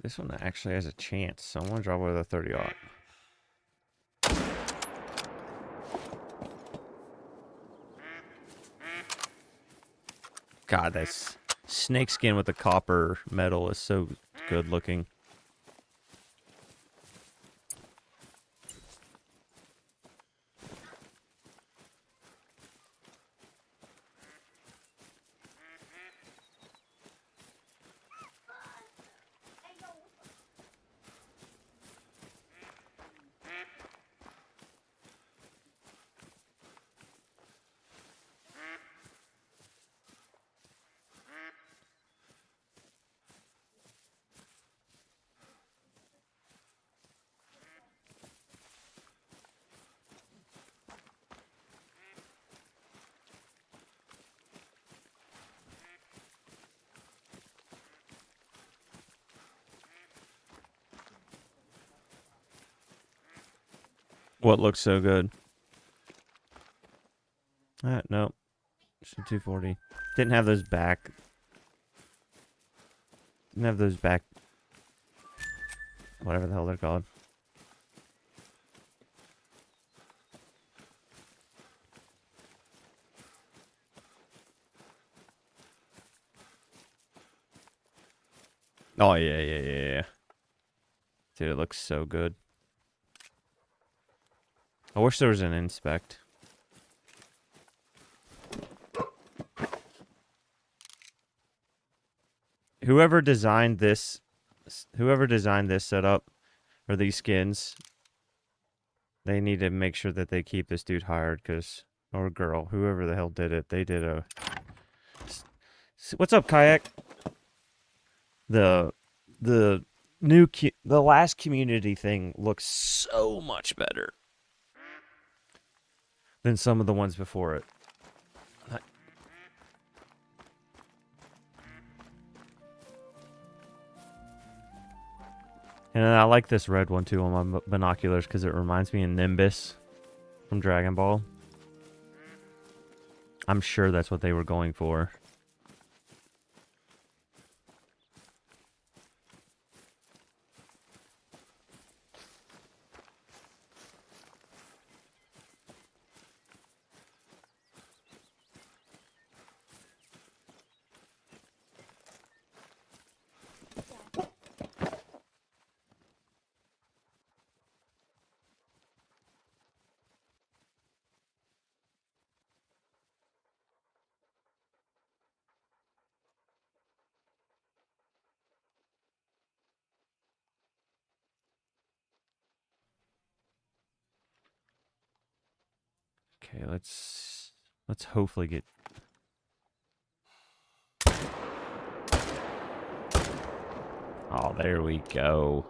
This one actually has a chance, so I'm going to drop with a 30-aught. God, that snake skin with the copper metal is so good looking. What looks so good? No. It's a 240. Didn't have those back. Didn't have those back. Whatever the hell they're called. Oh, yeah. Dude, it looks so good. I wish there was an inspect. Whoever designed this setup, or these skins, they need to make sure that they keep this dude hired, or girl, whoever the hell did it, they did a... What's up, Kayak? The last community thing looks so much better than some of the ones before it. And I like this red one too on my binoculars because it reminds me of Nimbus from Dragon Ball. I'm sure that's what they were going for. Okay, let's hopefully get... Oh, there we go.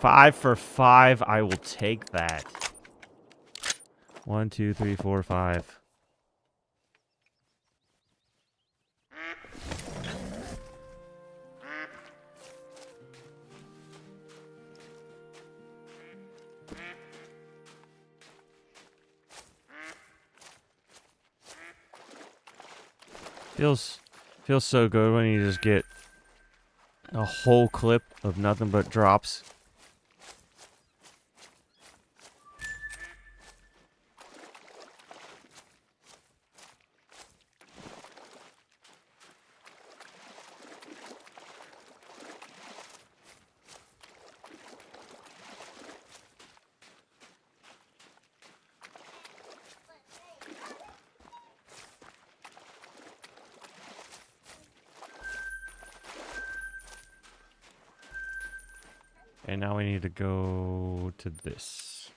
5 for 5, I will take that. 1, 2, 3, 4, 5. Feels so good when you just get a whole clip of nothing but drops. And now we need to go to this.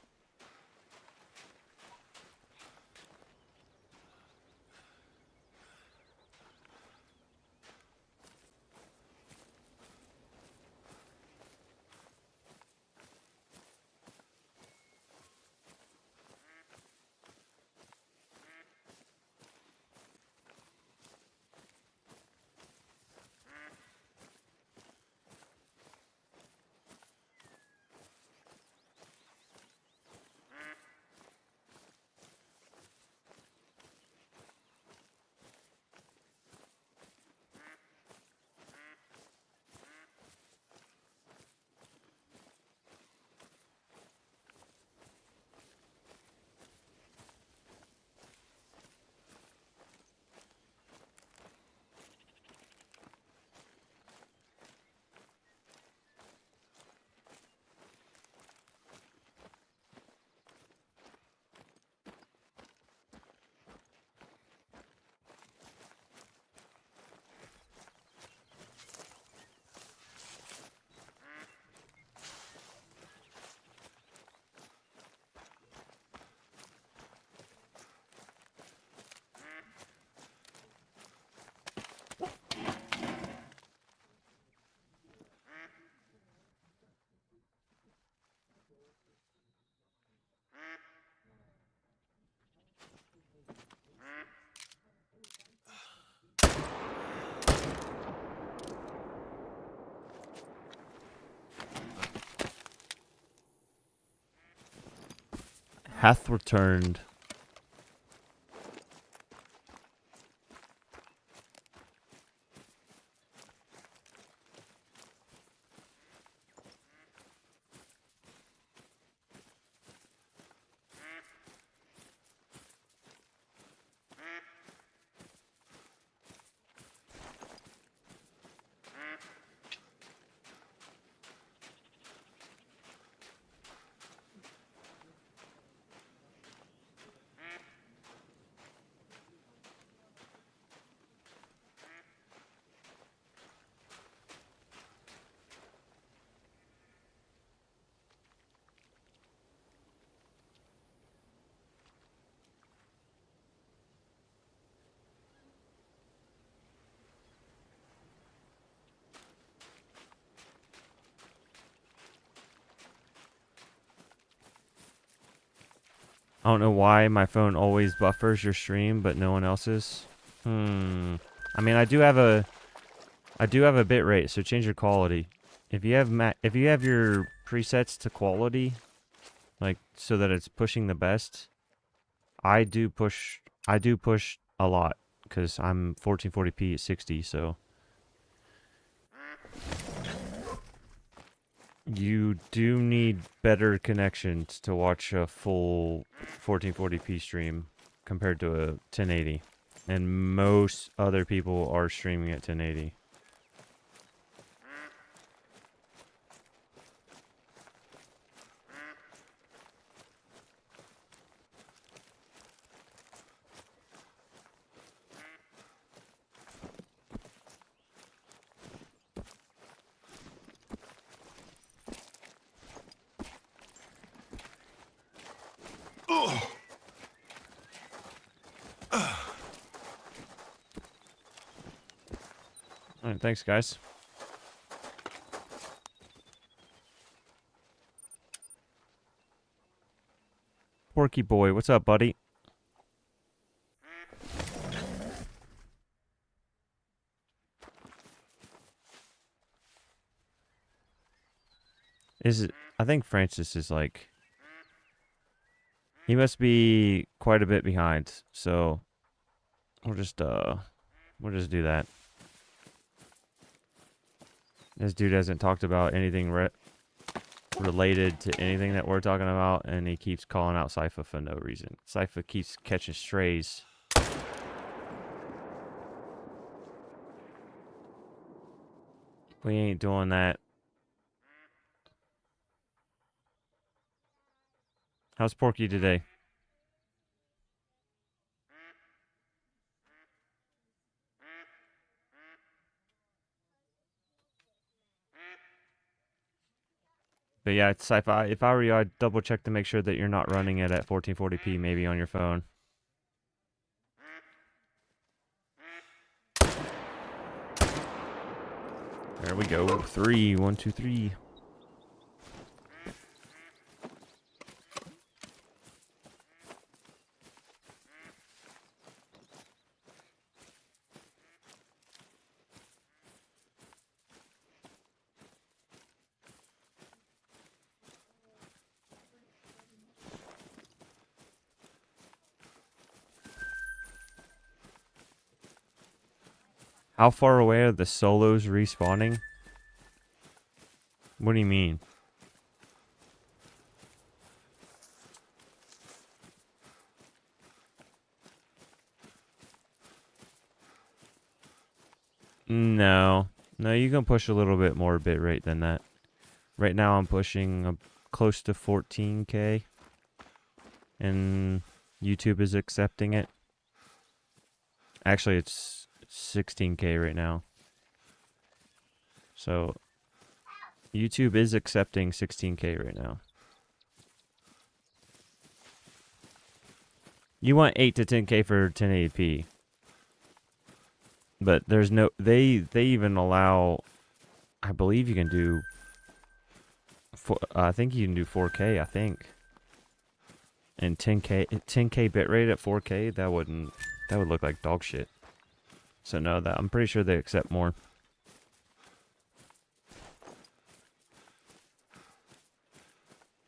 Hath returned. I don't know why my phone always buffers your stream, but no one else's. I mean, I do have a bit rate, so change your quality. If you have your presets to quality, like so that it's pushing the best, I do push a lot because I'm 1440p at 60, so you do need better connections to watch a full 1440p stream compared to a 1080. And most other people are streaming at 1080. All right, thanks, guys. Porky boy, what's up, buddy? Is it? I think Francis is like. He must be quite a bit behind, so we'll just do that. This dude hasn't talked about anything related to anything that we're talking about, and he keeps calling out Sypha for no reason. Sypha keeps catching strays. We ain't doing that. How's Porky today? But yeah, Sypha, if I were you, I'd double check to make sure that you're not running it at 1440p maybe on your phone. There we go. 3, 1, 2, 3. How far away are the solos respawning? What do you mean? No. No, you can push a little bit more bitrate than that. Right now I'm pushing close to 14K. And YouTube is accepting it. Actually, it's 16K right now. So, YouTube is accepting 16K right now. You want 8 to 10K for 1080p. But there's no... They even allow... I believe you can do... I think you can do 4K, I think. And 10K bitrate at 4K, that would look like dog shit. So no, I'm pretty sure they accept more.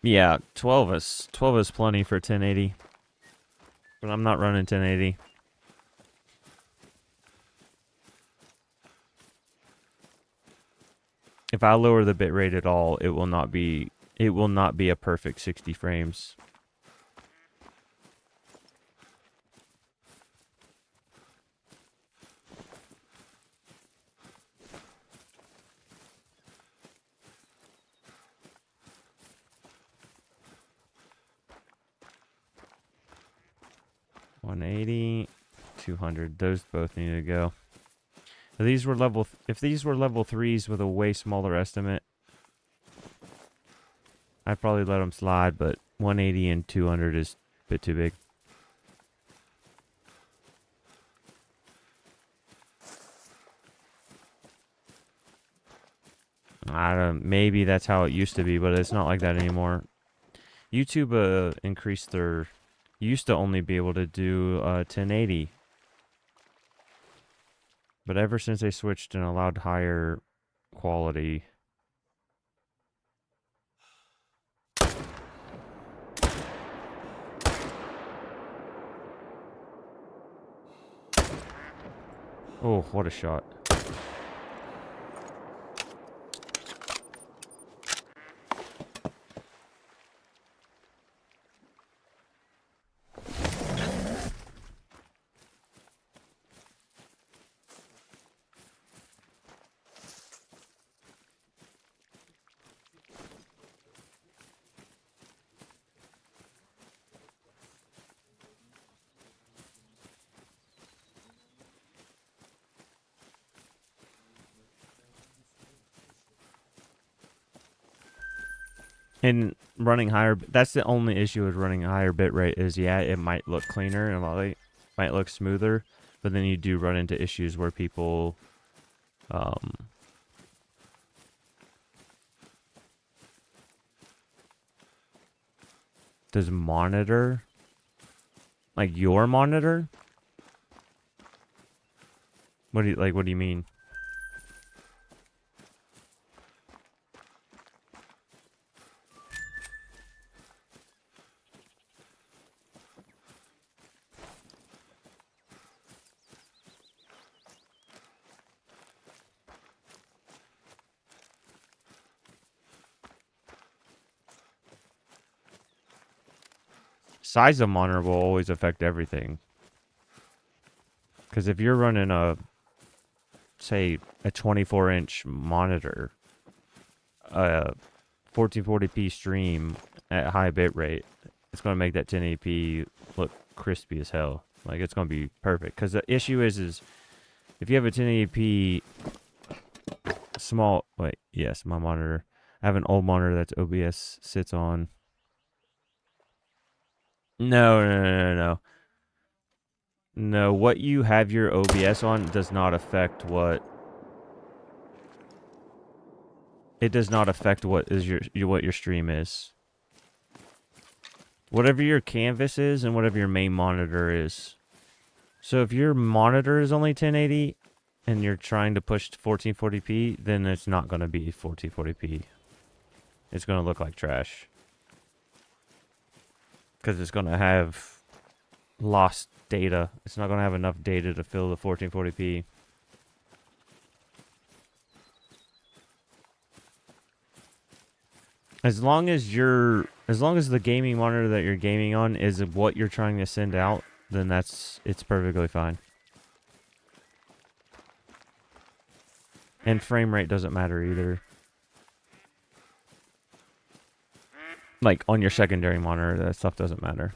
Yeah, 12 is plenty for 1080. But I'm not running 1080. If I lower the bitrate at all, it will not be a perfect 60 frames. $180, $200. Those both need to go. If these were level 3s with a way smaller estimate, I'd probably let them slide, but 180 and 200 is a bit too big. Maybe that's how it used to be, but it's not like that anymore. YouTube increased their... Used to only be able to do 1080. But ever since they switched and allowed higher quality... Oh, what a shot. And running higher, that's the only issue with running a higher bitrate is, yeah, it might look cleaner and it might look smoother, but then you do run into issues where people, Does monitor? Like your monitor? What do you mean? Size of monitor will always affect everything. Because if you're running say, a 24-inch monitor, a 1440p stream at high bit rate, it's going to make that 1080p look crispy as hell. Like, it's going to be perfect. Because the issue is if you have a 1080p small... Wait, yes, my monitor. I have an old monitor that's OBS sits on. No. No, what you have your OBS on does not affect what... It does not affect what is what your stream is. Whatever your canvas is and whatever your main monitor is. So if your monitor is only 1080 and you're trying to push to 1440p, then it's not going to be 1440p. It's going to look like trash. Because it's going to have lost data. It's not going to have enough data to fill the 1440p. As long as the gaming monitor that you're gaming on is what you're trying to send out, then it's perfectly fine. And frame rate doesn't matter either. Like on your secondary monitor, that stuff doesn't matter.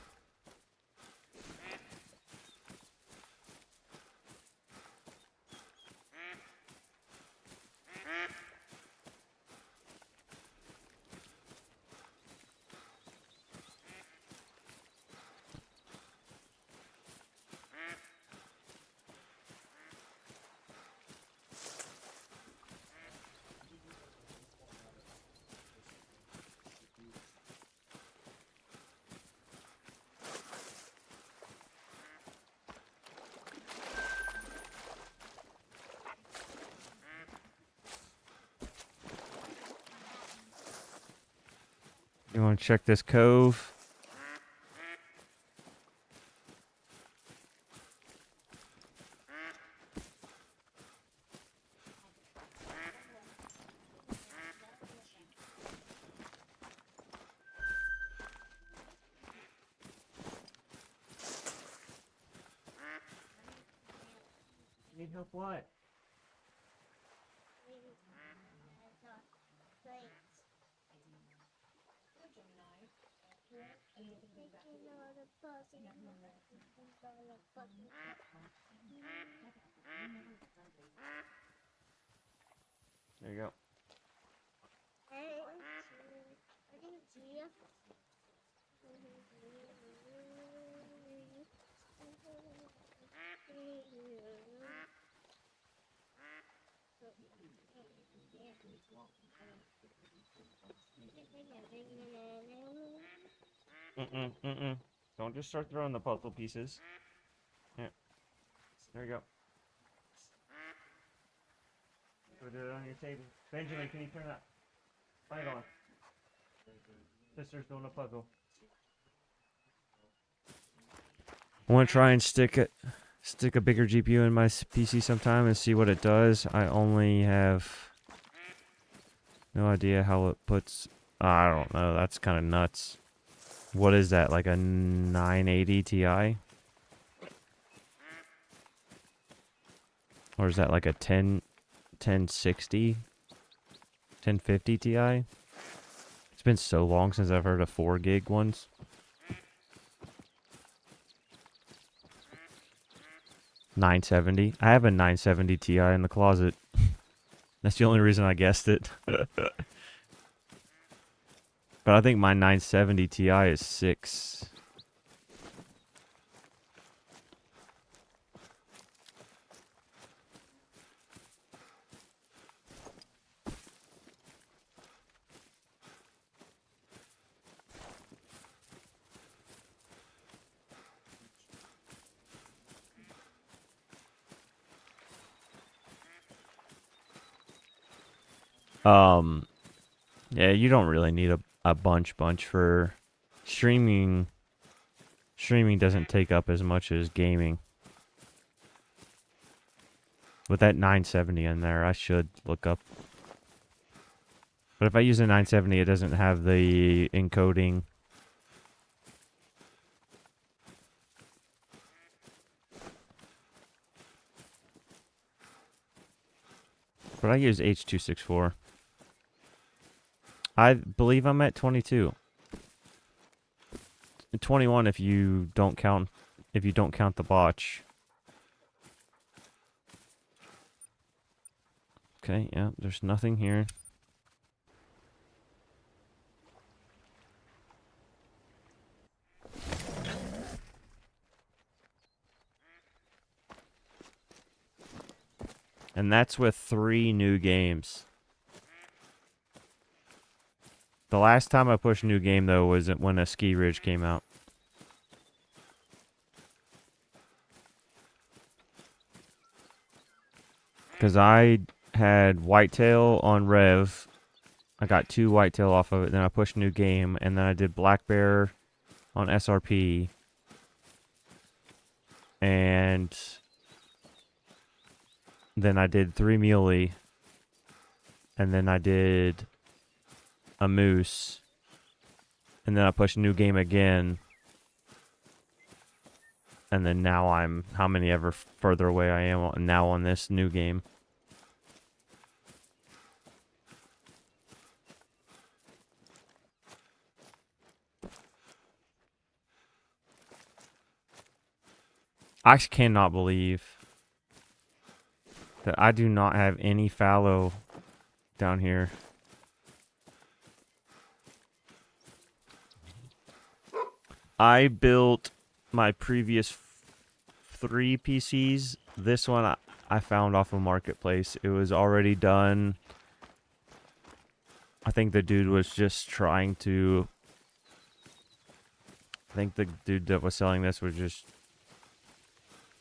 You want to check this cove? Need help what? There you go. Don't just start throwing the puzzle pieces. Yeah. There you go. Put it on your table. Benjamin, can you turn that light on? Sister's doing a puzzle. I want to try and stick a bigger GPU in my PC sometime and see what it does. I only have no idea how it puts... I don't know. That's kind of nuts. What is that? Like a 980 Ti? Or is that like a 1060? 1050 Ti? It's been so long since I've heard of 4 gig ones. $970. I have a 970 Ti in the closet. That's the only reason I guessed it. But I think my 970 Ti is 6. Yeah, you don't really need a bunch for streaming. Streaming doesn't take up as much as gaming. With that 970 in there, I should look up. But if I use a 970, it doesn't have the encoding. But I use H.264. I believe I'm at 22. 21 if you don't count the botch. Okay, yeah, there's nothing here. And that's with 3 new games. The last time I pushed a new game, though, was when a Ski Ridge came out. Because I had Whitetail on Rev. I got 2 Whitetail off of it. Then I pushed a new game. And then I did Black Bear on SRP. And then I did 3 Muley. And then I did a Moose. And then I pushed a new game again. And then now I'm how many ever further away I am now on this new game. I cannot believe that I do not have any fallow down here. I built my previous 3 PCs. This one I found off of Marketplace. It was already done. I think the dude was just trying to... I think the dude that was selling this was just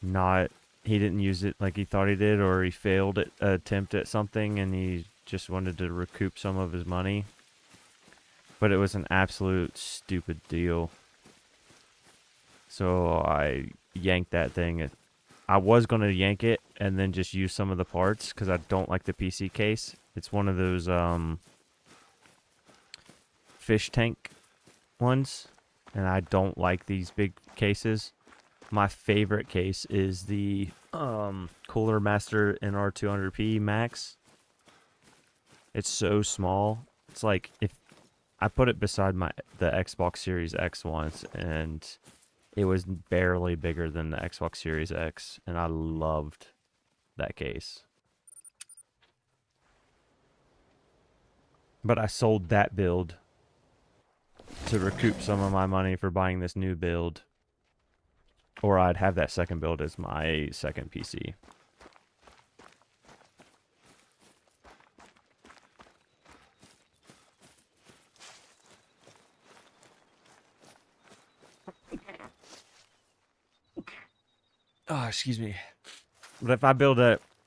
not... He didn't use it like he thought he did, or he failed at attempt at something and he just wanted to recoup some of his money. But it was an absolute stupid deal. So I yanked that thing. I was going to yank it and then just use some of the parts because I don't like the PC case. It's one of those fish tank ones, and I don't like these big cases. My favorite case is the Cooler Master NR200P Max. It's so small. It's like if I put it beside the Xbox Series X once, and it was barely bigger than the Xbox Series X, and I loved that case. But I sold that build to recoup some of my money for buying this new build. Or I'd have that second build as my second PC. Oh, excuse me. But if I build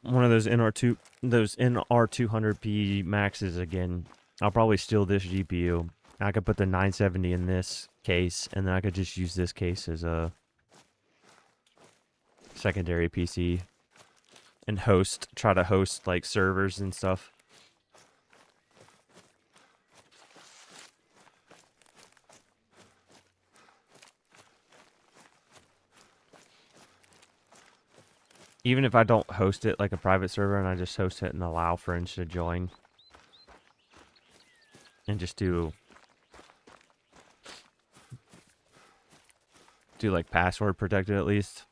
one of those NR200P Maxes again, I'll probably steal this GPU. I could put the 970 in this case, and then I could just use this case as a secondary PC and try to host like servers and stuff. Even if I don't host it like a private server and I just host it and allow friends to join and just do like password protected at least.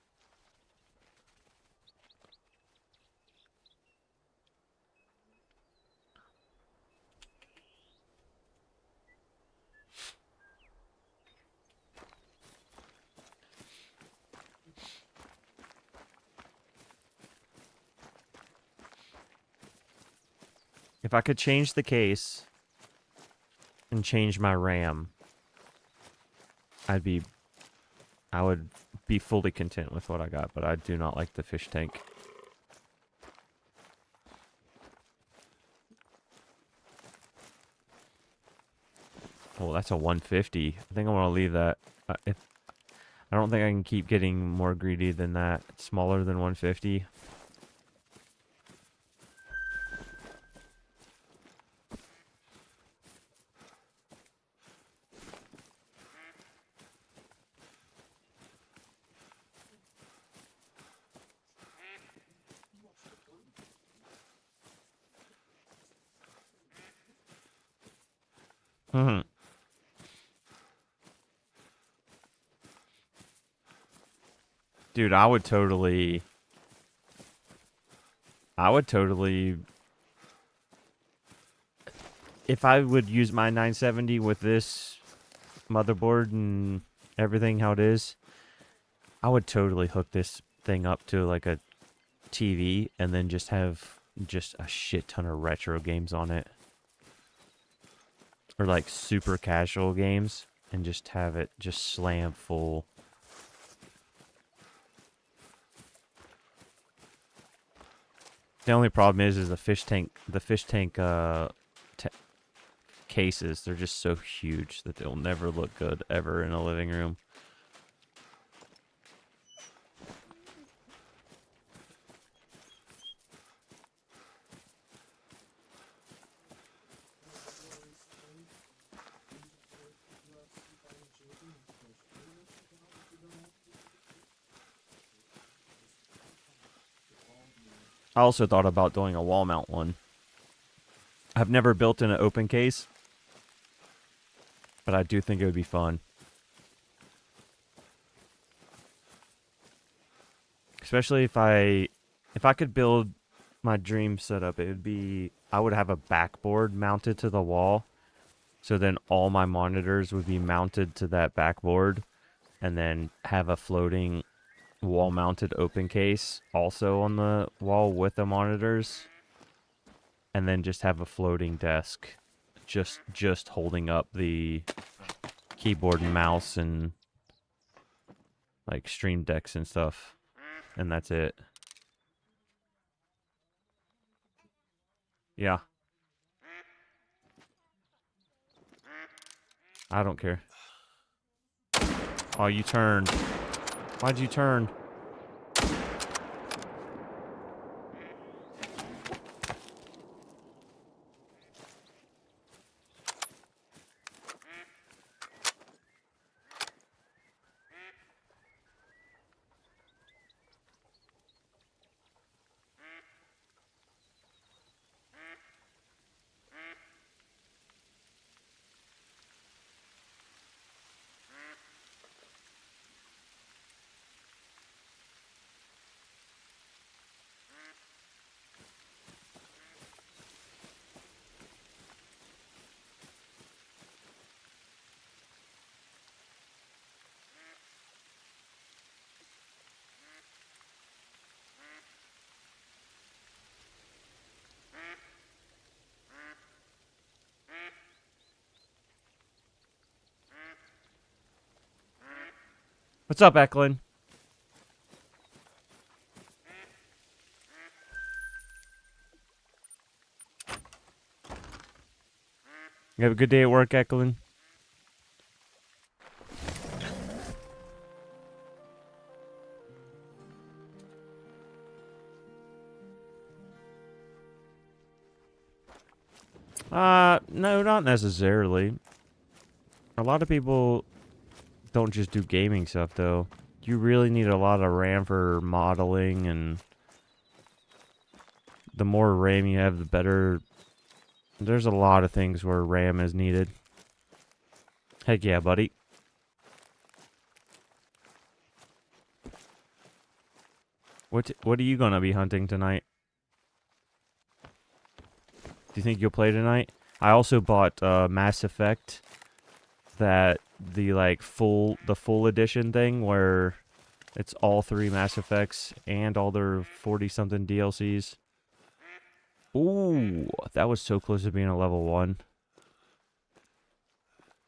If I could change the case and change my RAM, I would be fully content with what I got, but I do not like the fish tank. Oh, that's a 150. I think I want to leave that. If I don't think I can keep getting more greedy than that. It's smaller than 150. Hmm. Dude, I would totally if I would use my 970 with this motherboard and everything how it is, I would totally hook this thing up to like a TV and then just have just a shit ton of retro games on it. Or like super casual games and just have it just slam full. The only problem is the fish tank cases, they're just so huge that they'll never look good ever in a living room. I also thought about doing a wall mount one. I've never built in an open case, but I do think it would be fun. Especially if I could build my dream setup, it would be I would have a backboard mounted to the wall. So then all my monitors would be mounted to that backboard and then have a floating wall mounted open case also on the wall with the monitors. And then just have a floating desk just holding up the keyboard and mouse and like stream decks and stuff. And that's it. Yeah. I don't care. Oh, you turned. Why'd you turn? What's up, Eklund? You have a good day at work, Eklund? No, not necessarily. A lot of people don't just do gaming stuff, though. You really need a lot of RAM for modeling, and the more RAM you have, the better. There's a lot of things where RAM is needed. Heck yeah, buddy. What are you gonna be hunting tonight? Do you think you'll play tonight? I also bought Mass Effect, the full edition thing where it's all 3 Mass Effects and all their 40-something DLCs. Ooh, that was so close to being a level 1.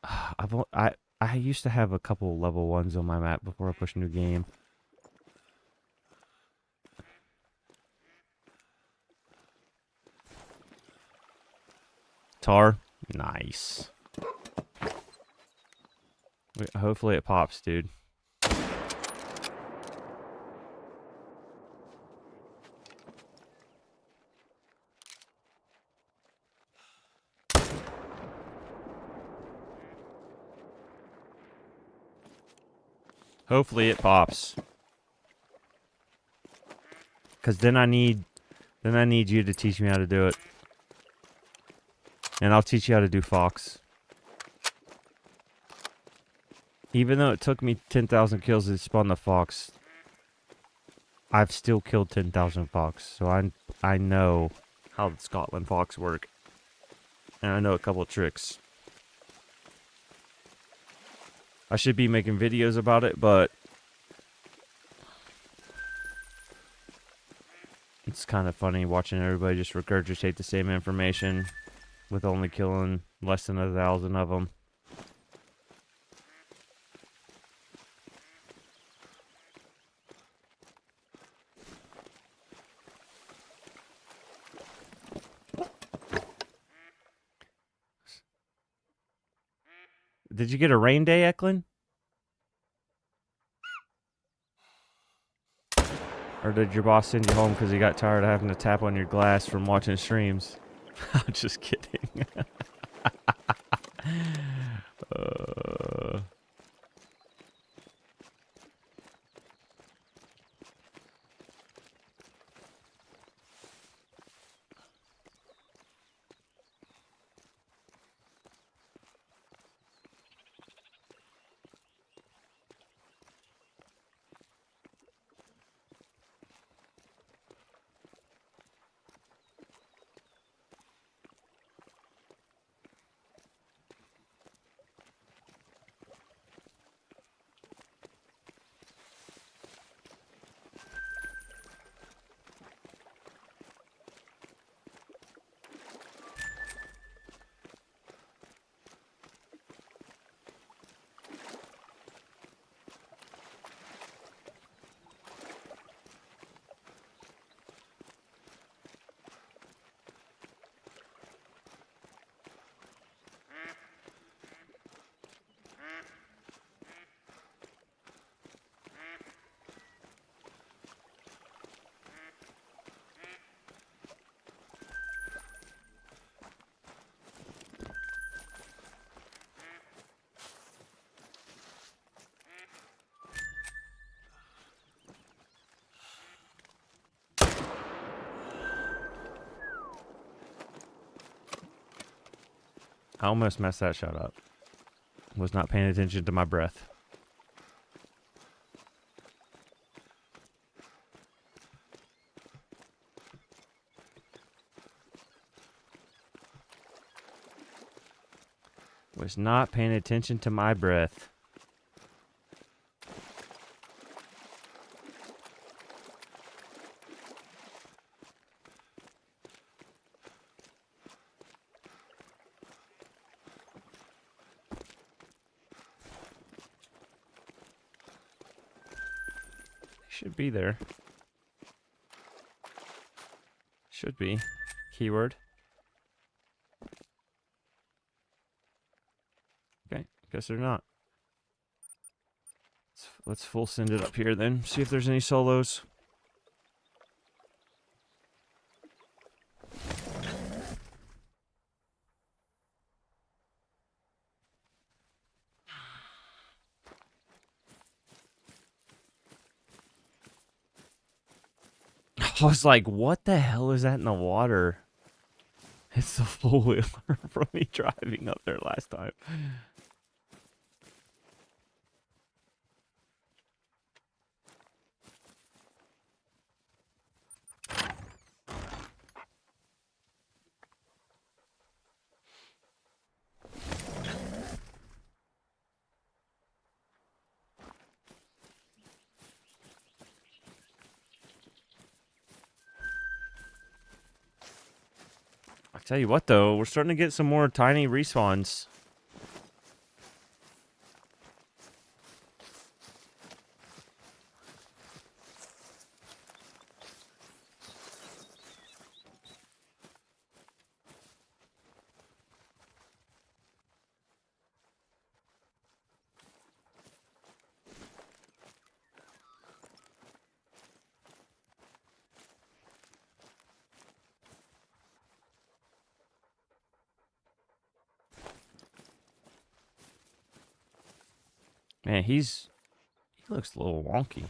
I used to have a couple level 1s on my map before I pushed a new game. Tar, nice. Hopefully it pops, dude. Hopefully it pops. Cause then I need you to teach me how to do it. And I'll teach you how to do fox. Even though it took me 10,000 kills to spawn the fox, I've still killed 10,000 fox. So I know how the Scotland fox work. And I know a couple of tricks. I should be making videos about it, but it's kind of funny watching everybody just regurgitate the same information with only killing less than 1,000 of them. Did you get a rain day, Eklund? Or did your boss send you home because he got tired of having to tap on your glass from watching streams? I'm just kidding. I almost messed that shot up. Was not paying attention to my breath. Was not paying attention to my breath. Should be there. Should be. Keyword. Okay, guess they're not. Let's full send it up here then. See if there's any solos. I was like, what the hell is that in the water? It's the four-wheeler from me driving up there last time. I tell you what, though, we're starting to get some more tiny respawns. Man, he looks a little wonky.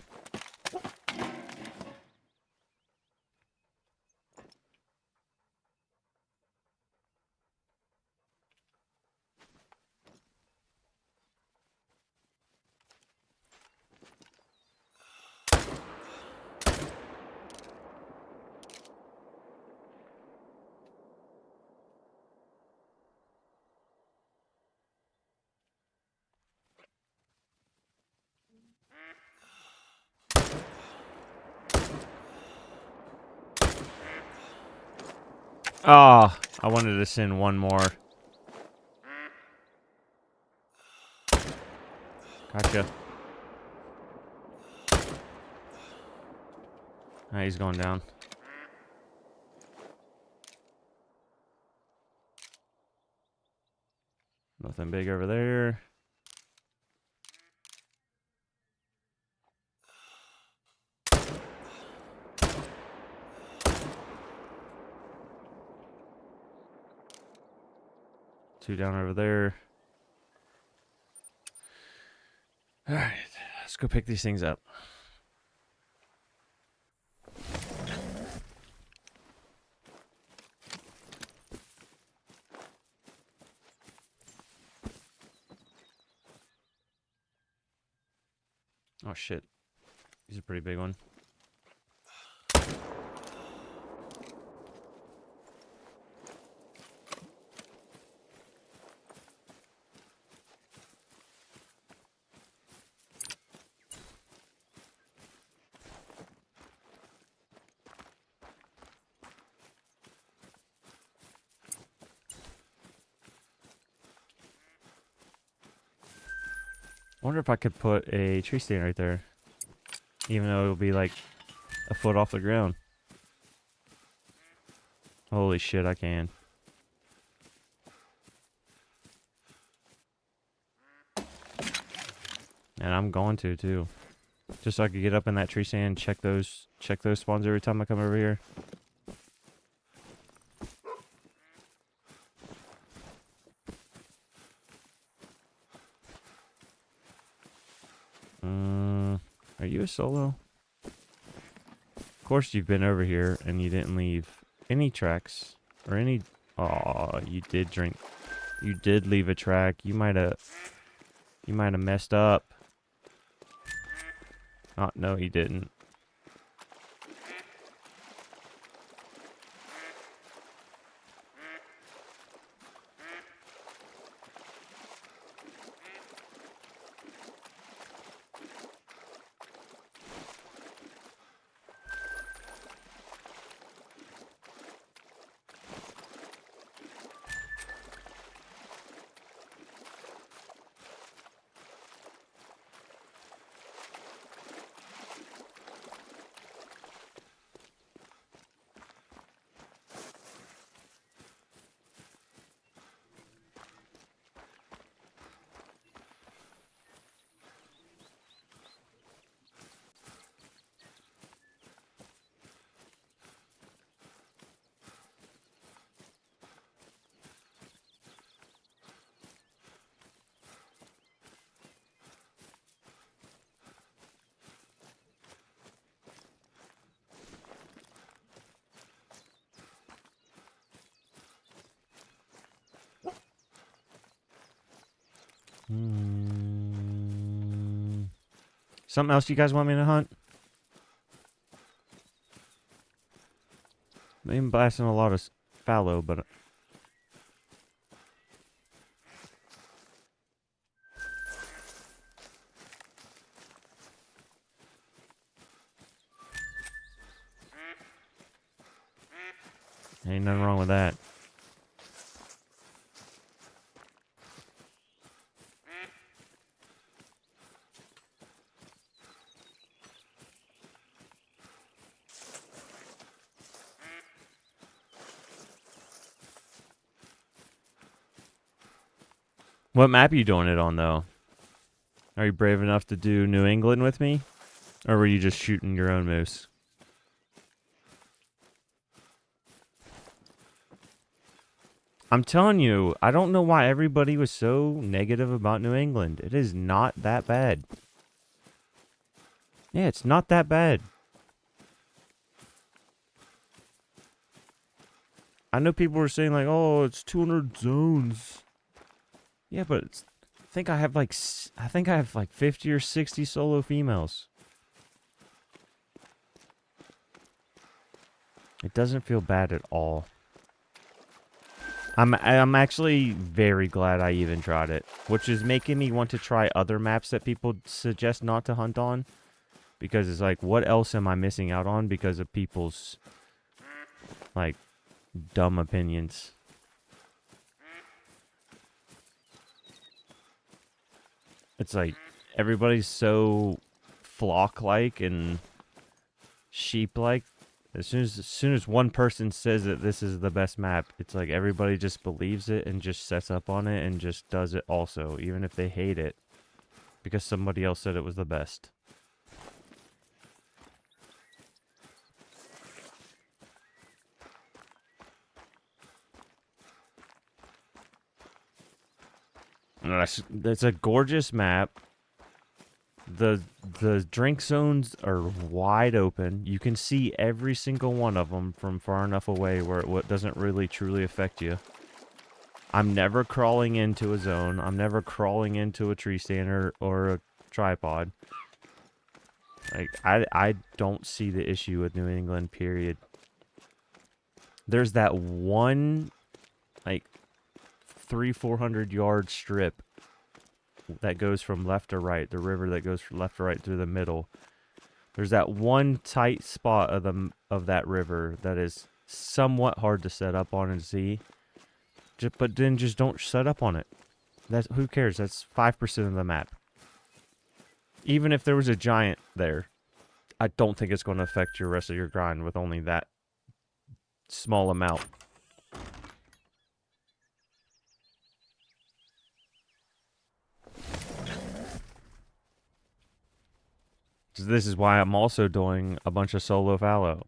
Oh, I wanted to send one more. Gotcha. Ah, he's going down. Nothing big over there. Two down over there. All right, let's go pick these things up. Oh shit, he's a pretty big one. I wonder if I could put a tree stand right there, even though it'll be like a foot off the ground. Holy shit, I can. And I'm going to too. Just so I could get up in that tree stand and check those spawns every time I come over here. Are you a solo? Of course you've been over here and you didn't leave any tracks or any. Aw, you did drink. You did leave a track. You might have messed up. Oh, no, you didn't. Something else you guys want me to hunt? I've been blasting a lot of fallow, but ain't nothing wrong with that. What map are you doing it on, though? Are you brave enough to do New England with me? Or were you just shooting your own moose? I'm telling you, I don't know why everybody was so negative about New England. It is not that bad. Yeah, it's not that bad. I know people were saying like, "Oh, it's 200 zones." Yeah, but I think I have like 50 or 60 solo females. It doesn't feel bad at all. I'm actually very glad I even tried it, which is making me want to try other maps that people suggest not to hunt on, because it's like, what else am I missing out on because of people's like dumb opinions? It's like everybody's so flock-like and sheep-like. As soon as one person says that this is the best map, it's like everybody just believes it and just sets up on it and just does it also, even if they hate it, because somebody else said it was the best. It's a gorgeous map. The drink zones are wide open. You can see every single one of them from far enough away where it doesn't really truly affect you. I'm never crawling into a zone. I'm never crawling into a tree stand or a tripod. Like, I don't see the issue with New England, period. There's that one, like, 400 yard strip that goes from left to right, the river that goes from left to right through the middle. There's that one tight spot of that river that is somewhat hard to set up on and see. But then just don't set up on it. Who cares? That's 5% of the map. Even if there was a giant there, I don't think it's going to affect your rest of your grind with only that small amount. So this is why I'm also doing a bunch of solo fallow.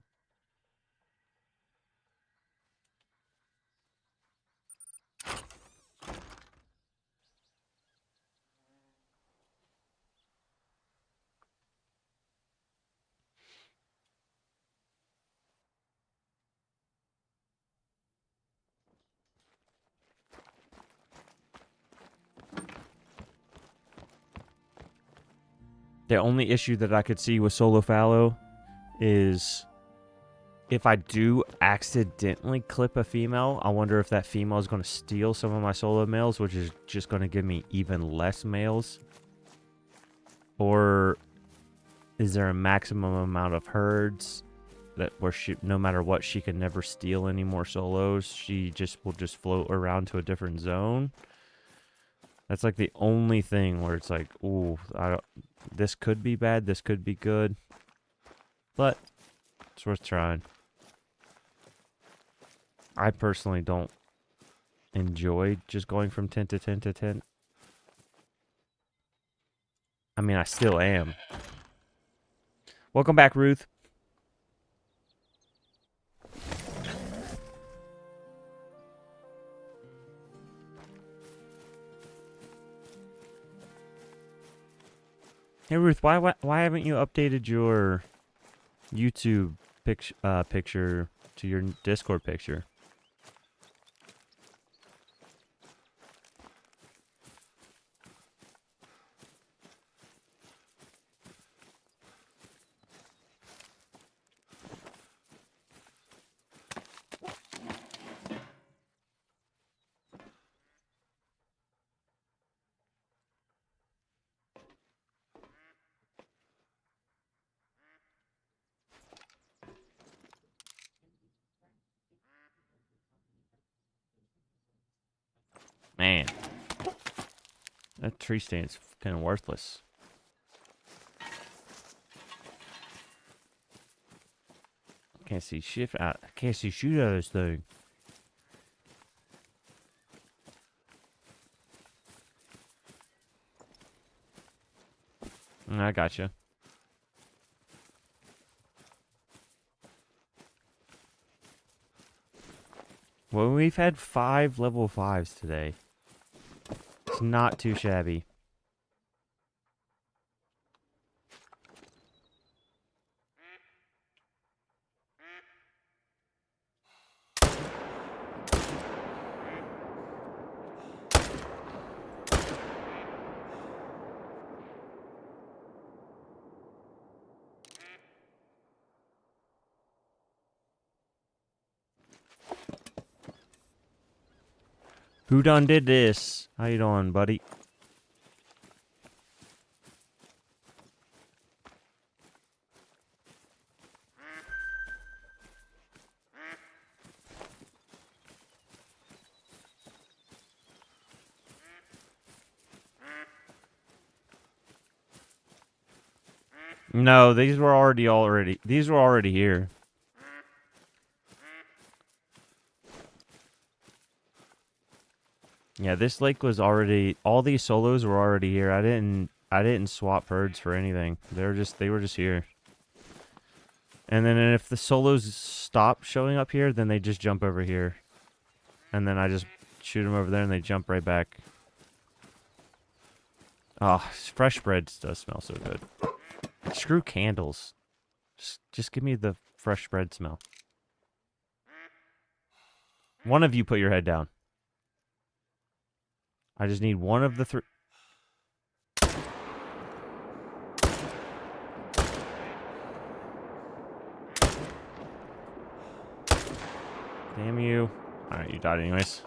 The only issue that I could see with solo fallow is if I do accidentally clip a female, I wonder if that female is going to steal some of my solo males, which is just going to give me even less males. Or is there a maximum amount of herds that where no matter what, she can never steal any more solos? She will just float around to a different zone. That's like the only thing where it's like, ooh, this could be bad, this could be good, but it's worth trying. I personally don't enjoy just going from tent to tent to tent. I mean, I still am. Welcome back, Ruth. Hey, Ruth, why haven't you updated your YouTube picture to your Discord picture? Man, that tree stand's kind of worthless. Can't see shit out. I can't see shoot out of this thing. I gotcha. Well, we've had 5 level 5s today. It's not too shabby. Who done did this? How you doing, buddy? No, these were already here. Yeah, this lake was already, all these solos were already here. I didn't swap herds for anything. They were just here. And then if the solos stop showing up here, then they just jump over here. And then I just shoot them over there and they jump right back. Oh, fresh bread does smell so good. Screw candles. Just give me the fresh bread smell. One of you put your head down. I just need one of the 3. Damn you. Alright, you died anyways.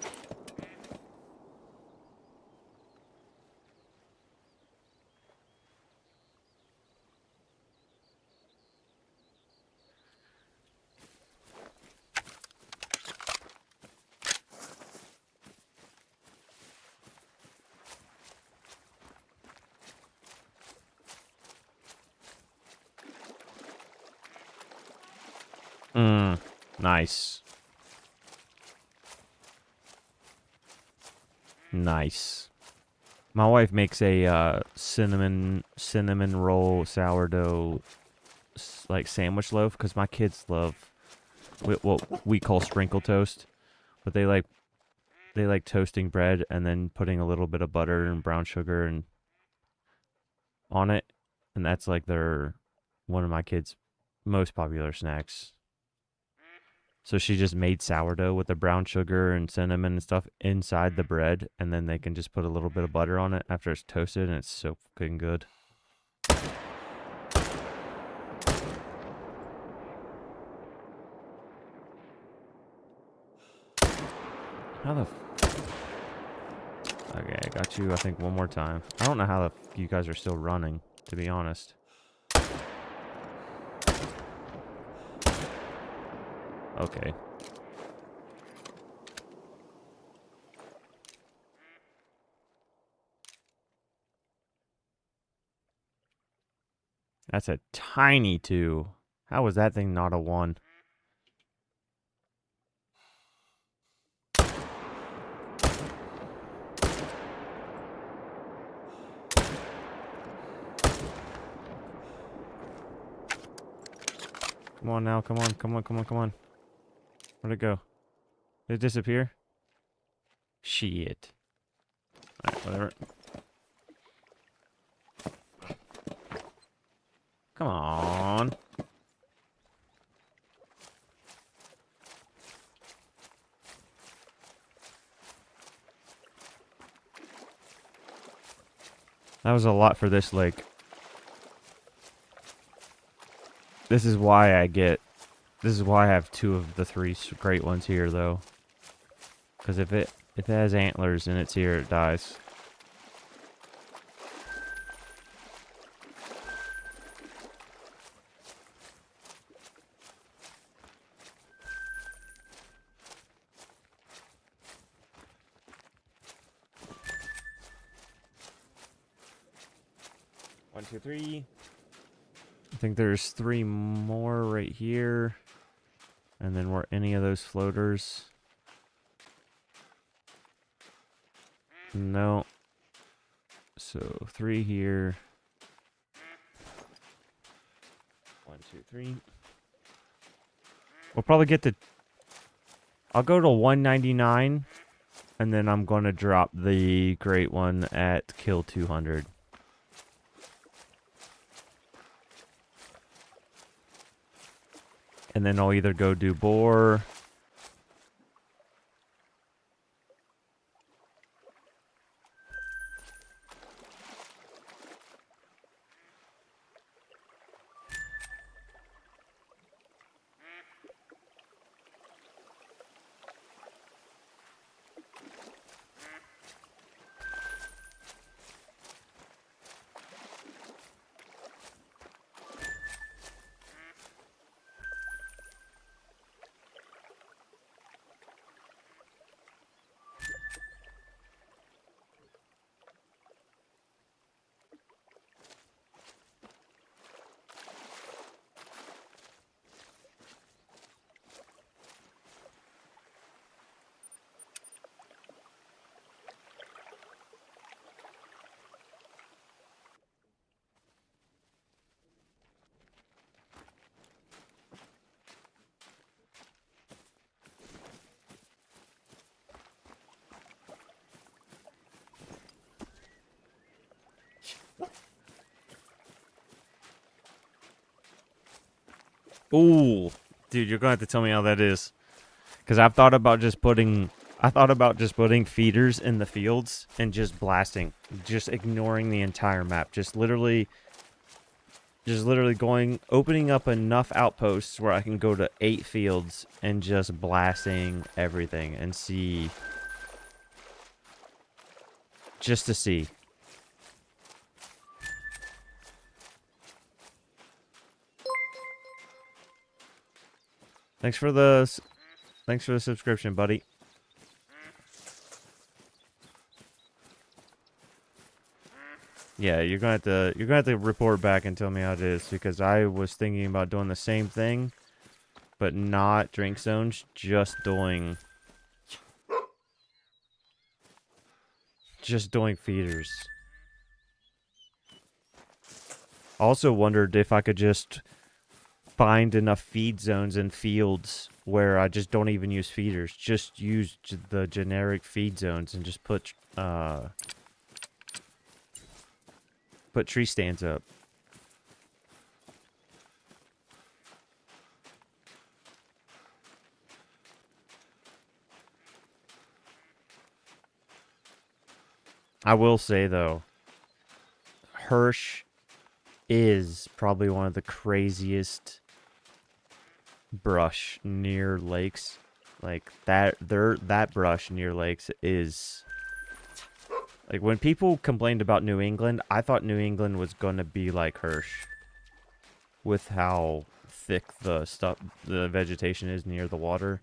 Nice. Nice. My wife makes a cinnamon roll sourdough like sandwich loaf because my kids love what we call sprinkle toast, but they like toasting bread and then putting a little bit of butter and brown sugar and on it, and that's like one of my kids' most popular snacks. So she just made sourdough with the brown sugar and cinnamon and stuff inside the bread, and then they can just put a little bit of butter on it after it's toasted, and it's so fucking good. How the Okay, I got you, I think, one more time. I don't know how you guys are still running, to be honest. Okay. That's a tiny 2. How was that thing not a 1? Come on now, come on. Where'd it go? Did it disappear? Shit. Alright, whatever. Come on. That was a lot for this lake. This is why I have 2 of the 3 great ones here, though. Because if it has antlers and it's here, it dies. One, two, 3. I think there's 3 more right here. And then were any of those floaters? No. So 3 here. 1, 2, 3. We'll probably get to I'll go to 199, and then I'm going to drop the great one at kill 200. And then I'll either go do boar. Ooh, dude, you're gonna have to tell me how that is, because I thought about just putting feeders in the fields and just blasting, just ignoring the entire map, just literally opening up enough outposts where I can go to 8 fields and just blasting everything and see, just to see. Thanks for the subscription, buddy. Yeah, you're gonna have to report back and tell me how it is, because I was thinking about doing the same thing, but not drink zones, just doing feeders. Also wondered if I could just find enough feed zones and fields where I just don't even use feeders, just use the generic feed zones and just put tree stands up. I will say though, Hirsch is probably one of the craziest brush near lakes. Like that brush near lakes is like, when people complained about New England, I thought New England was gonna be like Hirsch with how thick the vegetation is near the water.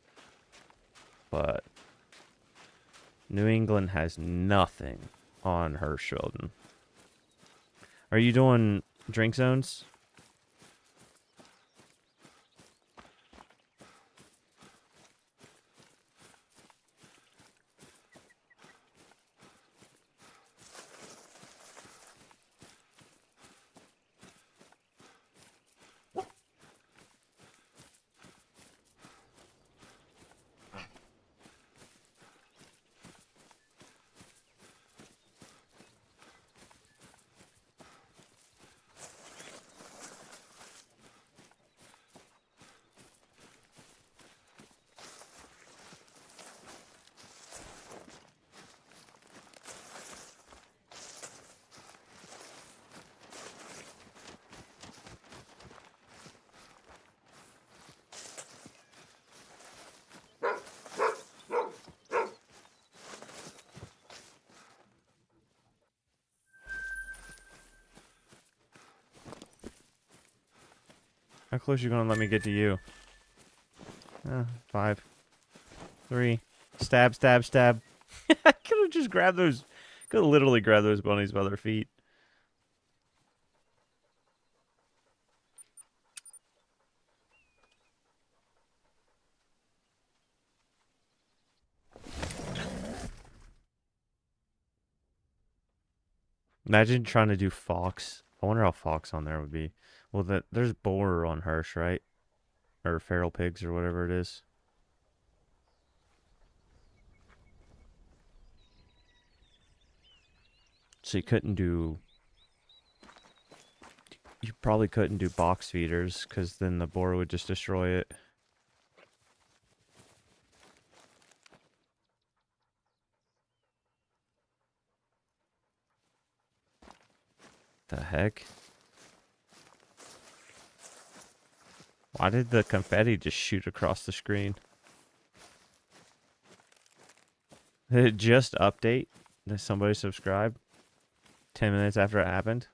But New England has nothing on Hirschfelden. Are you doing drink zones? How close are you gonna let me get to you? 5, 3, stab, stab, stab. I could have just grabbed those. Could have literally grabbed those bunnies by their feet. Imagine trying to do fox. I wonder how fox on there would be. Well, there's boar on Hirsch, right? Or feral pigs or whatever it is. So you couldn't do... You probably couldn't do box feeders, because then the boar would just destroy it. The heck? Why did the confetti just shoot across the screen? Did it just update? Did somebody subscribe 10 minutes after it happened?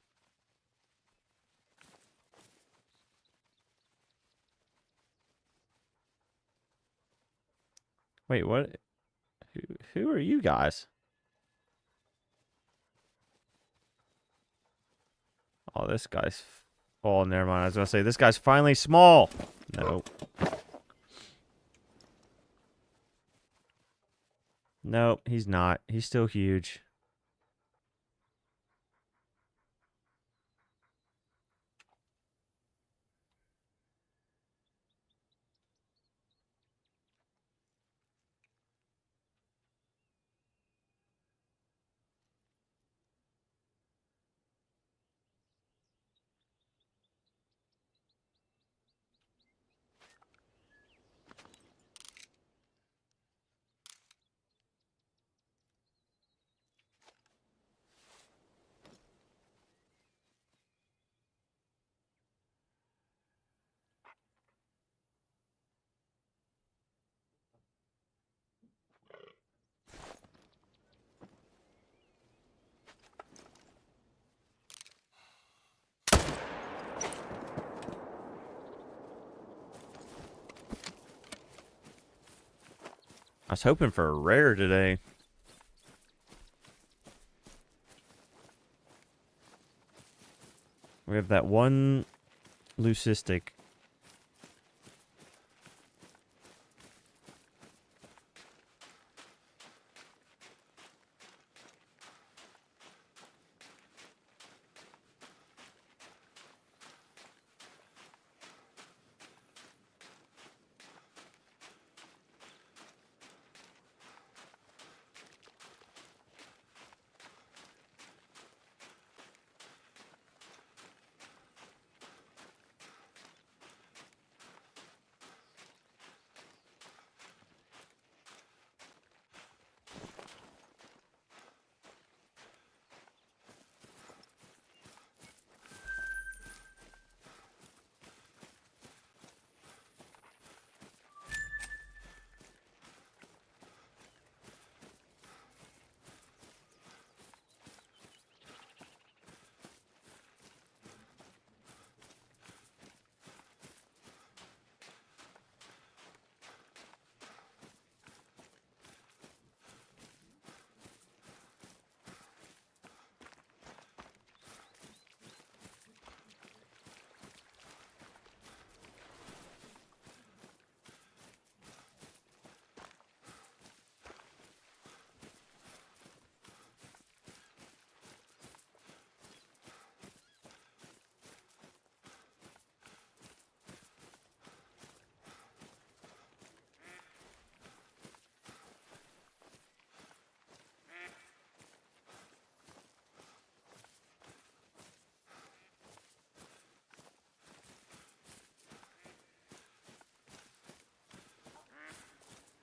Wait, what? Who are you guys? Oh, this guy's... Oh, never mind. I was going to say, this guy's finally small. Nope. Nope, he's not. He's still huge. I was hoping for a rare today. We have that one leucistic.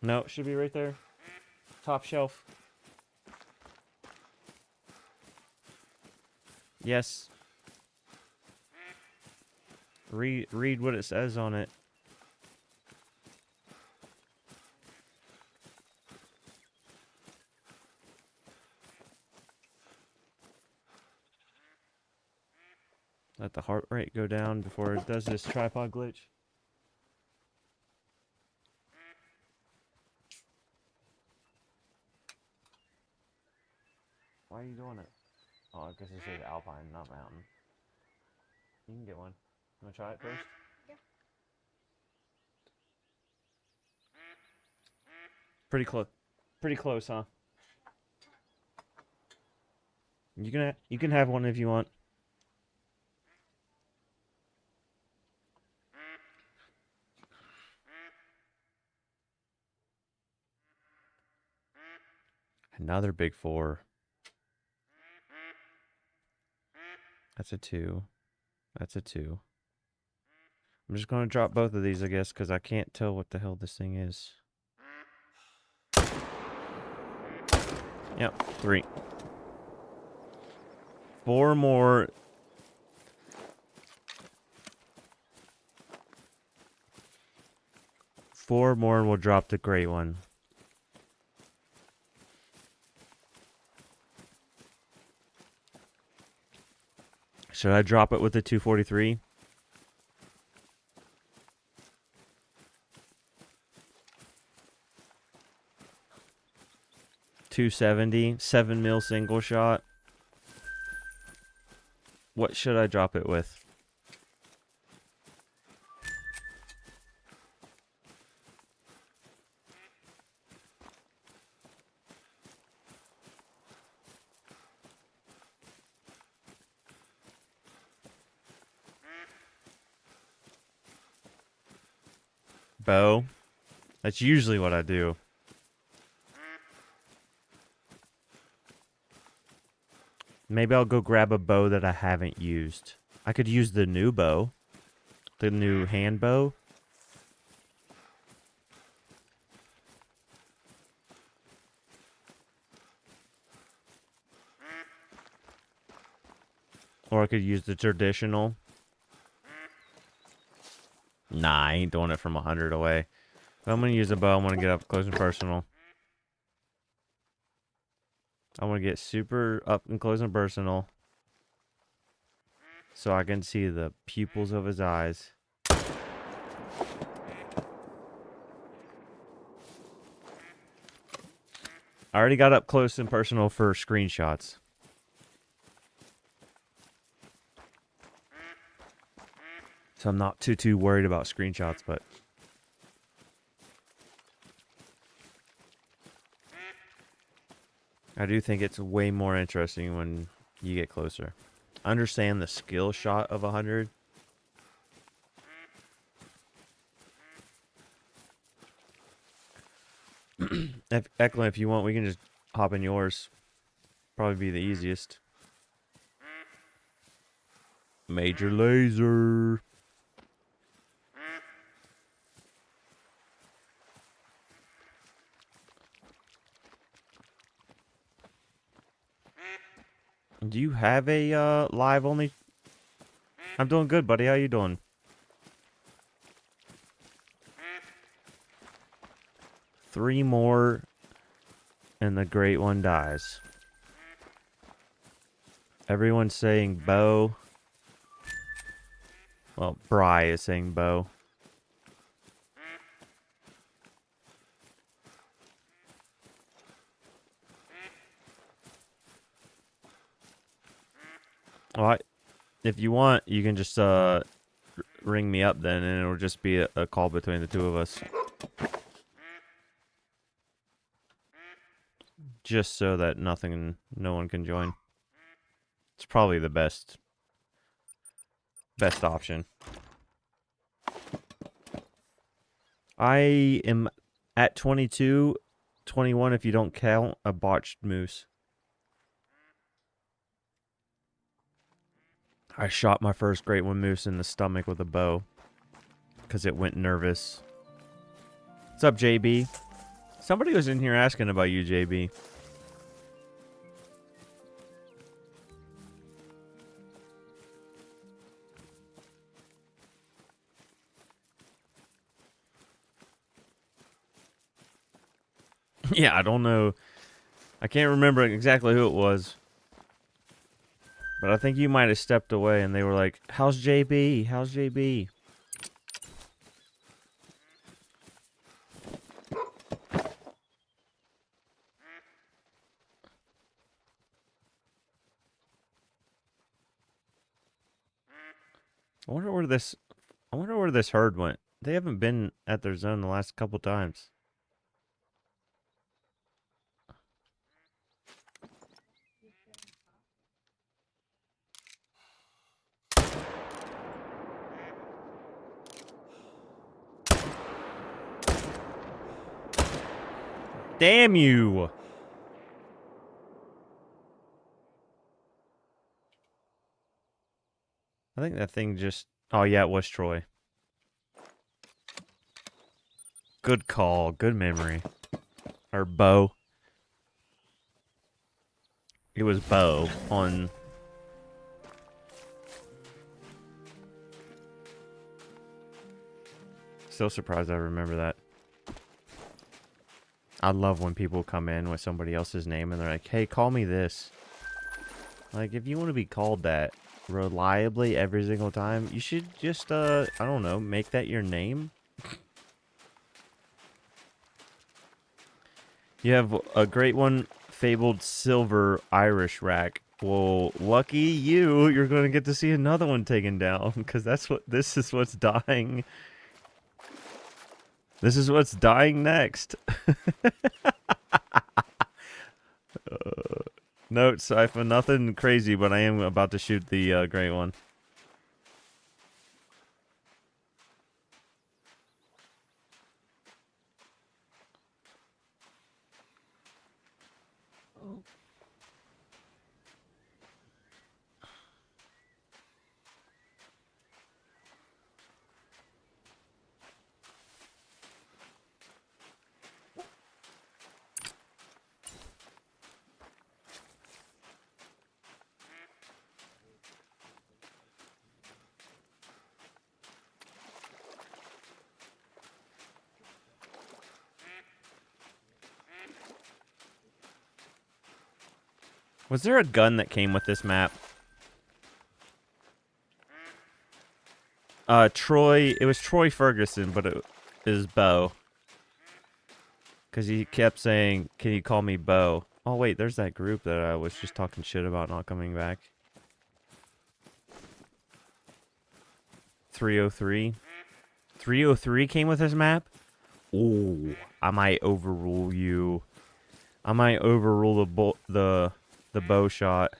No, it should be right there. Top shelf. Yes. Read what it says on it. Let the heart rate go down before it does this tripod glitch. Why are you doing it? Oh, I guess it says alpine, not mountain. You can get one. You want to try it first?
Yeah.
Pretty close. Pretty close, huh? You can have one if you want. Another big four. That's a 2. That's a 2. I'm just going to drop both of these, I guess, because I can't tell what the hell this thing is. Yep, 3. 4 more. 4 more and we'll drop the great one. Should I drop it with the 243? .270, 7 mil single shot. What should I drop it with? Bow. That's usually what I do. Maybe I'll go grab a bow that I haven't used. I could use the new bow. The new hand bow. Or I could use the traditional. Nah, I ain't doing it from 100 away. If I'm going to use a bow, I'm going to get up close and personal. I want to get super up and close and personal. So I can see the pupils of his eyes. I already got up close and personal for screenshots. So I'm not too worried about screenshots, but I do think it's way more interesting when you get closer. Understand the skill shot of 100. Eklund, if you want, we can just hop in yours. Probably be the easiest. Major laser. Do you have a live only? I'm doing good, buddy. How you doing? Three more, and the great one dies. Everyone's saying bow. Well, Bry is saying bow. Well, if you want, you can just ring me up then, and it'll just be a call between the two of us. Just so that no one can join. It's probably the best option. I am at 22, 21 if you don't count a botched moose. I shot my first great one moose in the stomach with a bow because it went nervous. What's up, JB? Somebody was in here asking about you, JB. Yeah, I don't know. I can't remember exactly who it was. But I think you might have stepped away and they were like, "How's JB? How's JB?" I wonder where this herd went. They haven't been at their zone the last couple times. Damn you! I think that thing just... Oh, yeah, it was Troy. Good call. Good memory. Or Bo. It was Bo on... Still surprised I remember that. I love when people come in with somebody else's name and they're like, hey, call me this. Like, if you want to be called that reliably every single time, you should just, I don't know, make that your name. You have a great one, fabled silver Irish rack. Well, lucky you, you're going to get to see another one taken down, because this is what's dying. This is what's dying next. Note, Sypha, nothing crazy, but I am about to shoot the great one. Was there a gun that came with this map? Troy, it was Troy Ferguson, but it is Bo. Because he kept saying, can you call me Bo? Oh, wait, there's that group that I was just talking shit about not coming back. 303. 303 came with this map? Ooh, I might overrule you. I might overrule the bow shot.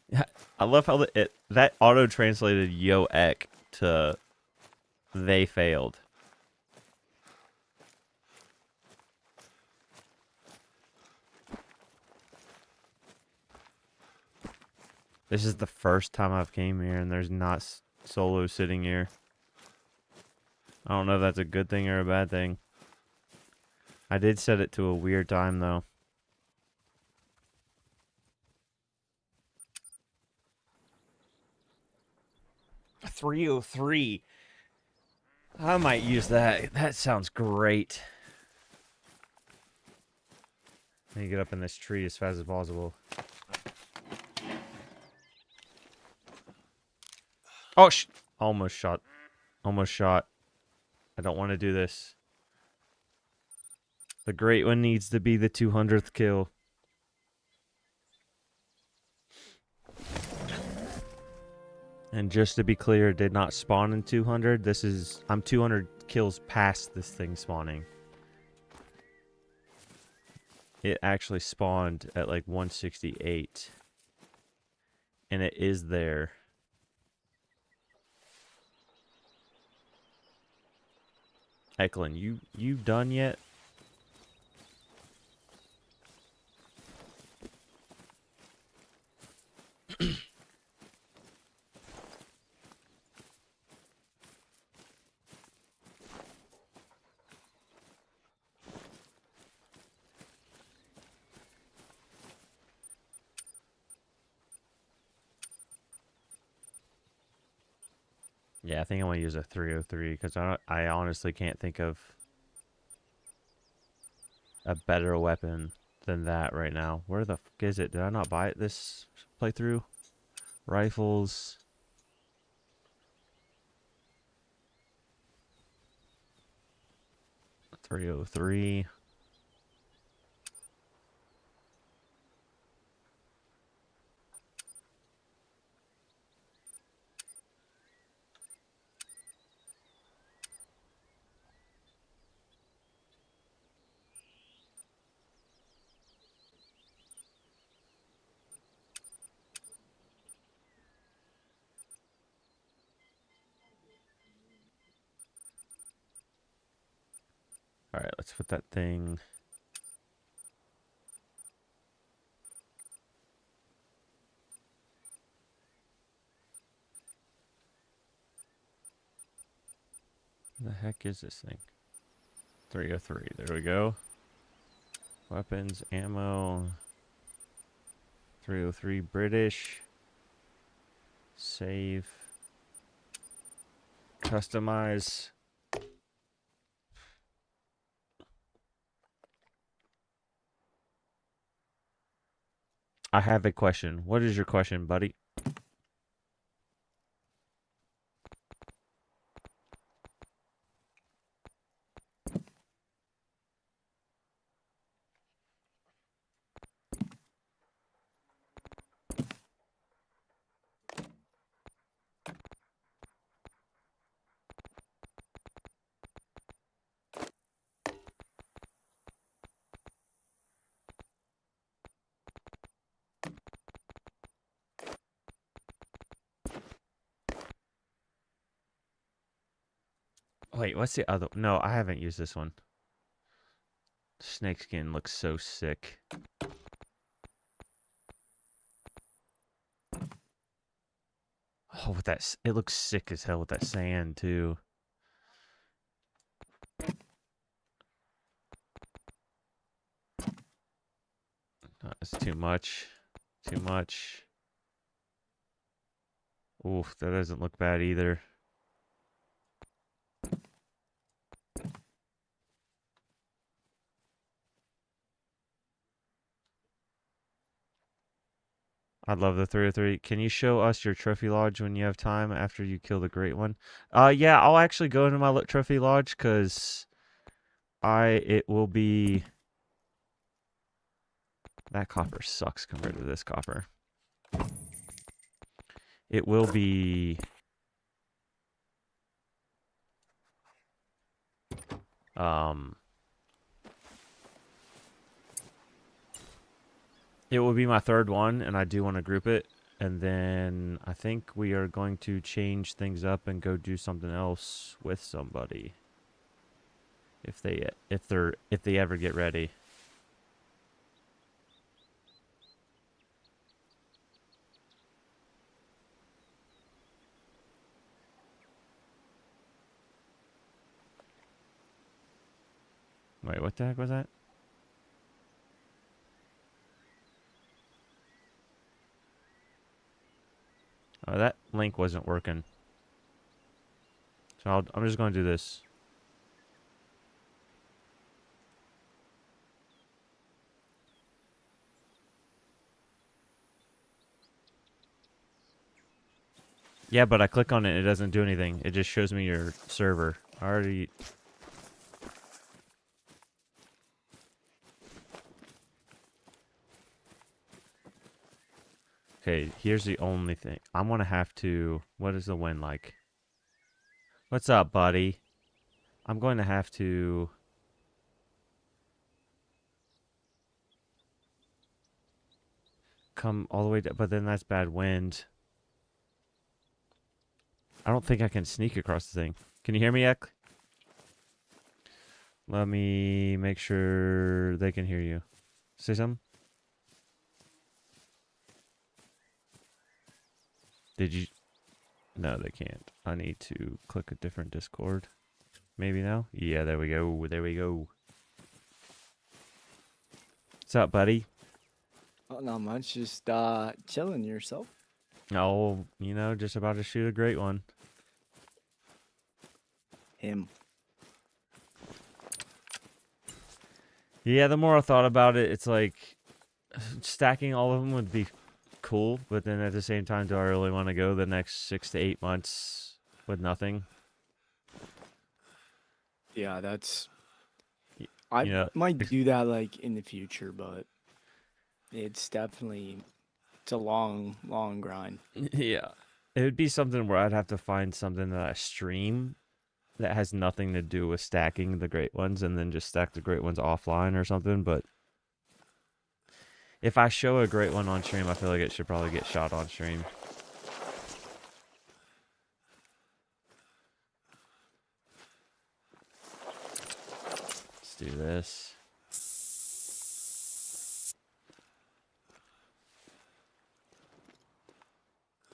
Yeah, I love how that auto translated yo ek to they failed. This is the first time I've came here and there's not solo sitting here. I don't know if that's a good thing or a bad thing. I did set it to a weird time though. $303. I might use that. That sounds great. Let me get up in this tree as fast as possible. Oh, almost shot. Almost shot. I don't want to do this. The great one needs to be the 200th kill. And just to be clear, did not spawn in 200. I'm 200 kills past this thing spawning. It actually spawned at like 168. And it is there. Eklund, you done yet? Yeah, I think I'm gonna use a 303 because I honestly can't think of a better weapon than that right now. Where the fuck is it? Did I not buy it this playthrough? Rifles. .303. All right, let's put that thing. What the heck is this thing? 303. There we go. Weapons, ammo. 303 British. Save. Customize. I have a question. What is your question, buddy? Wait, what's the other? No, I haven't used this one. Snakeskin looks so sick. Oh, with that, it looks sick as hell with that sand too. That's too much. Too much. Oof, that doesn't look bad either. I love the 303. Can you show us your trophy lodge when you have time after you kill the great one? Yeah, I'll actually go into my trophy lodge because it will be. That copper sucks compared to this copper. It will be. It will be my third one, and I do want to group it. And then I think we are going to change things up and go do something else with somebody. If they ever get ready. Wait, what the heck was that? Oh, that link wasn't working. So I'm just going to do this. Yeah, but I click on it, it doesn't do anything. It just shows me your server. I already... Okay, here's the only thing. I'm gonna have to... What is the wind like? What's up, buddy? I'm going to have to... come all the way down, but then that's bad wind. I don't think I can sneak across the thing. Can you hear me, Ek? Let me make sure they can hear you. Say something? Did you... No, they can't. I need to click a different Discord. Maybe now? Yeah, there we go. There we go. What's up, buddy?
Oh, not much. Just chilling yourself.
Oh, you know, just about to shoot a great one.
Him.
Yeah, the more I thought about it, it's like stacking all of them would be cool, but then at the same time, do I really want to go the next 6 to 8 months with nothing?
Yeah, that's... I might do that like in the future, but it's definitely... It's a long, long grind.
Yeah. It would be something where I'd have to find something that I stream that has nothing to do with stacking the great ones and then just stack the great ones offline or something, but if I show a great one on stream, I feel like it should probably get shot on stream. do this.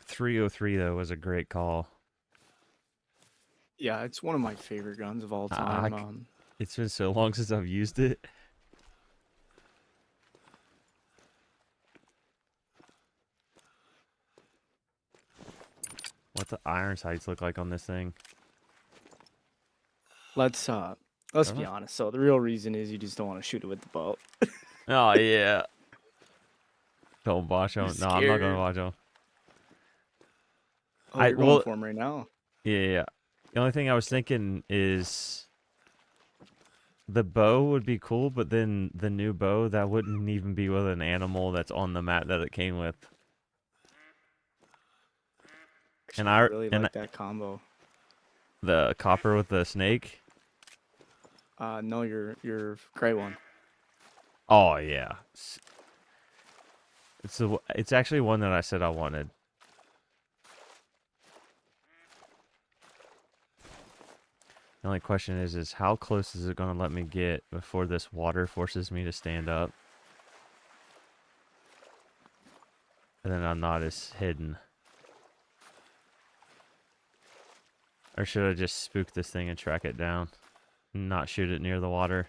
.303 though was a great call.
Yeah, it's one of my favorite guns of all time.
It's been so long since I've used it. What the iron sights look like on this thing?
Let's be honest. So the real reason is you just don't want to shoot it with the bow.
Oh yeah. Don't watch them. No, I'm not gonna watch them.
Oh, you're going for him right now.
Yeah. The only thing I was thinking is the bow would be cool, but then the new bow that wouldn't even be with an animal that's on the map that it came with.
And I really like that combo.
The copper with the snake.
No, your gray one.
Oh yeah. It's actually one that I said I wanted. The only question is how close is it going to let me get before this water forces me to stand up? And then I'm not as hidden. Or should I just spook this thing and track it down? And not shoot it near the water?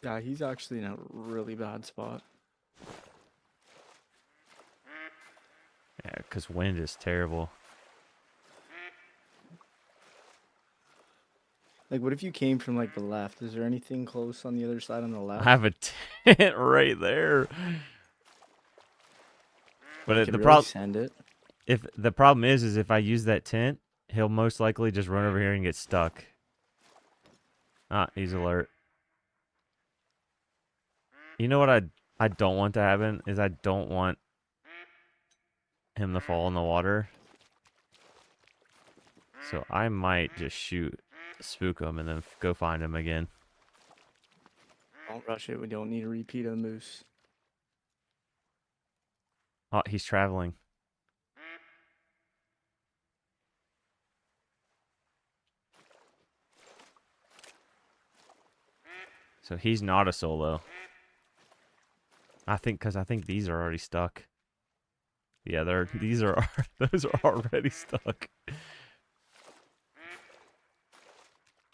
Yeah, he's actually in a really bad spot.
Yeah, because wind is terrible.
Like, what if you came from, like, the left? Is there anything close on the other side on the left?
I have a tent right there. But the problem...
send it.
If the problem is if I use that tent, he'll most likely just run over here and get stuck. Ah, he's alert. You know what I don't want to happen is I don't want him to fall in the water. So I might just spook him, and then go find him again.
Don't rush it. We don't need a repeat of the moose.
Oh, he's traveling. So he's not a solo. I think these are already stuck. Yeah, those are already stuck.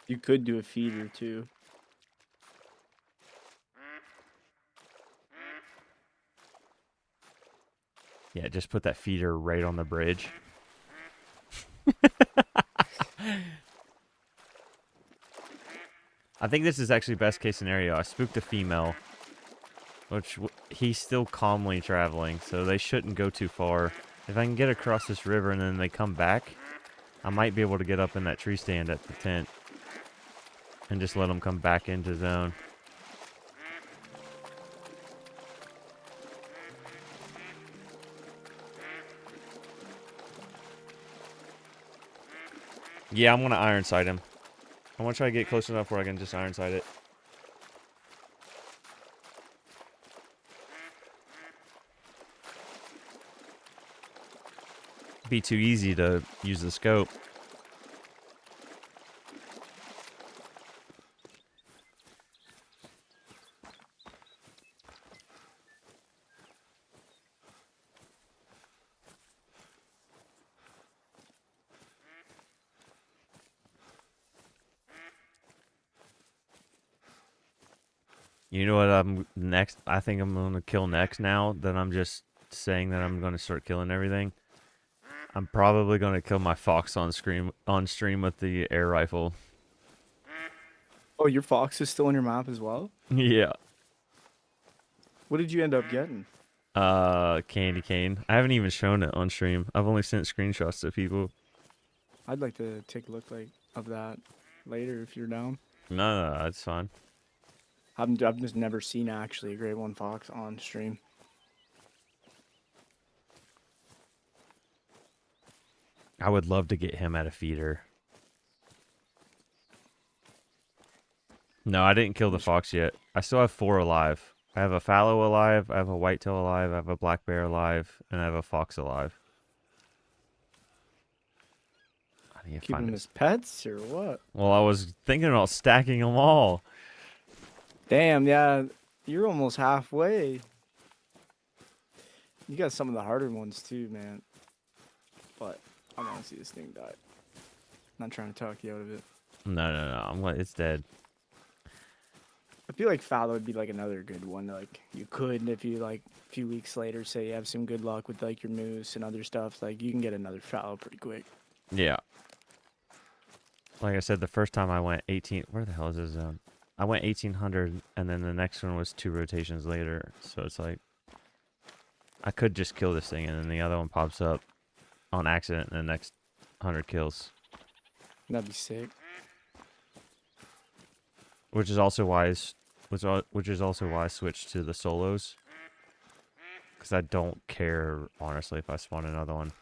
You could do a feeder too.
Yeah, just put that feeder right on the bridge. I think this is actually best case scenario. I spooked a female, which he's still calmly traveling, so they shouldn't go too far. If I can get across this river and then they come back, I might be able to get up in that tree stand at the tent and just let them come back into zone. Yeah, I'm going to iron sight him. I want to try to get close enough where I can just iron sight it. Be too easy to use the scope. You know what I'm next? I think I'm going to kill next now that I'm just saying that I'm going to start killing everything. I'm probably going to kill my fox on stream with the air rifle.
Oh, your fox is still on your map as well?
Yeah.
What did you end up getting?
Candy cane. I haven't even shown it on stream. I've only sent screenshots to people.
I'd like to take a look of that later if you're down.
No, that's fine.
I've just never seen actually a grade 1 fox on stream.
I would love to get him at a feeder. No, I didn't kill the fox yet. I still have 4 alive. I have a fallow alive, I have a whitetail alive, I have a black bear alive, and I have a fox alive. I Yeah,
Keeping them as pets or what?
Well, I was thinking about stacking them all.
Damn, yeah, you're almost halfway. You got some of the harder ones too, man. But I want to see this thing die. Not trying to talk you out of it.
No. It's dead.
I feel like fallow would be like another good one. Like you could, if you like a few weeks later, say you have some good luck with like your moose and other stuff, like you can get another fallow pretty quick.
Yeah. Like I said, the first time I went 18. Where the hell is this zone? I went 1800, and then the next one was 2 rotations later. So it's like I could just kill this thing, and then the other one pops up on accident in the next 100 kills.
That'd be sick.
Which is also why I switched to the solos. Because I don't care, honestly, if I spawn another one.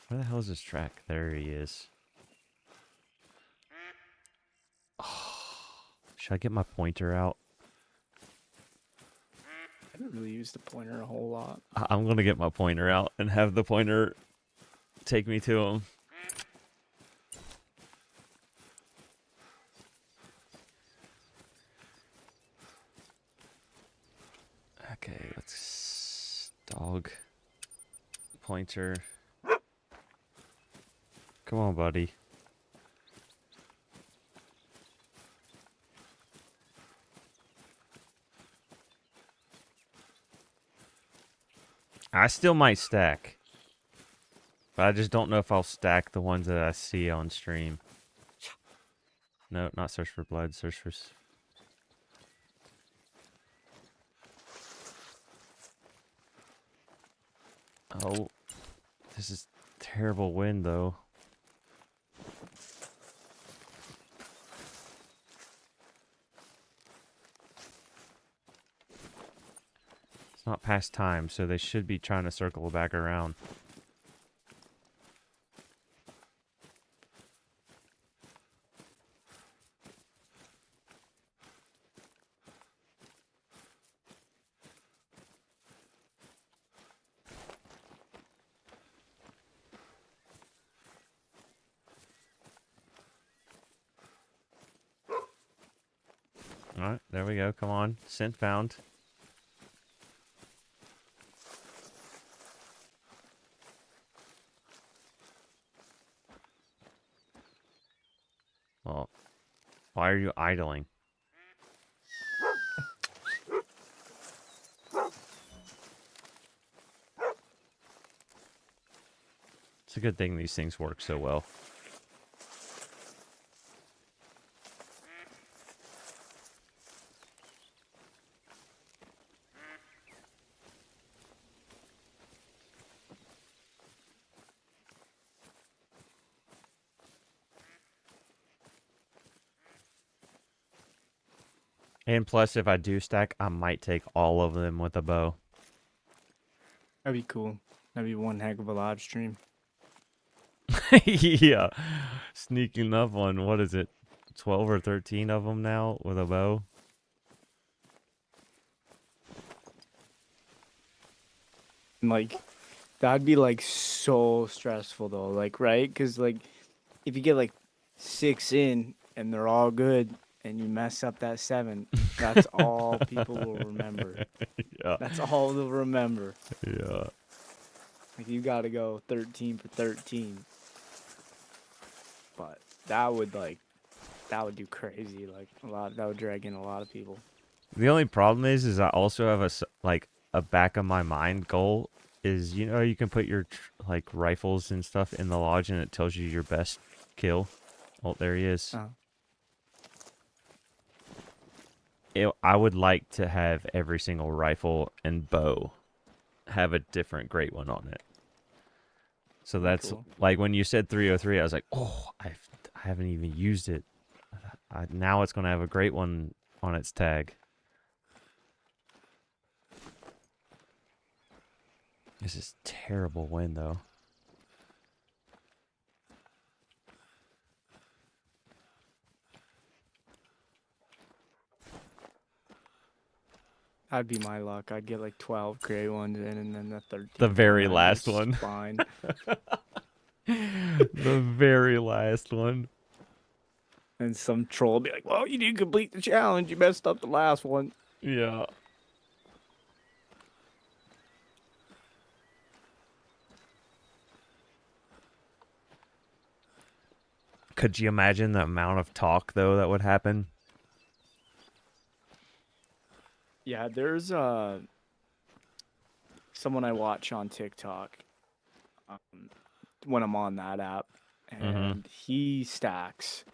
Where the hell is this track? There he is. Oh, should I get my pointer out?
I haven't really used the pointer a whole lot.
I'm going to get my pointer out and have the pointer take me to him. Okay, let's dog pointer. Come on, buddy. I still might stack, but I just don't know if I'll stack the ones that I see on stream. No, not search for blood, search for... Oh, this is terrible wind, though. It's not past time, so they should be trying to circle back around. Alright, there we go. Come on. Scent found. Well, why are you idling? It's a good thing these things work so well. And plus, if I do stack, I might take all of them with a bow.
That'd be cool. That'd be one heck of a live stream.
Yeah. Sneaking up on, what is it, 12 or 13 of them now with a bow?
Like, that'd be like so stressful though. Like, right? Because like, if you get like 6 in and they're all good, and you mess up that 7, that's all people will remember.
Yeah.
That's all they'll remember.
Yeah.
Like, you gotta go 13 for 13. But that would do crazy. Like, that would drag in a lot of people.
The only problem is I also have a back of my mind goal is, you know, you can put your like rifles and stuff in the lodge and it tells you your best kill. Oh, there he is. I would like to have every single rifle and bow have a different great one on it. So that's cool. Like when you said 303, I was like, oh, I haven't even used it. Now it's going to have a great one on its tag. This is terrible wind, though.
That'd be my luck. I'd get like 12 gray ones in, and then the 13th.
The very last one.
Fine.
The very last one.
And some troll will be like, well, you didn't complete the challenge. You messed up the last one.
Yeah. Could you imagine the amount of talk though that would happen?
Yeah, there's someone I watch on TikTok when I'm on that app,
Mm-hmm.
and he stacks.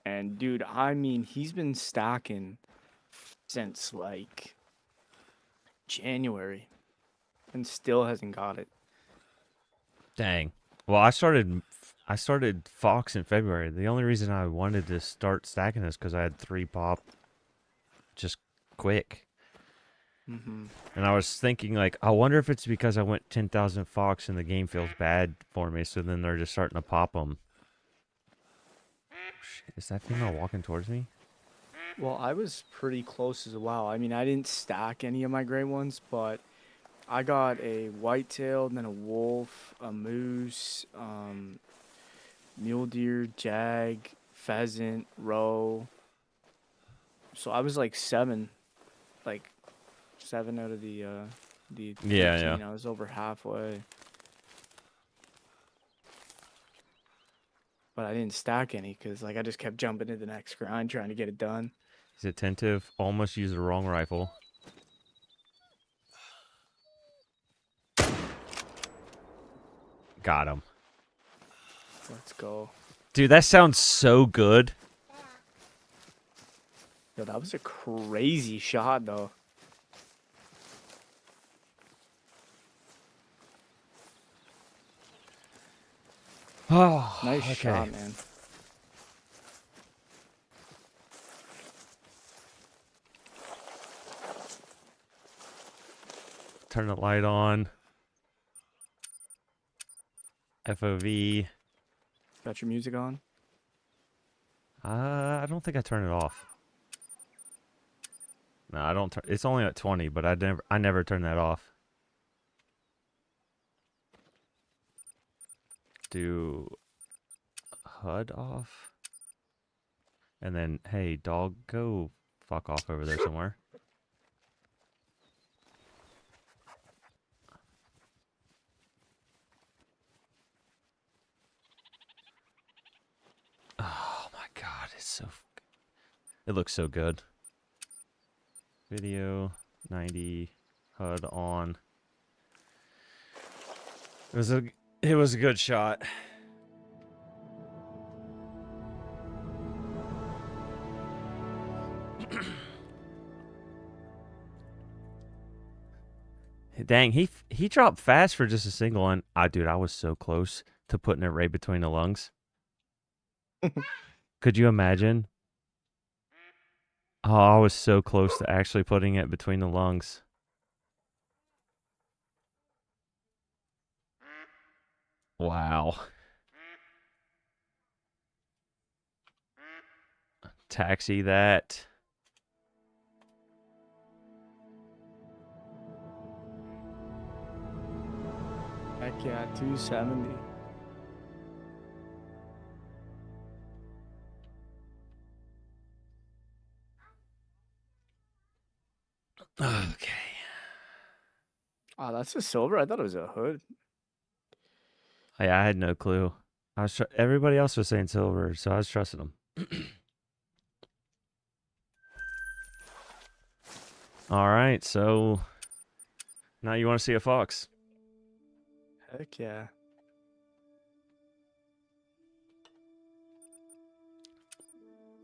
And dude, I mean, he's been stacking since like January and still hasn't got it.
Dang. Well, I started Fox in February. The only reason I wanted to start stacking is because I had 3 pop just quick.
Mm-hmm.
And I was thinking, like, I wonder if it's because I went 10,000 Fox and the game feels bad for me, so then they're just starting to pop them. Shit, is that female walking towards me?
Well, I was pretty close as well. I mean, I didn't stack any of my gray ones, but I got a whitetail, then a wolf, a moose, mule deer, jag, pheasant, roe. So I was like like 7 out of the
Yeah,
13.
yeah.
I was over halfway, but I didn't stack any because like I just kept jumping to the next grind trying to get it done.
He's attentive. Almost used the wrong rifle. Got him.
Let's go.
Dude, that sounds so good.
Yo, that was a crazy shot though.
Oh,
Nice
okay.
shot, man.
Turn the light on. FOV.
Got your music on?
I don't think I turn it off. No, I don't. It's only at 20, but I never turn that off. Do HUD off, and then hey, dog, go fuck off over there somewhere. Oh my god, it looks so good. Video 90, HUD on. It was a good shot. Dang, he dropped fast for just a single, and dude, I was so close to putting it right between the lungs. Could you imagine? Oh, I was so close to actually putting it between the lungs. Wow. Taxi that.
Heck yeah, 270.
Okay.
Oh, that's a silver. I thought it was a hood.
Yeah, I had no clue. Everybody else was saying silver, so I was trusting them. All right, so now you want to see a fox?
Heck yeah.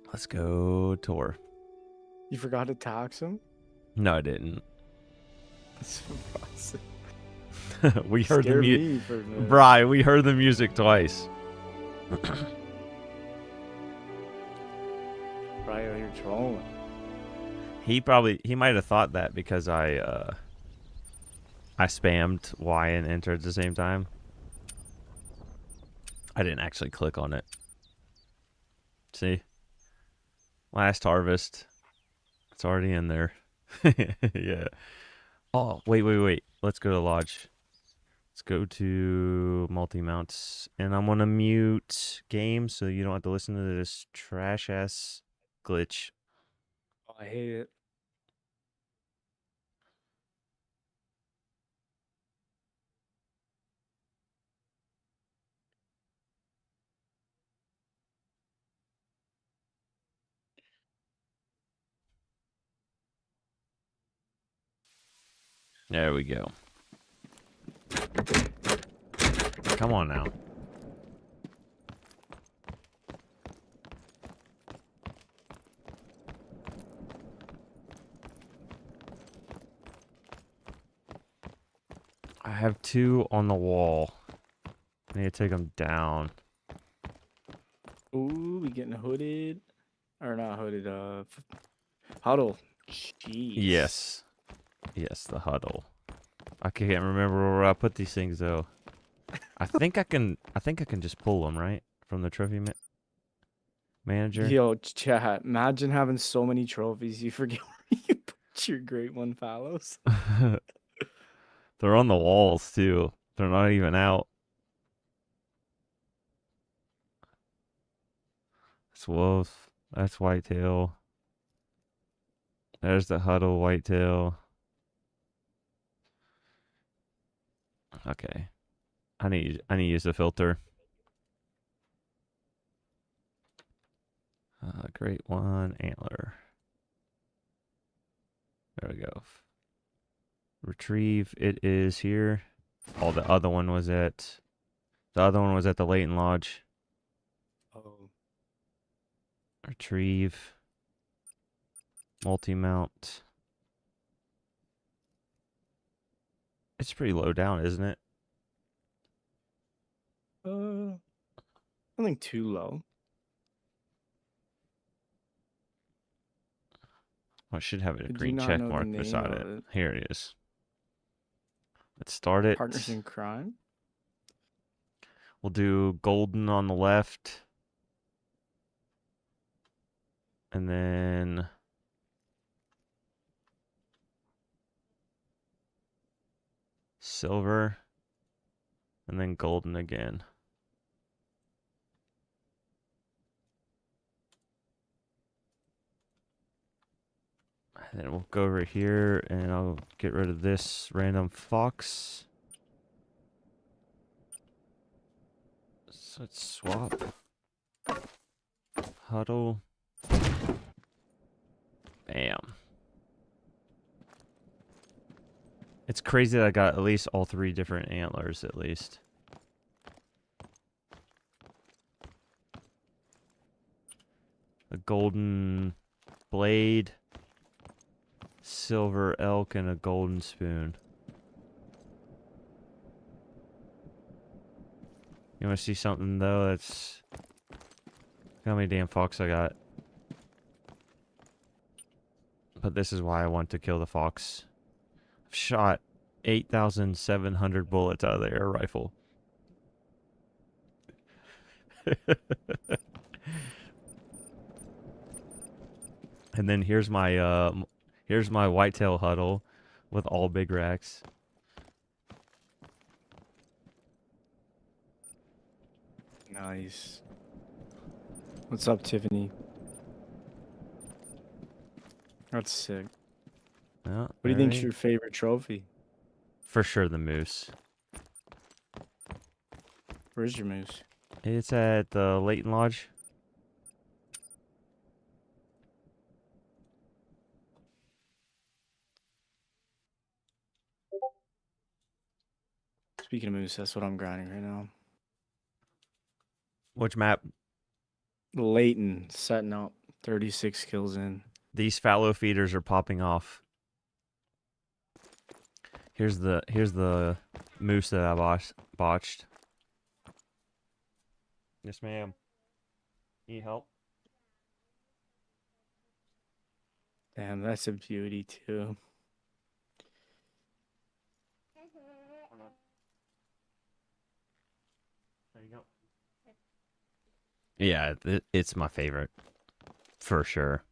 Let's go tour.
You forgot to tax him?
No, I didn't.
That's impressive.
We heard the
Scared
music.
me for a minute.
Bri, we heard the music twice.
Right out here trolling.
He might have thought that because I spammed Y and enter at the same time. I didn't actually click on it. See? Last harvest. It's already in there. Yeah. Oh, wait. Let's go to lodge. Let's go to multi-mounts. And I'm going to mute game so you don't have to listen to this trash-ass glitch.
Oh, I hate it.
There we go. Come on now. I have 2 on the wall. I need to take them down.
Ooh, we getting hooded. Or not hooded, huddle. Jeez.
Yes. Yes, the huddle. I can't remember where I put these things though. I think I can just pull them, right? From the trophy manager.
Yo, chat. Imagine having so many trophies you forget where you put your great one fallows.
They're on the walls too. They're not even out. That's wolf. That's whitetail. There's the huddle whitetail. Okay. I need to use the filter. Great one antler. There we go. Retrieve. It is here. Oh, the other one was at the Leighton Lodge.
Oh.
Retrieve. Multi-mount. It's pretty low down, isn't it?
Nothing too low.
Oh, it should have a
Did you
green
not
check
know the
mark
name
beside
of
it.
it?
Here it is. Let's start it.
Partners in crime?
We'll do golden on the left. And then silver. And then golden again. And then we'll go over here and I'll get rid of this random fox. So let's swap. Huddle. Bam. It's crazy that I got at least all 3 different antlers at least. A golden blade, silver elk, and a golden spoon. You want to see something though? That's how many damn fox I got. But this is why I want to kill the fox. I've shot 8,700 bullets out of the air rifle. And then here's my whitetail huddle with all big racks.
Nice. What's up, Tiffany? That's sick.
Yeah,
What do you think's your favorite trophy?
For sure the moose.
Where's your moose?
It's at the Leighton Lodge.
Speaking of moose, that's what I'm grinding right now.
Which map?
Leighton setting up 36 kills in.
These fallow feeders are popping off. Here's the moose that I botched. Yes, ma'am. Need help?
Damn, that's a beauty too.
There you go. Yeah, it's my favorite. For sure.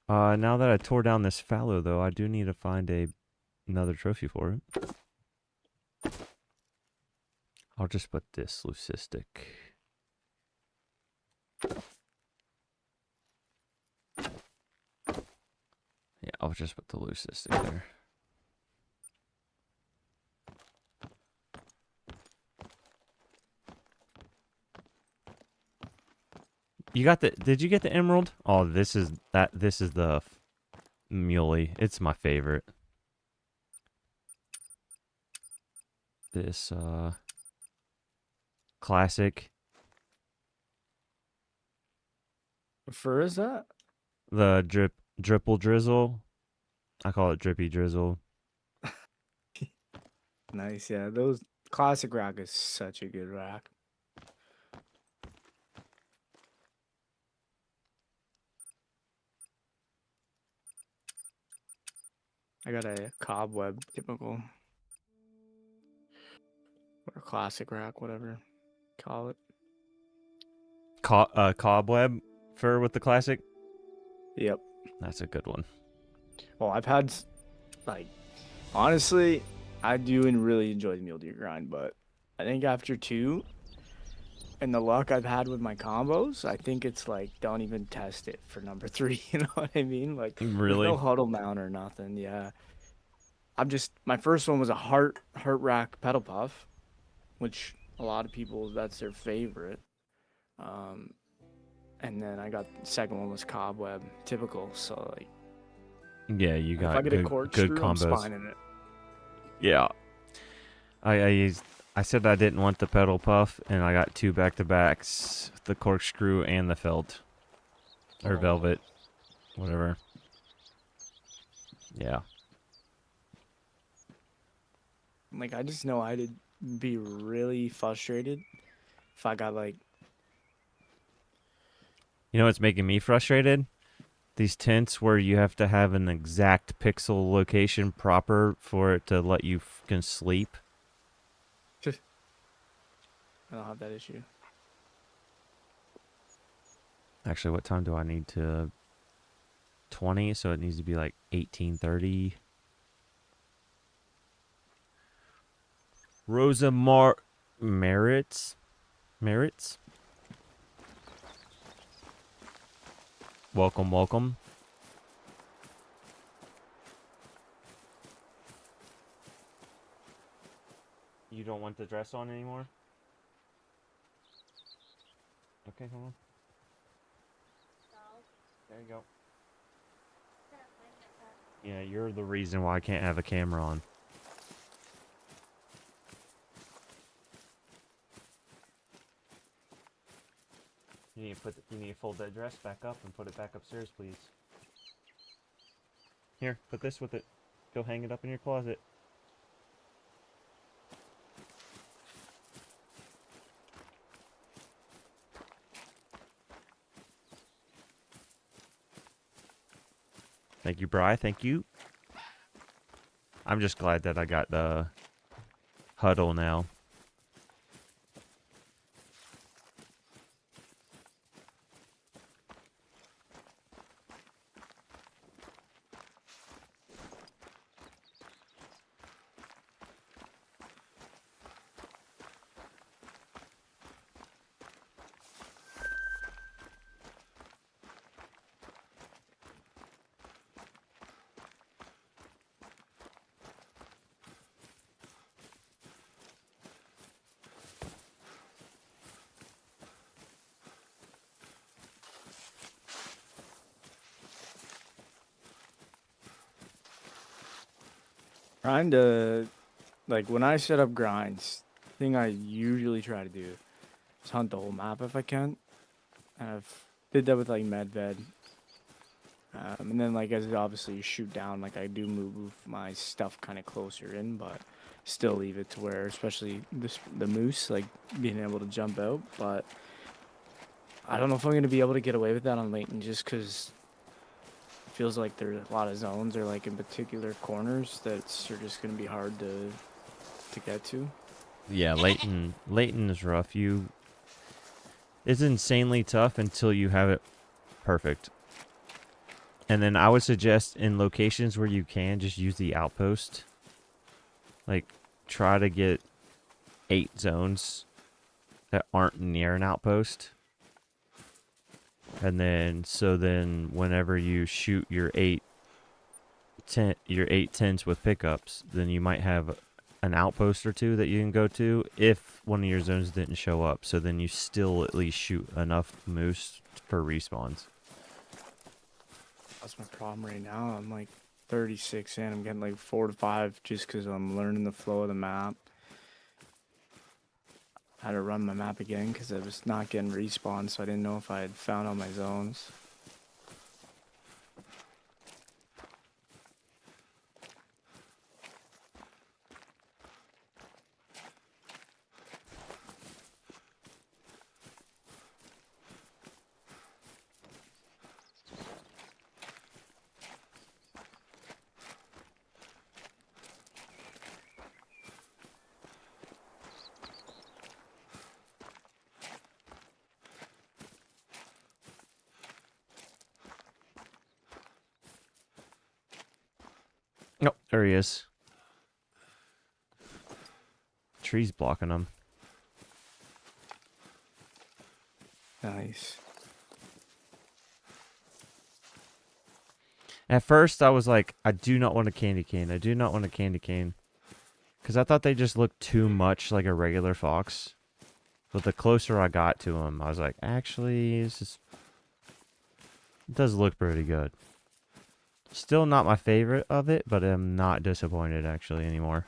Now that I tore down this fallow, though, I do need to find another trophy for it. I'll just put this leucistic. Yeah, I'll just put the leucistic there. You got the? Did you get the emerald? Oh, this is that. This is the muley. It's my favorite. This classic.
What fur is that?
The dripple drizzle. I call it drippy drizzle.
Nice, yeah. Those classic rack is such a good rack. I got a cobweb typical. Or classic rack, whatever you call it.
Cobweb fur with the classic.
Yep.
That's a good one.
Well, I've had, like, honestly, I do and really enjoy the mule deer grind, but I think after 2 and the luck I've had with my combos, I think it's like, don't even test it for number 3. You know what I mean? Like,
Really?
there's no huddle mount or nothing. Yeah. My first one was a heart rack pedal puff, which a lot of people, that's their favorite. And then I got the second one was cobweb, typical. So like,
Yeah, you got
if I get
good,
a cork
good
screw, I'm
combos.
spining it.
Yeah. I said I didn't want the pedal puff, and I got 2 back-to-backs, the corkscrew and the felt. Or velvet. Whatever. Yeah.
Like, I just know I'd be really frustrated if I got like,
You know what's making me frustrated? These tents where you have to have an exact pixel location proper for it to let you can sleep.
I don't have that issue.
Actually, what time do I need to... 20, so it needs to be like 18:30. Rosa Merritt's? Welcome, welcome. You don't want the dress on anymore? Okay, hold on. There you go. Yeah, you're the reason why I can't have a camera on. You need to fold that dress back up and put it back upstairs, please. Here, put this with it. Go hang it up in your closet. Thank you, Bri. Thank you. I'm just glad that I got the huddle now.
Trying to, like, when I set up grinds, the thing I usually try to do is hunt the whole map if I can. And I've did that with like Medved. And then like as obviously you shoot down, like I do move my stuff kind of closer in, but still leave it to where, especially the moose, like being able to jump out. But I don't know if I'm gonna be able to get away with that on Leighton, just because it feels like there's a lot of zones or like in particular corners that are just gonna be hard to get to.
Yeah, Leighton is rough. It's insanely tough until you have it perfect. And then I would suggest in locations where you can just use the outpost. Like, try to get 8 zones that aren't near an outpost. And then, so then whenever you shoot your 8 tents with pickups, then you might have an outpost or two that you can go to if one of your zones didn't show up. So then you still at least shoot enough moose for respawns.
That's my problem right now. I'm like 36 in. I'm getting like 4 to 5 just because I'm learning the flow of the map. I had to run my map again because I was not getting respawned, so I didn't know if I had found all my zones.
Nope, there he is. Tree's blocking him.
Nice.
At first, I was like, I do not want a candy cane. I do not want a candy cane. Because I thought they just looked too much like a regular fox. But the closer I got to him, I was like, actually, it does look pretty good. Still not my favorite of it, but I'm not disappointed actually anymore.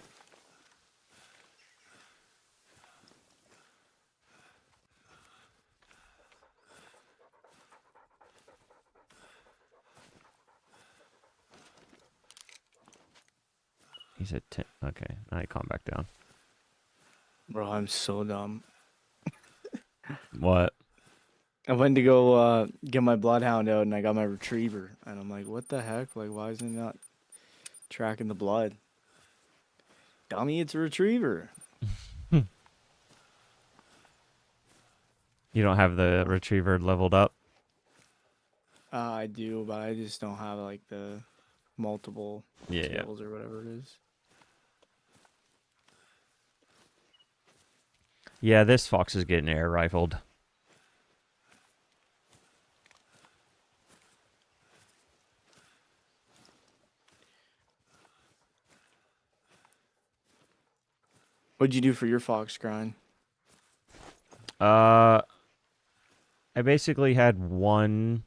He said 10. Okay, I calm back down.
Bro, I'm so dumb.
What?
I went to go get my bloodhound out and I got my retriever. And I'm like, what the heck? Like, why is it not tracking the blood? Dummy, it's a retriever.
You don't have the retriever leveled up?
I do, but I just don't have like the multiple skills or whatever it is.
Yeah, this fox is getting air rifled.
What'd you do for your fox grind?
I basically had one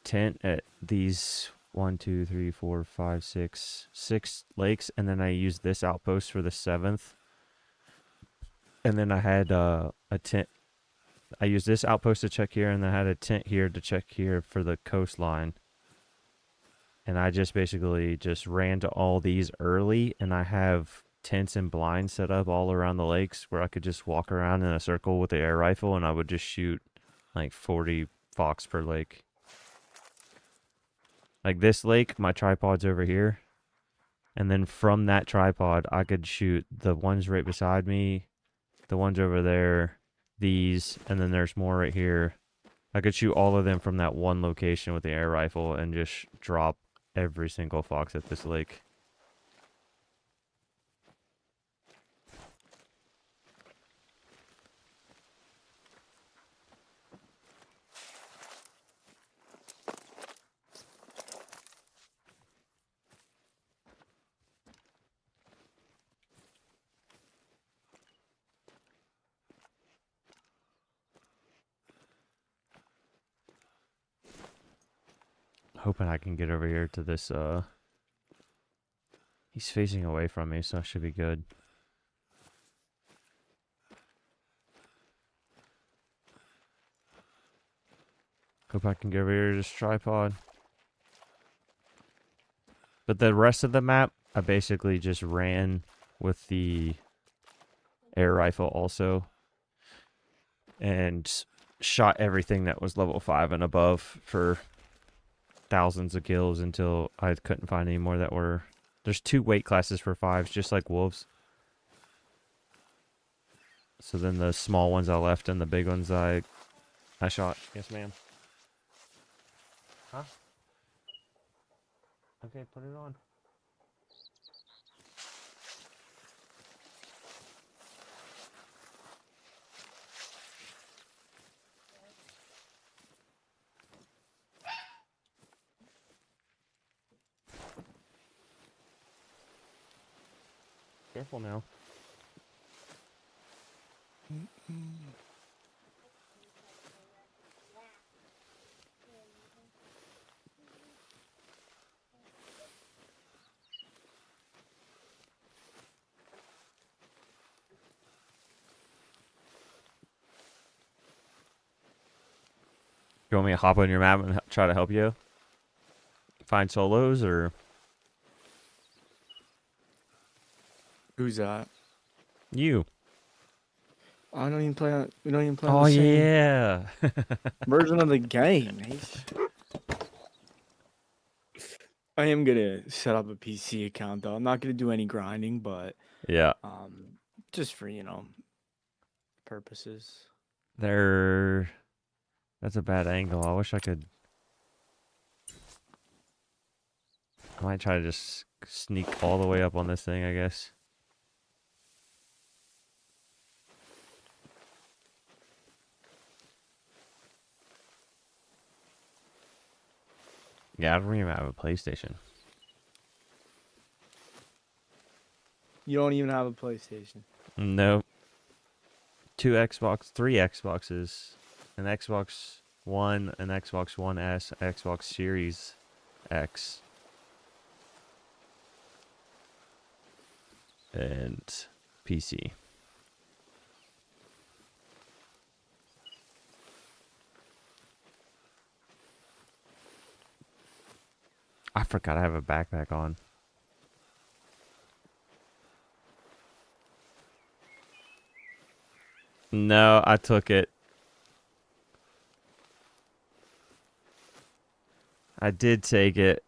tent at these 1, 2, 3, 4, 5, 6 lakes, and then I used this outpost for the 7th. And then I had a tent. I used this outpost to check here, and then I had a tent here to check here for the coastline. And I just basically just ran to all these early, and I have tents and blinds set up all around the lakes where I could just walk around in a circle with the air rifle, and I would just shoot like 40 fox per lake. Like this lake, my tripod's over here. And then from that tripod, I could shoot the ones right beside me, the ones over there, these, and then there's more right here. I could shoot all of them from that one location with the air rifle and just drop every single fox at this lake. Hoping I can get over here to this, he's facing away from me, so I should be good. Hope I can get over here to this tripod. But the rest of the map, I basically just ran with the air rifle also. And shot everything that was level 5 and above for thousands of kills until I couldn't find any more that were... There's 2 weight classes for 5s, just like wolves. So then the small ones I left and the big ones I shot. Yes, ma'am. Huh? Okay, put it on. Careful now. You want me to hop on your map and try to help you find solos, or
Who's that?
you?
I don't even play on. We don't even play on
Oh
the same
yeah.
version of the game. I am gonna set up a PC account though. I'm not gonna do any grinding, but
Yeah.
just for purposes.
There. That's a bad angle. I wish I could. I might try to just sneak all the way up on this thing, I guess. Yeah, I don't even have a PlayStation.
You don't even have a PlayStation.
Nope. 3 Xboxes, an Xbox One, an Xbox One S, Xbox Series X, and PC. I forgot I have a backpack on. No, I took it. I did take it.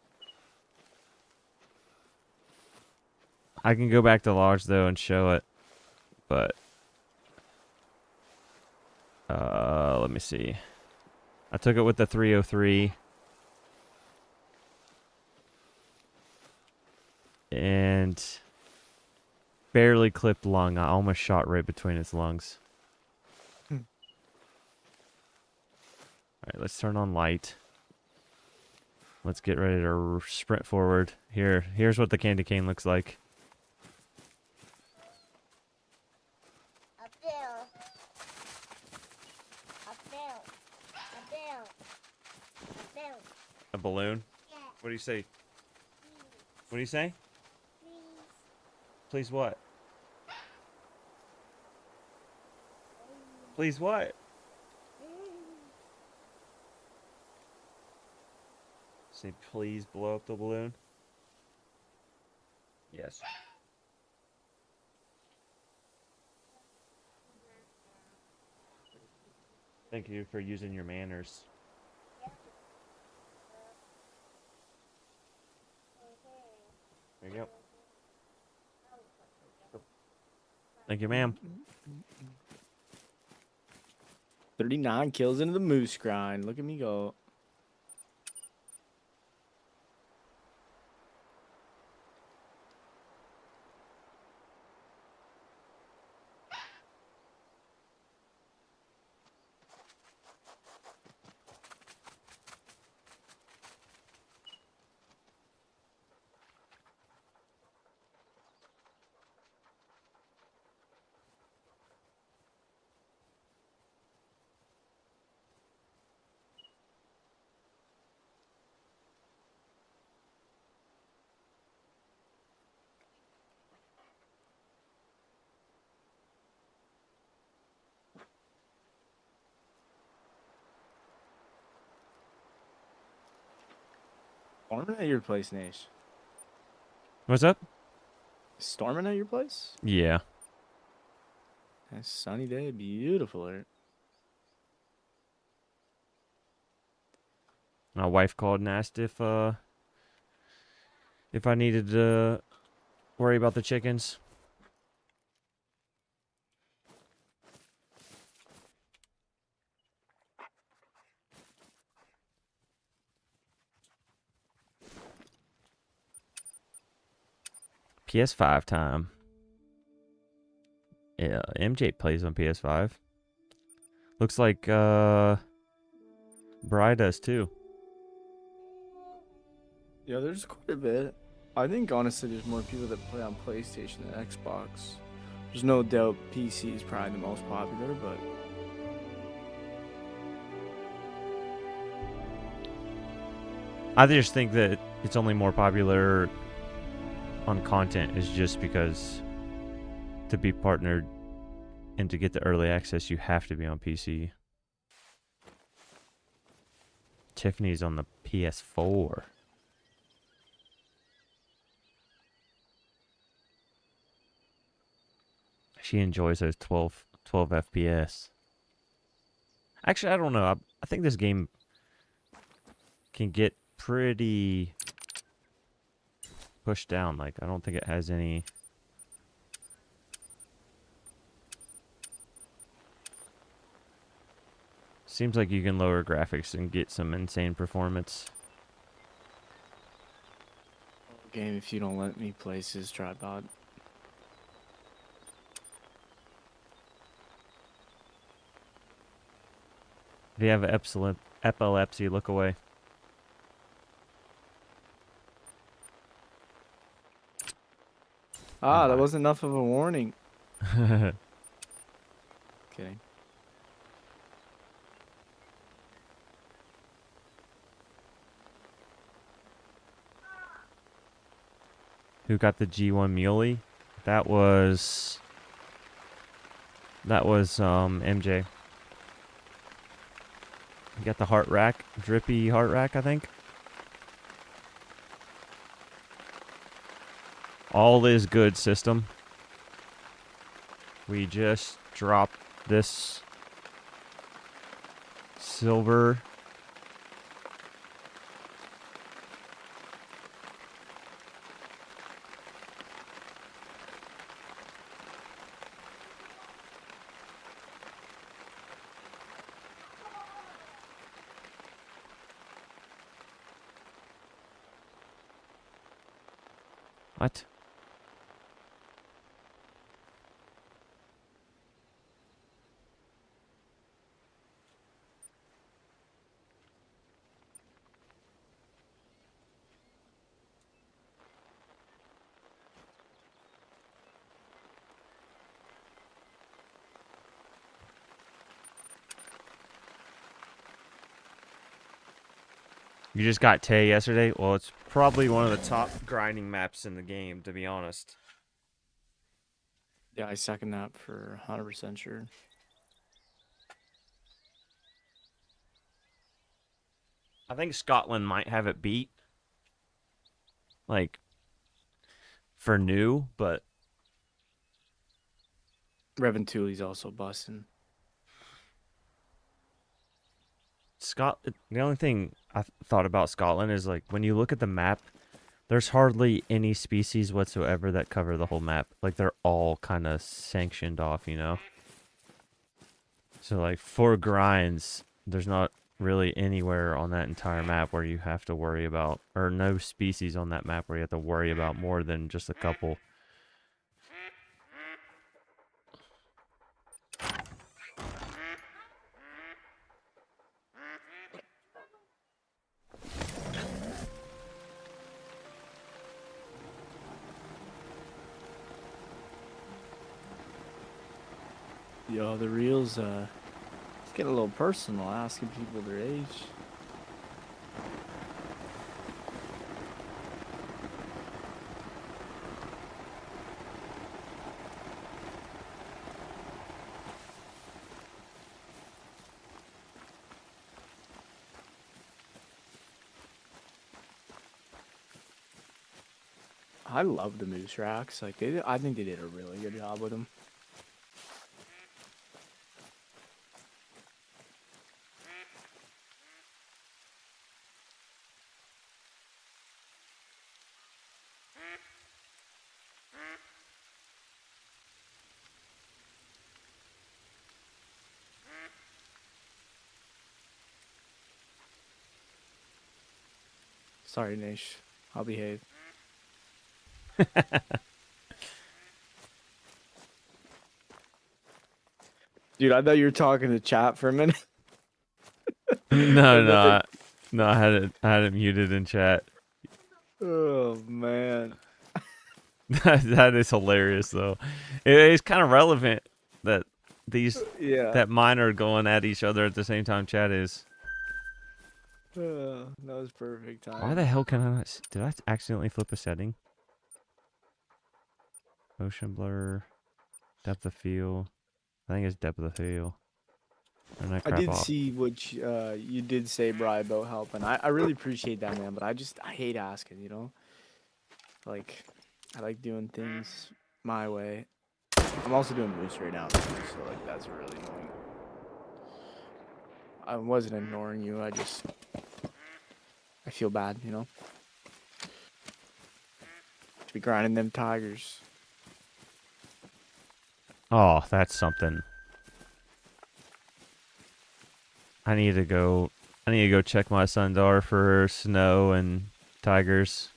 I can go back to Lodge though and show it, but let me see. I took it with the 303 and barely clipped lung. I almost shot right between its lungs. All right, let's turn on light. Let's get ready to sprint forward. Here's what the candy cane looks like. A balloon?
Yeah.
What do you say? What do you say? Please what? Please what? Say please blow up the balloon. Yes. Thank you for using your manners. There you go. Thank you, ma'am.
39 kills into the moose grind. Look at me go. Storming at your place, Nash.
What's up?
Storming at your place?
Yeah.
Nice sunny day, beautiful.
My wife called and asked if I needed to worry about the chickens. PS5 time. Yeah, MJ plays on PS5. Looks like Bri does too.
Yeah, there's quite a bit. I think honestly, there's more people that play on PlayStation than Xbox. There's no doubt PC is probably the most popular, but
I just think that it's only more popular on content is just because to be partnered and to get the early access, you have to be on PC. Tiffany's on the PS4. She enjoys those 12 FPS. Actually, I don't know. I think this game can get pretty pushed down. Like, I don't think it has any... Seems like you can lower graphics and get some insane performance.
game if you don't let me place his tripod.
If you have epilepsy, look away.
Ah, that wasn't enough of a warning. Kidding.
Who got the G1 Muley? That was MJ. You got the heart rack, drippy heart rack, I think. All is good, system. We just dropped this silver. What? You just got Te yesterday? Well, it's probably one of the top grinding maps in the game, to be honest.
Yeah, I second that for 100% sure.
I think Scotland might have it beat. Like, for new, but...
Revan Tooley's also busting.
The only thing I thought about Scotland is, like, when you look at the map, there's hardly any species whatsoever that cover the whole map. Like, they're all kind of sanctioned off, you know? So, like, for grinds, there's not really anywhere on that entire map where you have to worry about, or no species on that map where you have to worry about more than just a couple.
Yo, the reels, it's getting a little personal, asking people their age. I love the moose racks. Like I think they did a really good job with them. Sorry, Nish. I'll behave. Dude, I thought you were talking to chat for a minute.
No, I had it muted in chat.
Oh man.
That is hilarious, though. It's kind of relevant that these
Yeah.
that mine are going at each other at the same time. Chat is.
That was perfect
Why the
timing.
hell can I not? Did I accidentally flip a setting? Motion blur, depth of field. I think it's depth of field. Turn that
I
crap
did
off.
see what you did say, Bri, about helping. I really appreciate that, man. But I hate asking. Like I like doing things my way. I'm also doing moose right now, too, so like that's really annoying. I wasn't ignoring you. I feel bad, to be grinding them tigers.
Oh, that's something. I need to go. I need to go check my sundar for snow and tigers.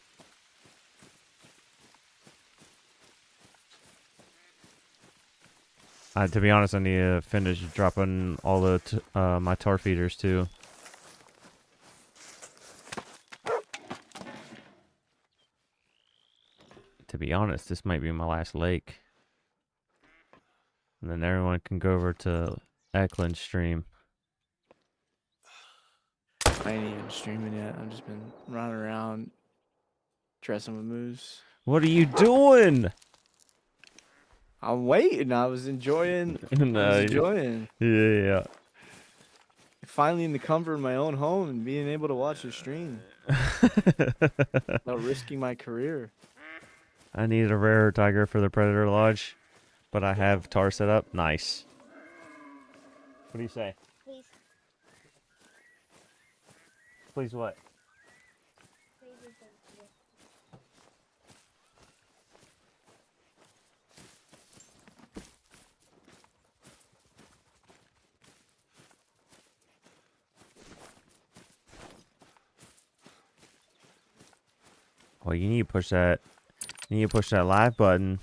To be honest, I need to finish dropping all the my tar feeders too. To be honest, this might be my last lake, and then everyone can go over to Eklund stream.
I ain't even streaming yet. I've just been running around dressing with moose.
What are you doing?
I'm waiting. I was enjoying.
No, yeah.
Finally in the comfort of my own home and being able to watch a stream without risking my career.
I need a rare tiger for the Predator Lodge, but I have tar set up. Nice. What do you say?
Please,
Please what?
please, and thank you.
Well, you need to push that. You need to push that live button.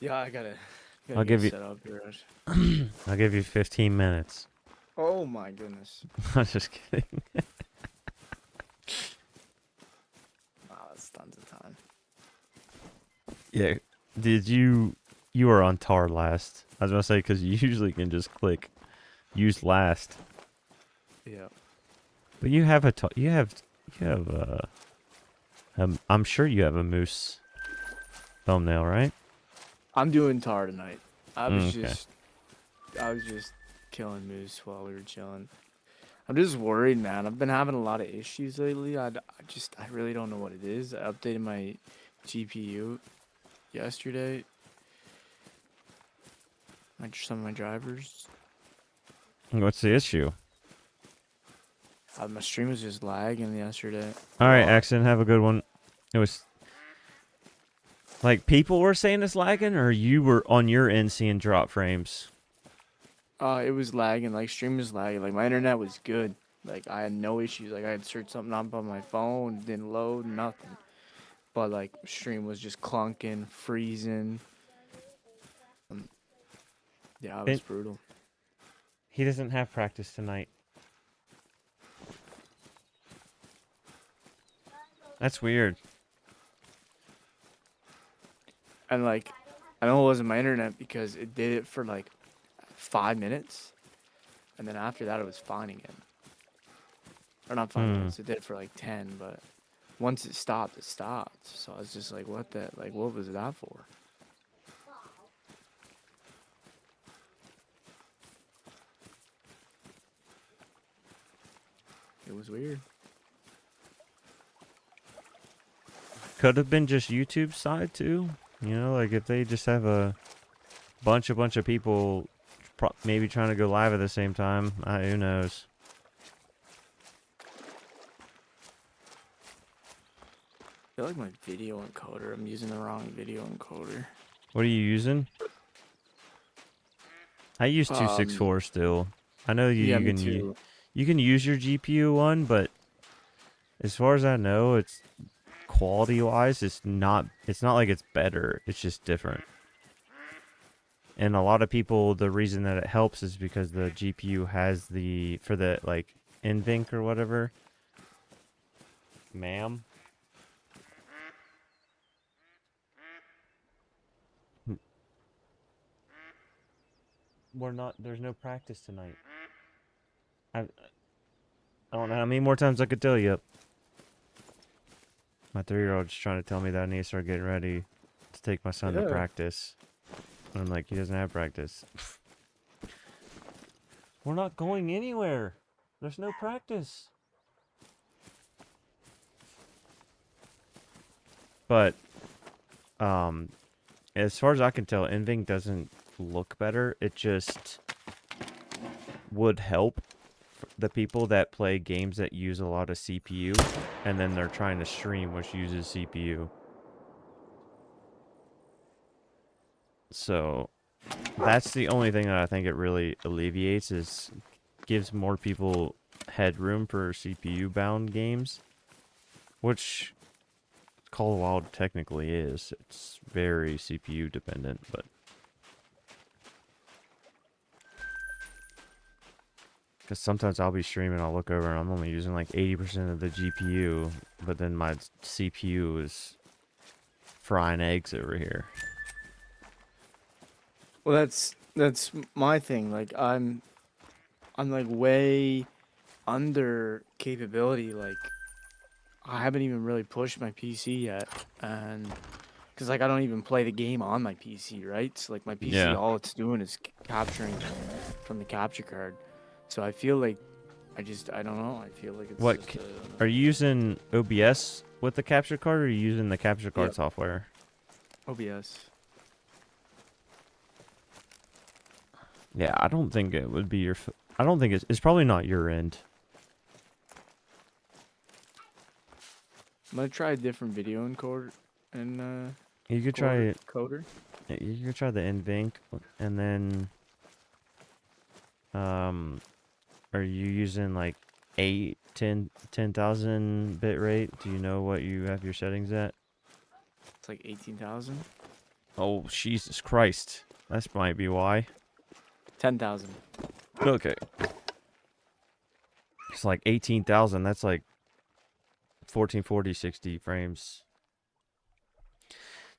Yeah, I gotta
I'll give you.
set up here.
I'll give you 15 minutes.
Oh my goodness.
I'm just kidding.
Wow, that's tons of time.
Yeah. Did you? You were on tar last. I was gonna say because you usually can just click use last.
Yeah.
But you have a I'm sure you have a moose thumbnail, right?
I'm doing tar tonight. I was
Okay.
just killing moose while we were chilling. I'm just worried, man. I've been having a lot of issues lately. I really don't know what it is. I updated my GPU yesterday. Like some of my drivers.
What's the issue?
My stream was just lagging yesterday.
All right,
Lot.
Axon, have a good one. It was like people were saying it's lagging, or you were on your end seeing drop frames.
It was lagging. Like stream was lagging. Like my internet was good. Like I had no issues. Like I had searched something up on my phone, didn't load, nothing. But like stream was just clunking, freezing. Yeah, it was brutal.
He doesn't have practice tonight. That's weird.
And like, I know it wasn't my internet because it did it for like 5 minutes, and then after that it was fine again. Or not 5 minutes. It did it for like 10, but once it stopped, it stopped. So I was just like, what was that for? It was weird.
Could have been just YouTube side too. You know, like if they just have a bunch of people maybe trying to go live at the same time. Who knows?
I feel like my video encoder. I'm using the wrong video encoder.
What are you using? I use 264 still. I know you
Yeah,
you
me
can
too.
you can use your GPU one, but as far as I know, it's quality wise, it's not like it's better. It's just different. And a lot of people, the reason that it helps is because the GPU has for the like NVENC or whatever. Ma'am. we're not. There's no practice tonight. I don't know how many more times I could tell you. My 3-year-old's trying to tell me that I need to start getting ready to take my son to
Yeah.
practice. And I'm like, he doesn't have practice. We're not going anywhere. There's no practice. But, as far as I can tell, Enving doesn't look better. It just would help the people that play games that use a lot of CPU, and then they're trying to stream which uses CPU. So that's the only thing that I think it really alleviates, is gives more people headroom for CPU bound games, which Call of Wild technically is. It's very CPU dependent, but because sometimes I'll be streaming, I'll look over and I'm only using like 80% of the GPU, but then my CPU is frying eggs over here.
Well, that's my thing. Like I'm like way under capability. Like I haven't even really pushed my PC yet, and because like I don't even play the game on my PC, right? So like my PC,
Yeah.
all it's doing is capturing from the capture card. So I feel like I don't know. I feel like it's
What
just
Are you using OBS with the capture card, or are you using the capture card
Yep.
software?
OBS.
Yeah, I don't think it would be your. I don't think it's probably not your end.
I'm gonna try a different video encoder and
You could try.
coder.
You could try the NVENC, and then. Are you using like 10,000 bit rate? Do you know what you have your settings at?
It's like 18,000.
Oh, Jesus Christ. That might be why.
10,000.
Okay. It's like 18,000. That's like 1440, 60 frames.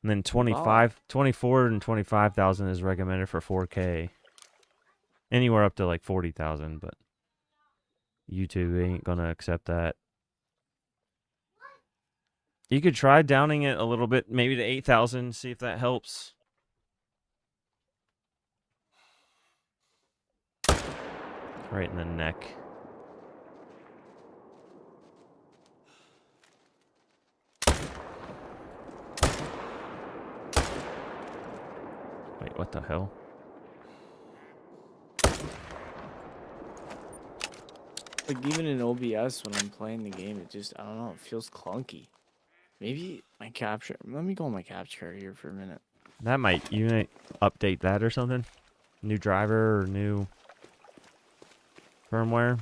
And then 24 and 25,000 is recommended for 4K. Anywhere up to like 40,000, but YouTube ain't gonna accept that. You could try downing it a little bit, maybe to 8,000, see if that helps. Right in the neck. Wait, what the hell?
Like even in OBS when I'm playing the game, it just I don't know, it feels clunky. Maybe my capture. Let me go on my capture card here for a minute.
You might update that or something? New driver or new firmware?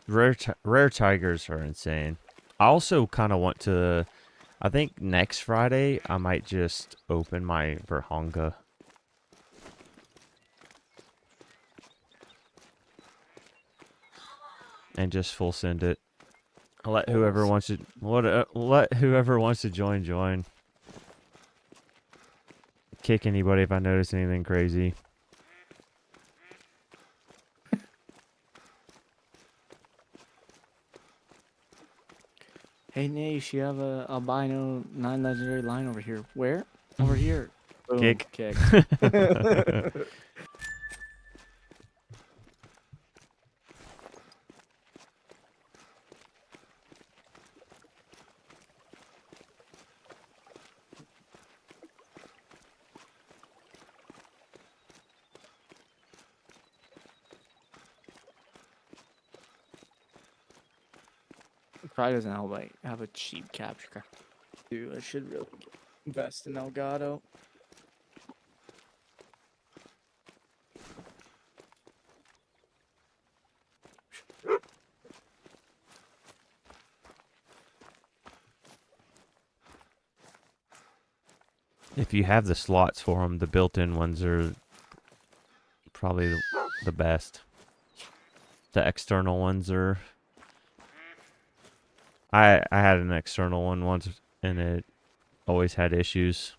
Rare tigers are insane. I also kind of want to. I think next Friday I might just open my Verhonga. And just full send it. Let whoever wants to let whoever wants to join. Kick anybody if I notice anything crazy.
Hey Nash, you have a albino 9 legendary line over here. Where? Over here. Boom,
Kick.
kick. It probably doesn't help like have a cheap capture card. Dude, I should really invest in Elgato.
If you have the slots for them, the built-in ones are probably the best. The external ones are... I had an external one once, and it always had issues.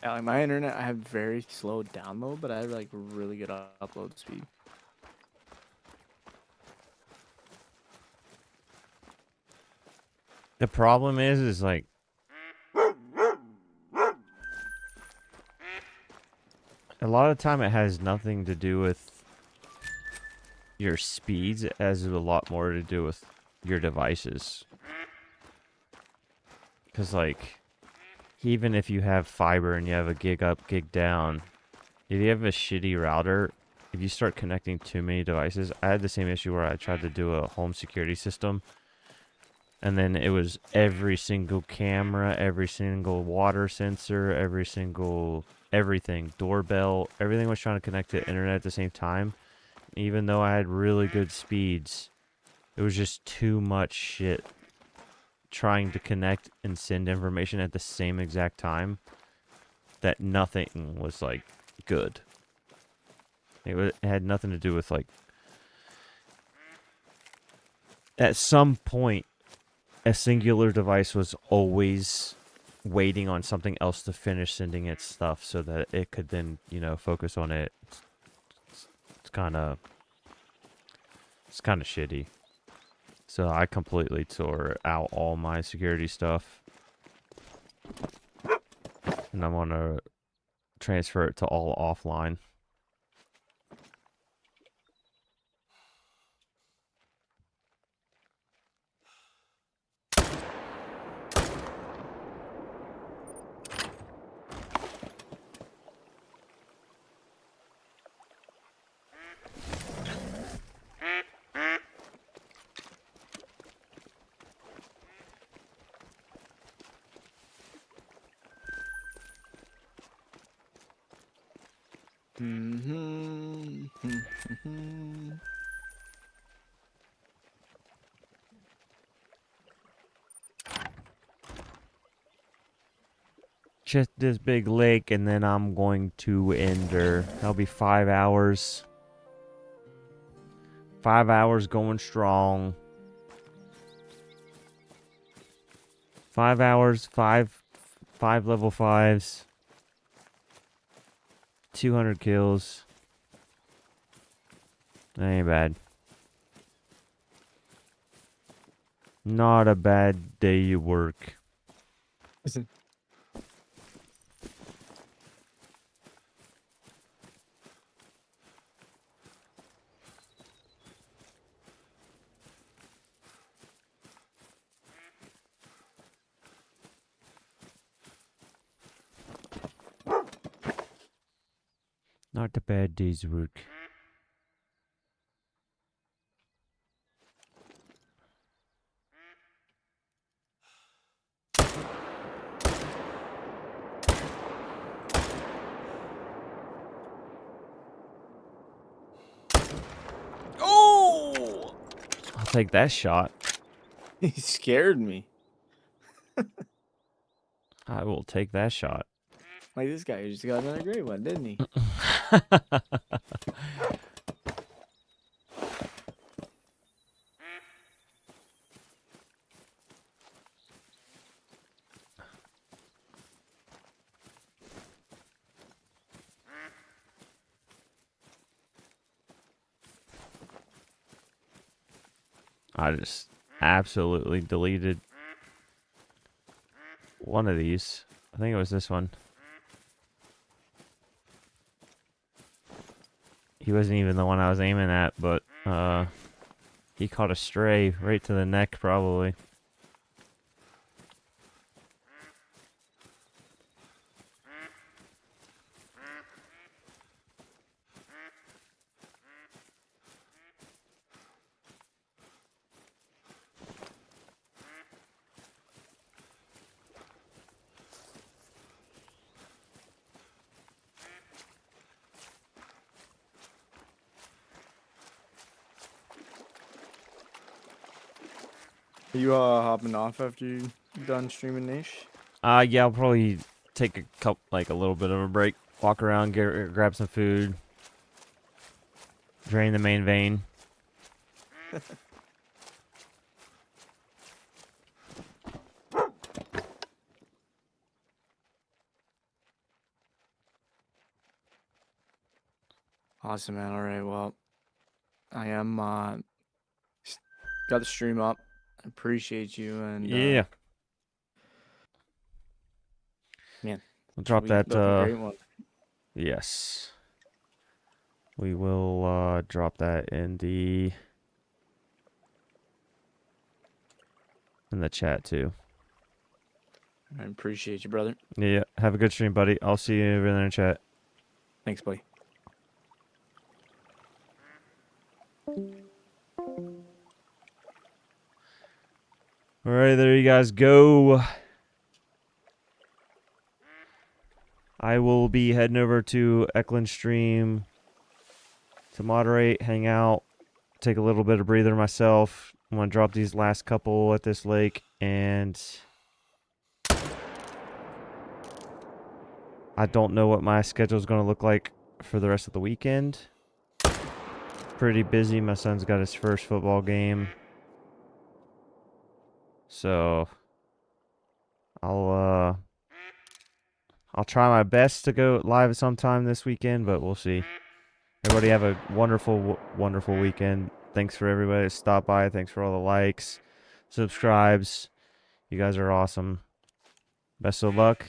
Yeah, like my internet, I have very slow download, but I have like really good upload speed.
The problem is like... A lot of the time it has nothing to do with your speeds. It has a lot more to do with your devices. Because, like, even if you have fiber and you have a gig up, gig down, if you have a shitty router, if you start connecting too many devices... I had the same issue where I tried to do a home security system, and then it was every single camera, every single water sensor, every single... everything, doorbell, everything was trying to connect to the internet at the same time. Even though I had really good speeds, it was just too much shit trying to connect and send information at the same exact time that nothing was like good. It had nothing to do with like... At some point, a singular device was always waiting on something else to finish sending its stuff so that it could then, you know, focus on it. It's kind of shitty. So I completely tore out all my security stuff, and I'm gonna transfer it to all offline. Just this big lake, and then I'm going to ender. That'll be 5 hours. 5 hours going strong. 5 hours, five level 5s. 200 kills. That ain't bad. Not a bad day of work.
Listen.
Not a bad day's work.
Oh!
I'll take that shot.
He scared me.
I will take that shot.
Like this guy just got another great one, didn't he?
I just absolutely deleted one of these. I think it was this one. He wasn't even the one I was aiming at, but he caught a stray right to the neck, probably.
Are you hopping off after you done streaming Nish?
Yeah, I'll probably take a little bit of a break, walk around, grab some food, drain the main vein.
Awesome, man. All right, well, I am got the stream up. I appreciate you and
Yeah.
man,
We'll drop
we
that.
built a great one.
Yes. We will drop that in the chat too.
I appreciate you, brother.
Yeah. Have a good stream, buddy. I'll see you over there in the chat.
Thanks, buddy.
All right, there you guys go. I will be heading over to Eklund Stream to moderate, hang out, take a little bit of breather myself. I'm going to drop these last couple at this lake, and I don't know what my schedule is going to look like for the rest of the weekend. Pretty busy. My son's got his first football game. So I'll try my best to go live sometime this weekend, but we'll see. Everybody have a wonderful, wonderful weekend. Thanks for everybody that stopped by. Thanks for all the likes, subscribes. You guys are awesome. Best of luck,